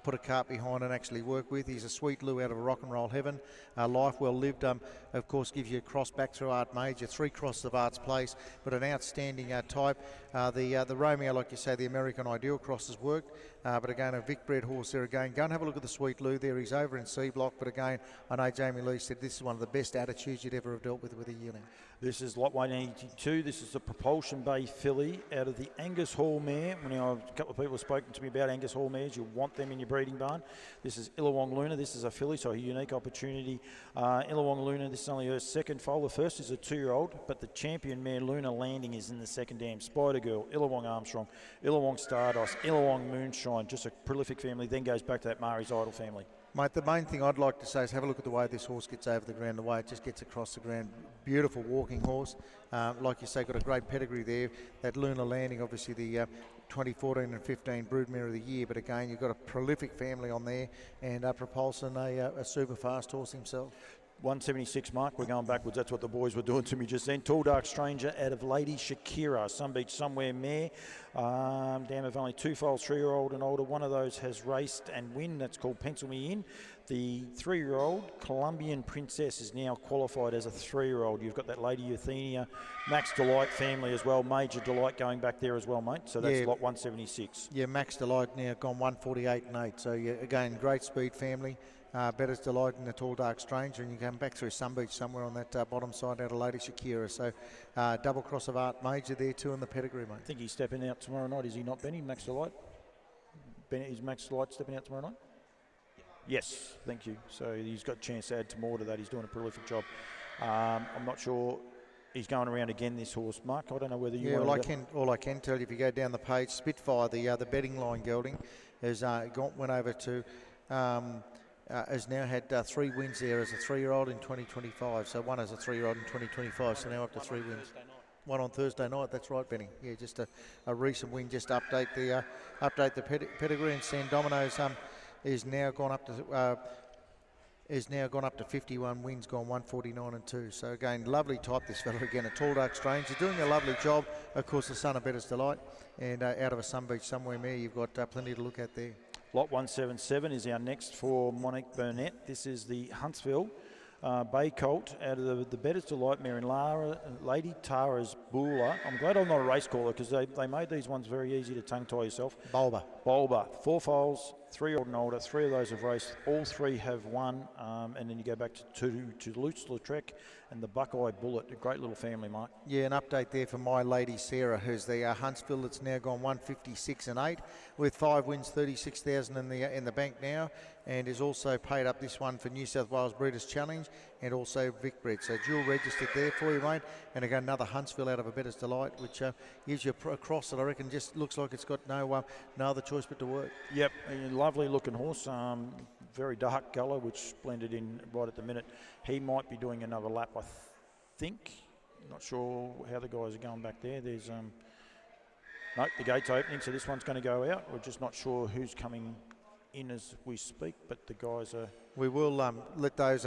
put a cart behind and actually work with. He's a Sweet Lou out of a Rock and Roll Heaven. Life Well Lived, of course, gives you a cross back through Art Major, 3 crosses of Art's Place, but an outstanding type. The Romeo, like you say, the American Ideal cross has worked, but again, a Vic bred horse there again. Go and have a look at the Sweet Lou there. He's over in C block, but again, I know Jamie Lee said this is one of the best attitudes you'd ever have dealt with a yearling. This is lot 182. This is the Propulsion Bay filly out of the Angus Hall mare. Now, a couple of people have spoken to me about Angus Hall mares. You want them in your breeding barn. This is Illawong Luna. This is a filly, so a unique opportunity. Illawong Luna, this is only her second foal. The first is a 2-year-old, but the champion mare, Luna Landing, is in the second dam. Spider Girl, Illawong Armstrong, Illawong Stardust, Illawong Moonshine, just a prolific family. Then goes back to that Murray's Idol family. Mate, the main thing I'd like to say is have a look at the way this horse gets over the ground, the way it just gets across the ground. Beautiful walking horse. Like you say, got a great pedigree there. That Luna Landing, obviously the 2014 and 15 Broodmare of the Year, but again, you've got a prolific family on there, and Propulsion, a super fast horse himself. 176, Mark. We're going backwards. That's what the boys were doing to me just then. Tall Dark Stranger out of Lady Shakira, Sun Beach Somewhere mare. Dam of only 2 foals, 3-year-old and older. One of those has raced and win. That's called Pencil Me In. The 3-year-old Colombian Princess is now qualified as a 3-year-old. You've got that Lady Athenia, Max Delight family as well. Major Delight going back there as well, mate. So that's lot 176. Yeah, Max Delight now gone 148 and 8. So yeah, again, great speed family. Better's Delight in the Tall Dark Stranger, and you come back through Sun Beach somewhere on that bottom side out of Lady Shakira. So double cross of Art Major there too in the pedigree, mate. I think he's stepping out tomorrow night, is he not, Benny? Max Delight? Is Max Delight stepping out tomorrow night? Yes, thank you. So he's got a chance to add more to that. He's doing a prolific job. I'm not sure he's going around again, this horse, Mark. I don't know whether you want to... All I can tell you, if you go down the page, Spitfire, the betting line gelding, has went over to... has now had 3 wins there as a 3-year-old in 2025. So one as a 3-year-old in 2025, so now up to 3 wins. One on Thursday night, that's right, Benny. Yeah, just a recent win, just to update the pedigree. And San Domino's is now gone up to 51 wins, gone 149 and 2. So again, lovely type this fella again, a Tall Dark Stranger, doing a lovely job. Of course, the son of Better's Delight, and out of a Sun Beach Somewhere mare, you've got plenty to look at there. Lot 177 is our next for Monique Burnett. This is the Huntsville Bay Colt out of the Better's Delight mare in Lady Tara's Bula. I'm glad I'm not a race caller because they made these ones very easy to tongue tie yourself. Bulba. 4 foals, 3-year-old and older. 3 of those have raced. All 3 have won. And then you go back to Lutz-Lautrec and the Buckeye Bullet. A great little family, Mike. Yeah, an update there for my lady Sarah, who's the Huntsville that's now gone 156 and 8 with 5 wins, 36,000 in the bank now, and is also paid up this one for New South Wales Breeders' Challenge and also Vic Bred. So dual registered there for you, mate. And again, another Huntsville out of a Better's Delight, which gives you a cross that I reckon just looks like it's got no other choice but to work. Yep, a lovely looking horse. Very dark colour, which blended in right at the minute. He might be doing another lap, I think. Not sure how the guys are going back there. There's no, the gate's opening, so this one's going to go out. We're just not sure who's coming in as we speak, but the guys are... We will let those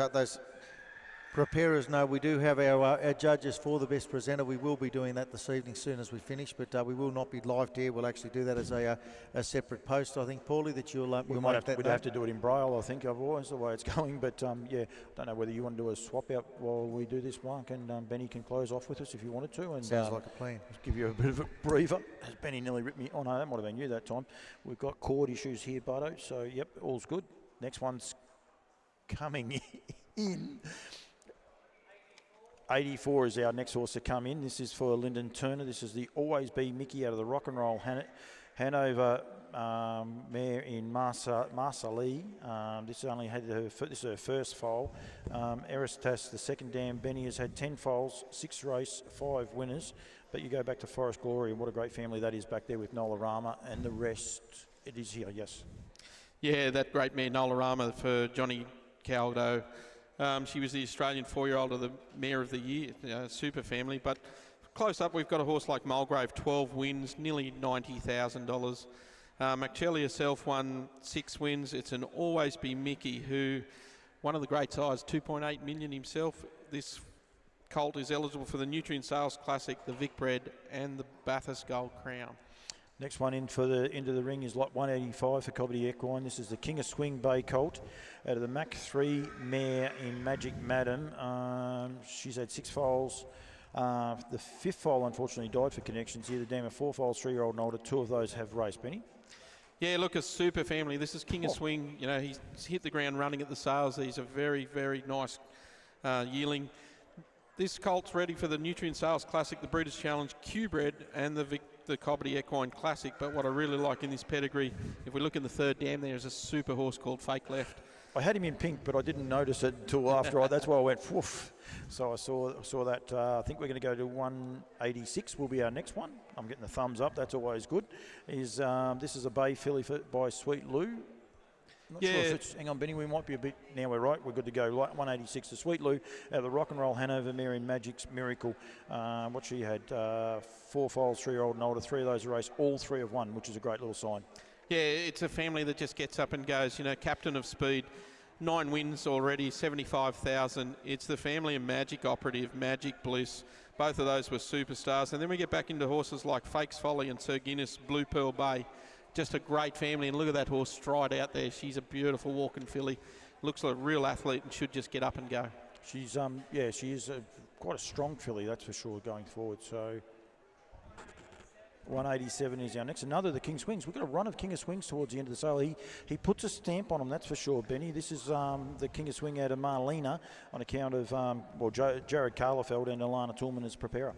Preparers, no, we do have our judges for the best presenter. We will be doing that this evening soon as we finish, but we will not be live there. We'll actually do that as a separate post, I think, Paulie, that you'll We might have to do it in Braille, I think, otherwise, the way it's going. But, yeah, don't know whether you want to do a swap out while we do this, Mark, and Benny can close off with us if you wanted to. And sounds like a plan. Just give you a bit of a breather. As Benny nearly ripped me. Oh, no, that might have been you that time. We've got cord issues here, Bardo, so, yep, all's good. Next one's coming in. 84 is our next horse to come in. This is for Lyndon Turner. This is the Always Be Mickey out of the Rock and Roll Hanover mare in Marsalee. This only had this is her first foal. Eristas, the second dam. Benny has had 10 foals, 6 race, 5 winners. But you go back to Forest Glory, and what a great family that is back there with Nola Rama and the rest. It is here, yes. Yeah, that great mare Nola Rama for Johnny Caldo. She was the Australian 4-year-old of the Mare of the Year, super family. But close up, we've got a horse like Mulgrave, 12 wins, nearly $90,000. McChelly herself won 6 wins. It's an Always Be Mickey, who, one of the great size, 2.8 million himself. This colt is eligible for the Nutrient Sales Classic, the Vic Bred, and the Bathurst Gold Crown. Next one into the ring is lot 185 for Cobbity Equine. This is the King of Swing Bay colt out of the Mach 3 mare in Magic Madam. She's had 6 foals. The 5th foal unfortunately died for connections here. The dam of 4 foals, 3-year-old and older. 2 of those have raced, Benny. Yeah, look, a super family. This is King of Swing. You know, he's hit the ground running at the sales. He's a very, very nice yearling. This colt's ready for the Nutrient Sales Classic, the Breeders' Challenge, Q-Bred, and the Cobbity Equine Classic. But what I really like in this pedigree, if we look in the 3rd dam, there's a super horse called Fake Left. I had him in pink, but I didn't notice it until after. That's why I went woof. So I saw that. I think we're going to go to 186. Will be our next one. I'm getting the thumbs up. That's always good. This is a bay filly by Sweet Lou. Not sure if it's, hang on, Benny, we might be a bit, now we're right, we're good to go. 186 to Sweet Lou, out of the Rock and Roll Hanover mare in Magic's Miracle. What she had, 4 foals, 3-year-old and older, 3 of those race, all 3 have won, which is a great little sign. Yeah, it's a family that just gets up and goes, you know, captain of speed, 9 wins already, 75,000. It's the family of Magic Operative, Magic Bliss. Both of those were superstars. And then we get back into horses like Fakes Folly and Sir Guinness, Blue Pearl Bay. Just a great family, and look at that horse stride out there. She's a beautiful walking filly. Looks like a real athlete and should just get up and go. She's she is quite a strong filly, that's for sure, going forward. So 187 is our next. Another, the King Swings. We've got a run of King of Swings towards the end of the sale. He puts a stamp on them, that's for sure, Benny. This is the King of Swing out of Marlena on account of Jared Carlefeld and Alana Toolman as preparer.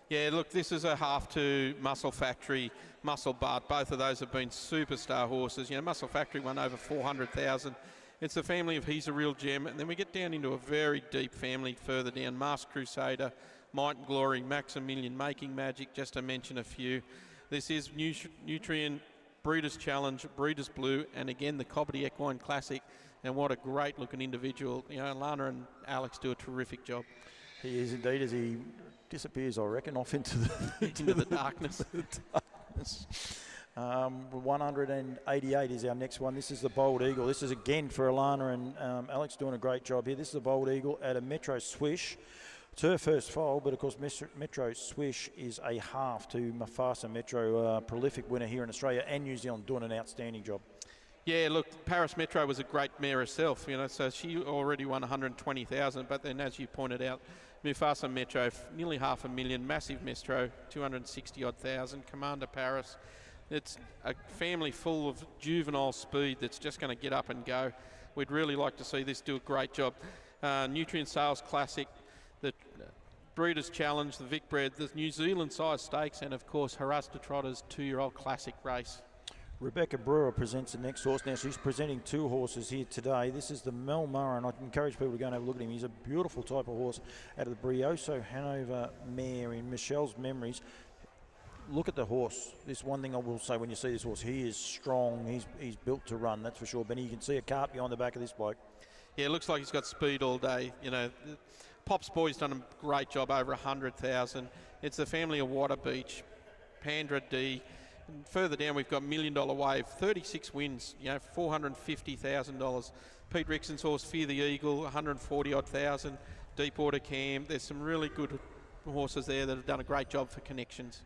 Yeah, look, this is a half to Muscle Factory, Muscle Bart. Both of those have been superstar horses. You know, Muscle Factory won over 400,000. It's the family of He's a Real Gem. And then we get down into a very deep family further down. Masked Crusader, Might and Glory, Maximilian, Making Magic, just to mention a few. This is Nutrient, Breeders' Challenge, Breeders' Blue, and again the Cobbity Equine Classic. And what a great looking individual. You know, Lana and Alex do a terrific job. He is indeed, as he disappears, I reckon, off into the darkness. 188 is our next one. This is the Bold Eagle. This is again for Alana and Alex doing a great job here. This is the Bold Eagle at a Metro Swish. It's her first foal, but of course Metro Swish is a half to Mufasa Metro, prolific winner here in Australia and New Zealand, doing an outstanding job. Yeah, look, Paris Metro was a great mare herself, you know, so she already won 120,000, but then as you pointed out, Mufasa Metro, nearly $500,000, Massive Metro, 260-odd thousand, Commander Paris. It's a family full of juvenile speed that's just going to get up and go. We'd really like to see this do a great job. Nutrient Sales Classic, the Breeders' Challenge, the Vic Bred, the New Zealand size stakes, and of course Harasta Trotter's 2-year-old classic race. Rebecca Brewer presents the next horse. Now she's presenting 2 horses here today. This is the Mel Murray. I'd encourage people to go and have a look at him. He's a beautiful type of horse out of the Brioso Hanover mare in Michelle's Memories. Look at the horse. This one thing I will say when you see this horse, he is strong. He's built to run, that's for sure. Benny, you can see a cart behind the back of this bloke. Yeah, it looks like he's got speed all day. You know, Pop's Boy's done a great job, over 100,000. It's the family of Water Beach, Pandra D. And further down, we've got $1 Million Wave, 36 wins, you know, $450,000. Pete Rixon's horse, Fear the Eagle, 140-odd thousand. Deepwater Cam. There's some really good horses there that have done a great job for connections.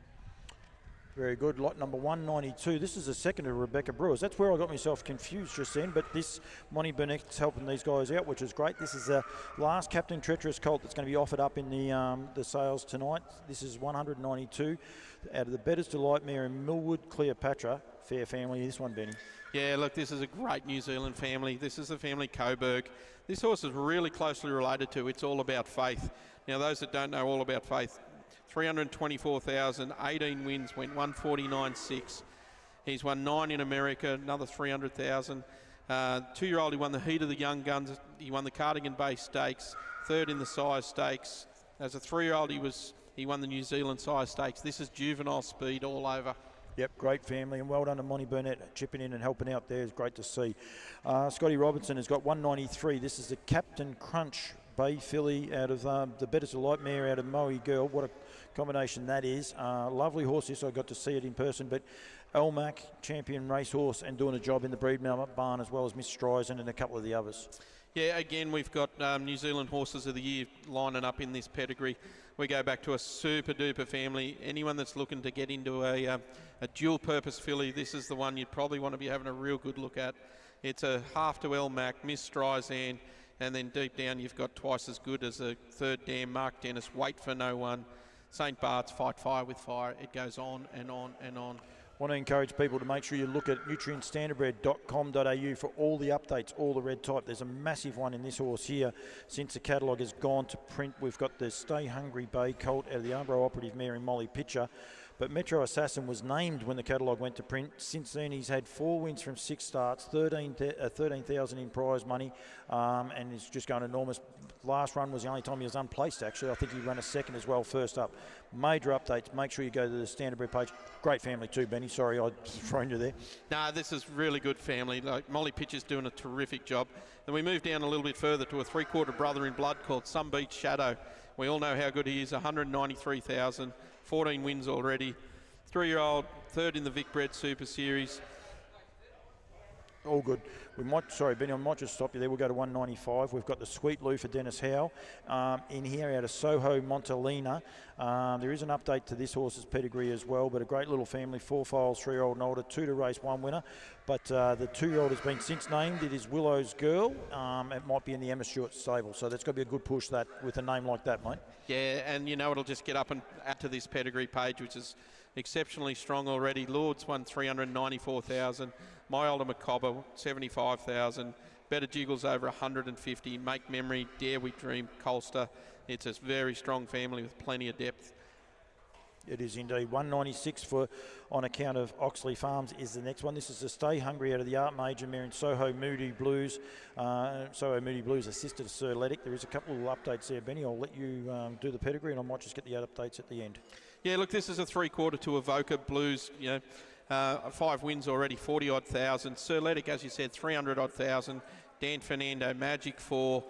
Very good. Lot number 192. This is a second of Rebecca Brewers. That's where I got myself confused just then, but this Monty Burnett's helping these guys out, which is great. This is the last Captain Treacherous colt that's going to be offered up in the sales tonight. This is 192 out of the Bettor's Delight mare in Millwood Cleopatra. Fair family, this one, Benny. Yeah, look, this is a great New Zealand family. This is the family Coburg. This horse is really closely related to It's All About Faith. Now, those that don't know All About Faith, 324,000, 18 wins, went 149.6. He's won 9 in America, another 300,000. 2-year-old, he won the Heat of the Young Guns. He won the Cardigan Bay Stakes, 3rd in the Sire Stakes. As a 3-year-old, he won the New Zealand Sire Stakes. This is juvenile speed all over. Yep, great family, and well done to Monty Burnett chipping in and helping out there. It's great to see. Scotty Robinson has got 193. This is the Captain Crunch Bay filly out of the Bettor's Delight mare out of Moe Girl. What a combination that is. Lovely horse this. I got to see it in person, but Elmac, champion racehorse, and doing a job in the breed barn as well as Miss Streisand and a couple of the others. Yeah, again, we've got New Zealand Horses of the Year lining up in this pedigree. We go back to a super-duper family. Anyone that's looking to get into a dual-purpose filly, this is the one you'd probably want to be having a real good look at. It's a half to Elmac, Miss Streisand, and then deep down you've got twice as good as a third dam, Mark Dennis, Wait for No One, St. Bart's, Fight Fire with Fire. It goes on and on and on. Want to encourage people to make sure you look at nutrientstandardbred.com.au for all the updates, all the red type. There's a massive one in this horse here since the catalogue has gone to print. We've got the Stay Hungry Bay colt out of the Arbro Operative mare in Molly Pitcher. But Metro Assassin was named when the catalogue went to print. Since then, he's had 4 wins from 6 starts, 13,000 in prize money, and he's just going enormous. Last run was the only time he was unplaced, actually. I think he ran a second as well, first up. Major updates. Make sure you go to the Standardbred page. Great family too, Benny. Sorry, I'd thrown you there. No, this is really good family. Like Molly Pitcher's doing a terrific job. Then we move down a little bit further to a 3-quarter brother in blood called Some Beach Shadow. We all know how good he is, 193,000. 14 wins already. 3-year-old, 3rd in the Vic Bred Super Series. All good. Sorry, Benny, I might just stop you there. We'll go to 195. We've got the Sweet Lou for Dennis Howe in here out of Soho, Montalina. There is an update to this horse's pedigree as well, but a great little family, 4 files, 3-year-old and older, 2 to race, 1 winner. But the 2-year-old has been since named. It is Willow's Girl. It might be in the Emma Stewart stable, so that's got to be a good push that with a name like that, mate. Yeah, and you know it'll just get up and add to this pedigree page, which is exceptionally strong already. Lords won 394,000. My Older Macobber, 75,000. Better Jiggles over 150. Make Memory, Dare We Dream, Colster. It's a very strong family with plenty of depth. It is indeed. 196 for on account of Oxley Farms is the next one. This is the Stay Hungry out of the Art Major mare in Soho Moody Blues. Soho Moody Blues assisted to Sir Ledick. There is a couple of updates there, Benny. I'll let you do the pedigree and I might just get the updates at the end. Yeah, look, this is a 3-quarter to Evoca Blues. 5 wins already, 40-odd thousand. Sir Ledick, as you said, 300-odd thousand. Dan Fernando, Magic 4,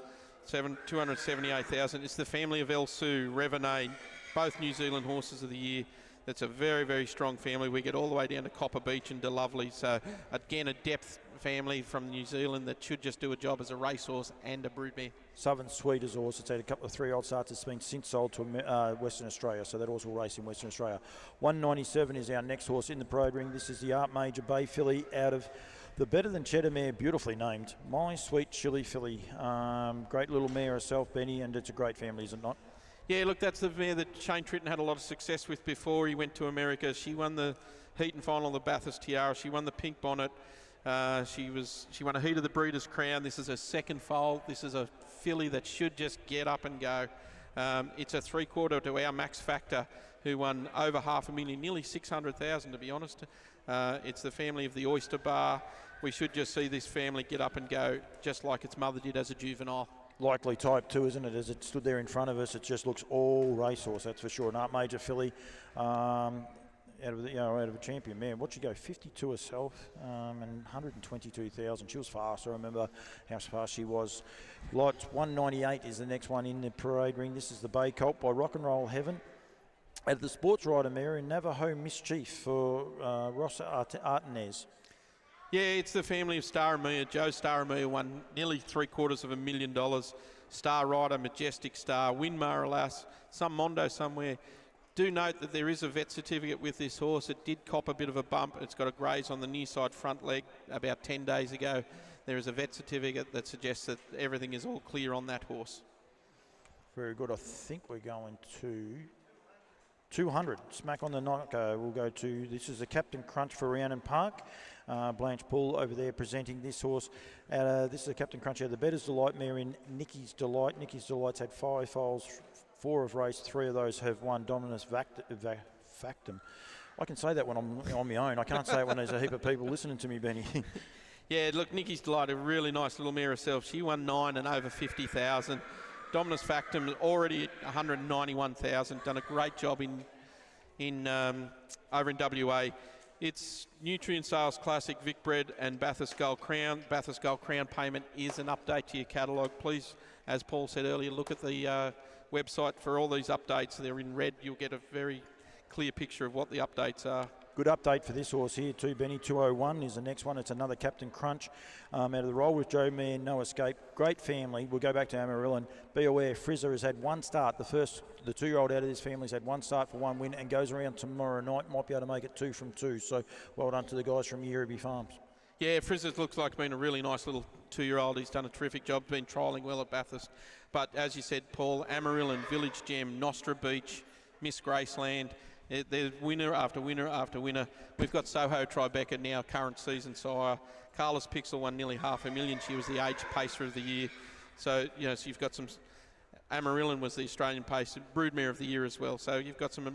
278,000. It's the family of El Sue, Revenue, both New Zealand Horses of the Year. That's a very, very strong family. We get all the way down to Copper Beach and De Lovely. So, again, a depth family from New Zealand that should just do a job as a racehorse and a broodmare. Southern Sweet is a horse that's had a couple of 3-year-old starts. It's been since sold to Western Australia, so that horse will race in Western Australia. 197 is our next horse in the parade ring. This is the Art Major Bay filly out of the Better Than Cheddar mare, beautifully named. My Sweet Chili filly. Great little mare herself, Benny, and it's a great family, is it not? Yeah, look, that's the mare that Shane Tritton had a lot of success with before he went to America. She won the heat and final of the Bathurst Tiara. She won the Pink Bonnet. She won a heat of the Breeders' Crown. This is her second foal. This is a filly that should just get up and go. It's a 3-quarter to our Max Factor, who won over $500,000, nearly 600,000 to be honest. It's the family of the Oyster Bar. We should just see this family get up and go, just like its mother did as a juvenile. Likely type too, isn't it? As it stood there in front of us, it just looks all racehorse, that's for sure. An Art Major filly, out of a champion man. What'd she go? 52 herself, and 122,000. She was fast. I remember how fast she was. Lot 198 is the next one in the parade ring. This is the Bay Colt by Rock and Roll Heaven. Out of the Sports Rider mare in Navajo Mischief for Ross Artenez. Yeah, it's the family of Staramia. Joe Staramia won nearly $750,000. Star Rider, Majestic Star, Winmar, alas, some Mondo somewhere. Do note that there is a vet certificate with this horse. It did cop a bit of a bump. It's got a graze on the near side front leg about 10 days ago. There is a vet certificate that suggests that everything is all clear on that horse. Very good. I think we're going to 200. Smack on the knocker. We'll go to, this is a Captain Crunch for Rhiannon Park. Blanche Poole over there presenting this horse. This is a Captain Crunch out of the Better's Delight mare in Nicky's Delight. Nicky's Delight's had 5 foals, 4 have raced, 3 of those have won. Dominus Factum. I can say that when I'm on my own. I can't say it when there's a heap of people listening to me, Benny. Yeah, look, Nicky's Delight, a really nice little mare herself. She won 9 and over 50,000. Dominus Factum already at 191,000. Done a great job over in WA. It's Nutrient Sales Classic, Vic Bred and Bathurst Gold Crown. Bathurst Gold Crown payment is an update to your catalogue. Please, as Paul said earlier, look at the website for all these updates. They're in red. You'll get a very clear picture of what the updates are. Good update for this horse here too, Benny. 201 is the next one. It's another Captain Crunch out of the Roll with Joe Man, No Escape. Great family. We'll go back to Amarillo. Be aware, Frizzer has had 1 start. The 2-year-old out of this family has had 1 start for 1 win and goes around tomorrow night. Might be able to make it 2 from 2. So well done to the guys from Yearby Farms. Yeah, Frizzer looks like been a really nice little 2-year-old. He's done a terrific job, been trialling well at Bathurst. But as you said, Paul, Amarillo, Village Gem, Nostra Beach, Miss Graceland. There's winner after winner after winner. We've got Soho Tribeca now, current season sire. Carlos Pixel won nearly $500,000. She was the age pacer of the year. So, so you've got some... Amarillo was the Australian pacer, broodmare of the year as well. So you've got some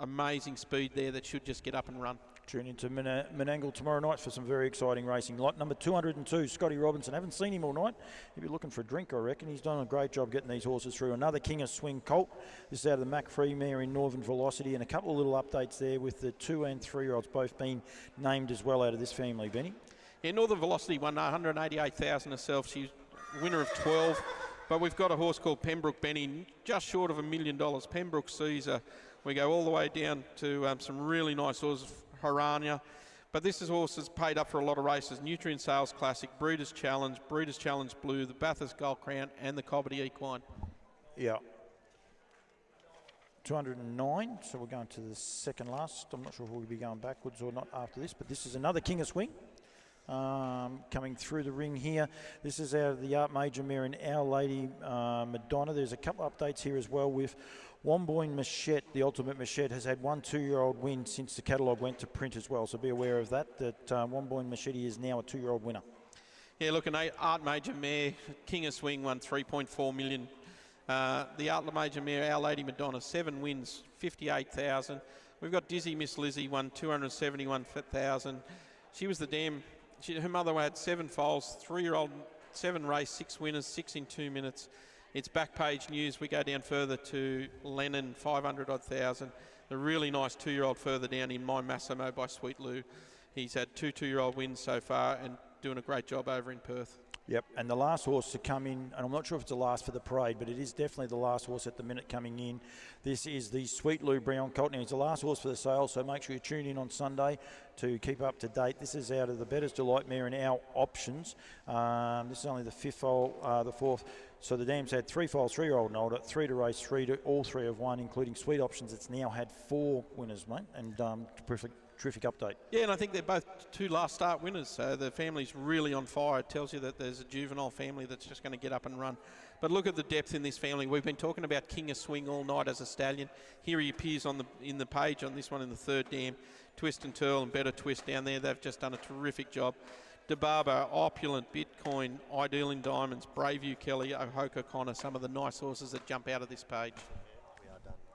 amazing speed there that should just get up and run. Tune into Menangle tomorrow night for some very exciting racing. Lot number 202, Scotty Robinson. Haven't seen him all night. He'll be looking for a drink, I reckon. He's done a great job getting these horses through. Another King of Swing colt. This is out of the Mac Free mare in Northern Velocity. And a couple of little updates there with the 2 and 3-year-olds both being named as well out of this family, Benny. Yeah, Northern Velocity won 188,000 herself. She's winner of 12. But we've got a horse called Pembroke Benny, just short of $1 million. Pembroke Caesar. We go all the way down to some really nice horses. Harania, but this horse has paid up for a lot of races. Nutrient Sales Classic, Breeders' Challenge Blue, the Bathurst Gold Crown and the Cobbity Equine. Yeah. 209, so we're going to the second last. I'm not sure if we'll be going backwards or not after this, but this is another King of Swing coming through the ring here. This is out of the Art Major mare in Our Lady Madonna. There's a couple of updates here as well with Womboyne Machette, the Ultimate Machette, has had 1 2-year-old win since the catalogue went to print as well. So be aware of that Womboyne Machette is now a 2-year-old winner. Yeah, look, an Art Major mare, King of Swing won $3.4 million. The Art Major mare, Our Lady Madonna, 7 wins, 58,000. We've got Dizzy Miss Lizzie, won 271,000. She was the dam. Her mother had 7 foals, 3-year-old, 7 race, 6 winners, 6 in 2 minutes. It's back page news. We go down further to Lennon, 500,000. A really nice 2-year-old further down in My Massimo by Sweet Lou. He's had 2 2-year-old wins so far and doing a great job over in Perth. Yep, and the last horse to come in, and I'm not sure if it's the last for the parade, but it is definitely the last horse at the minute coming in. This is the Sweet Lou Brown colt. Now, it's the last horse for the sale, so make sure you tune in on Sunday to keep up to date. This is out of the Better's Delight mare in Our Options. This is only the 5th foal, the 4th. So the dam's had 3 foals, 3-year-old and older, 3 to race, 3 to all 3 have won, including Sweet Options. It's now had 4 winners, mate, and terrific update. Yeah, and I think they're both 2 last start winners, so the family's really on fire. It tells you that there's a juvenile family that's just going to get up and run. But look at the depth in this family. We've been talking about King of Swing all night as a stallion. Here he appears in the page on this one in the 3rd dam. Twist and Twirl and Better Twist down there. They've just done a terrific job. DeBarber, Opulent, Bitcoin, Ideal in Diamonds, Braveview Kelly, Ohoka Connor, some of the nice horses that jump out of this page.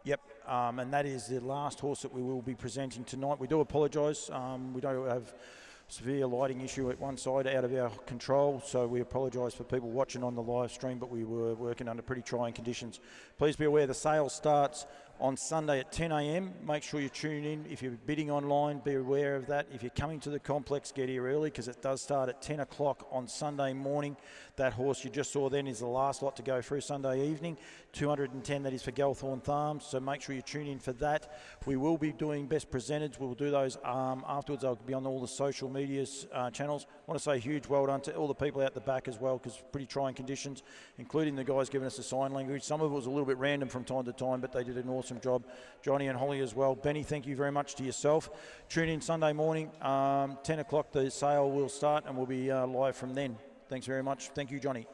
Yep, and that is the last horse that we will be presenting tonight. We do apologise. We don't have severe lighting issue at one side out of our control, so we apologise for people watching on the live stream, but we were working under pretty trying conditions. Please be aware the sale starts on Sunday at 10 a.m. Make sure you tune in. If you're bidding online, be aware of that. If you're coming to the complex, get here early because it does start at 10 o'clock on Sunday morning. That horse you just saw then is the last lot to go through Sunday evening. 210, that is for Galthorne Farms, so make sure you tune in for that. We will be doing best presented. We'll do those afterwards. They'll be on all the social media channels. I want to say a huge well done to all the people out the back as well, because pretty trying conditions, including the guys giving us the sign language. Some of it was a little bit random from time to time, but they did an awesome job. Johnny and Holly as well. Benny, thank you very much to yourself. Tune in Sunday morning, 10 o'clock the sale will start, and we'll be live from then. Thanks very much. Thank you, Johnny.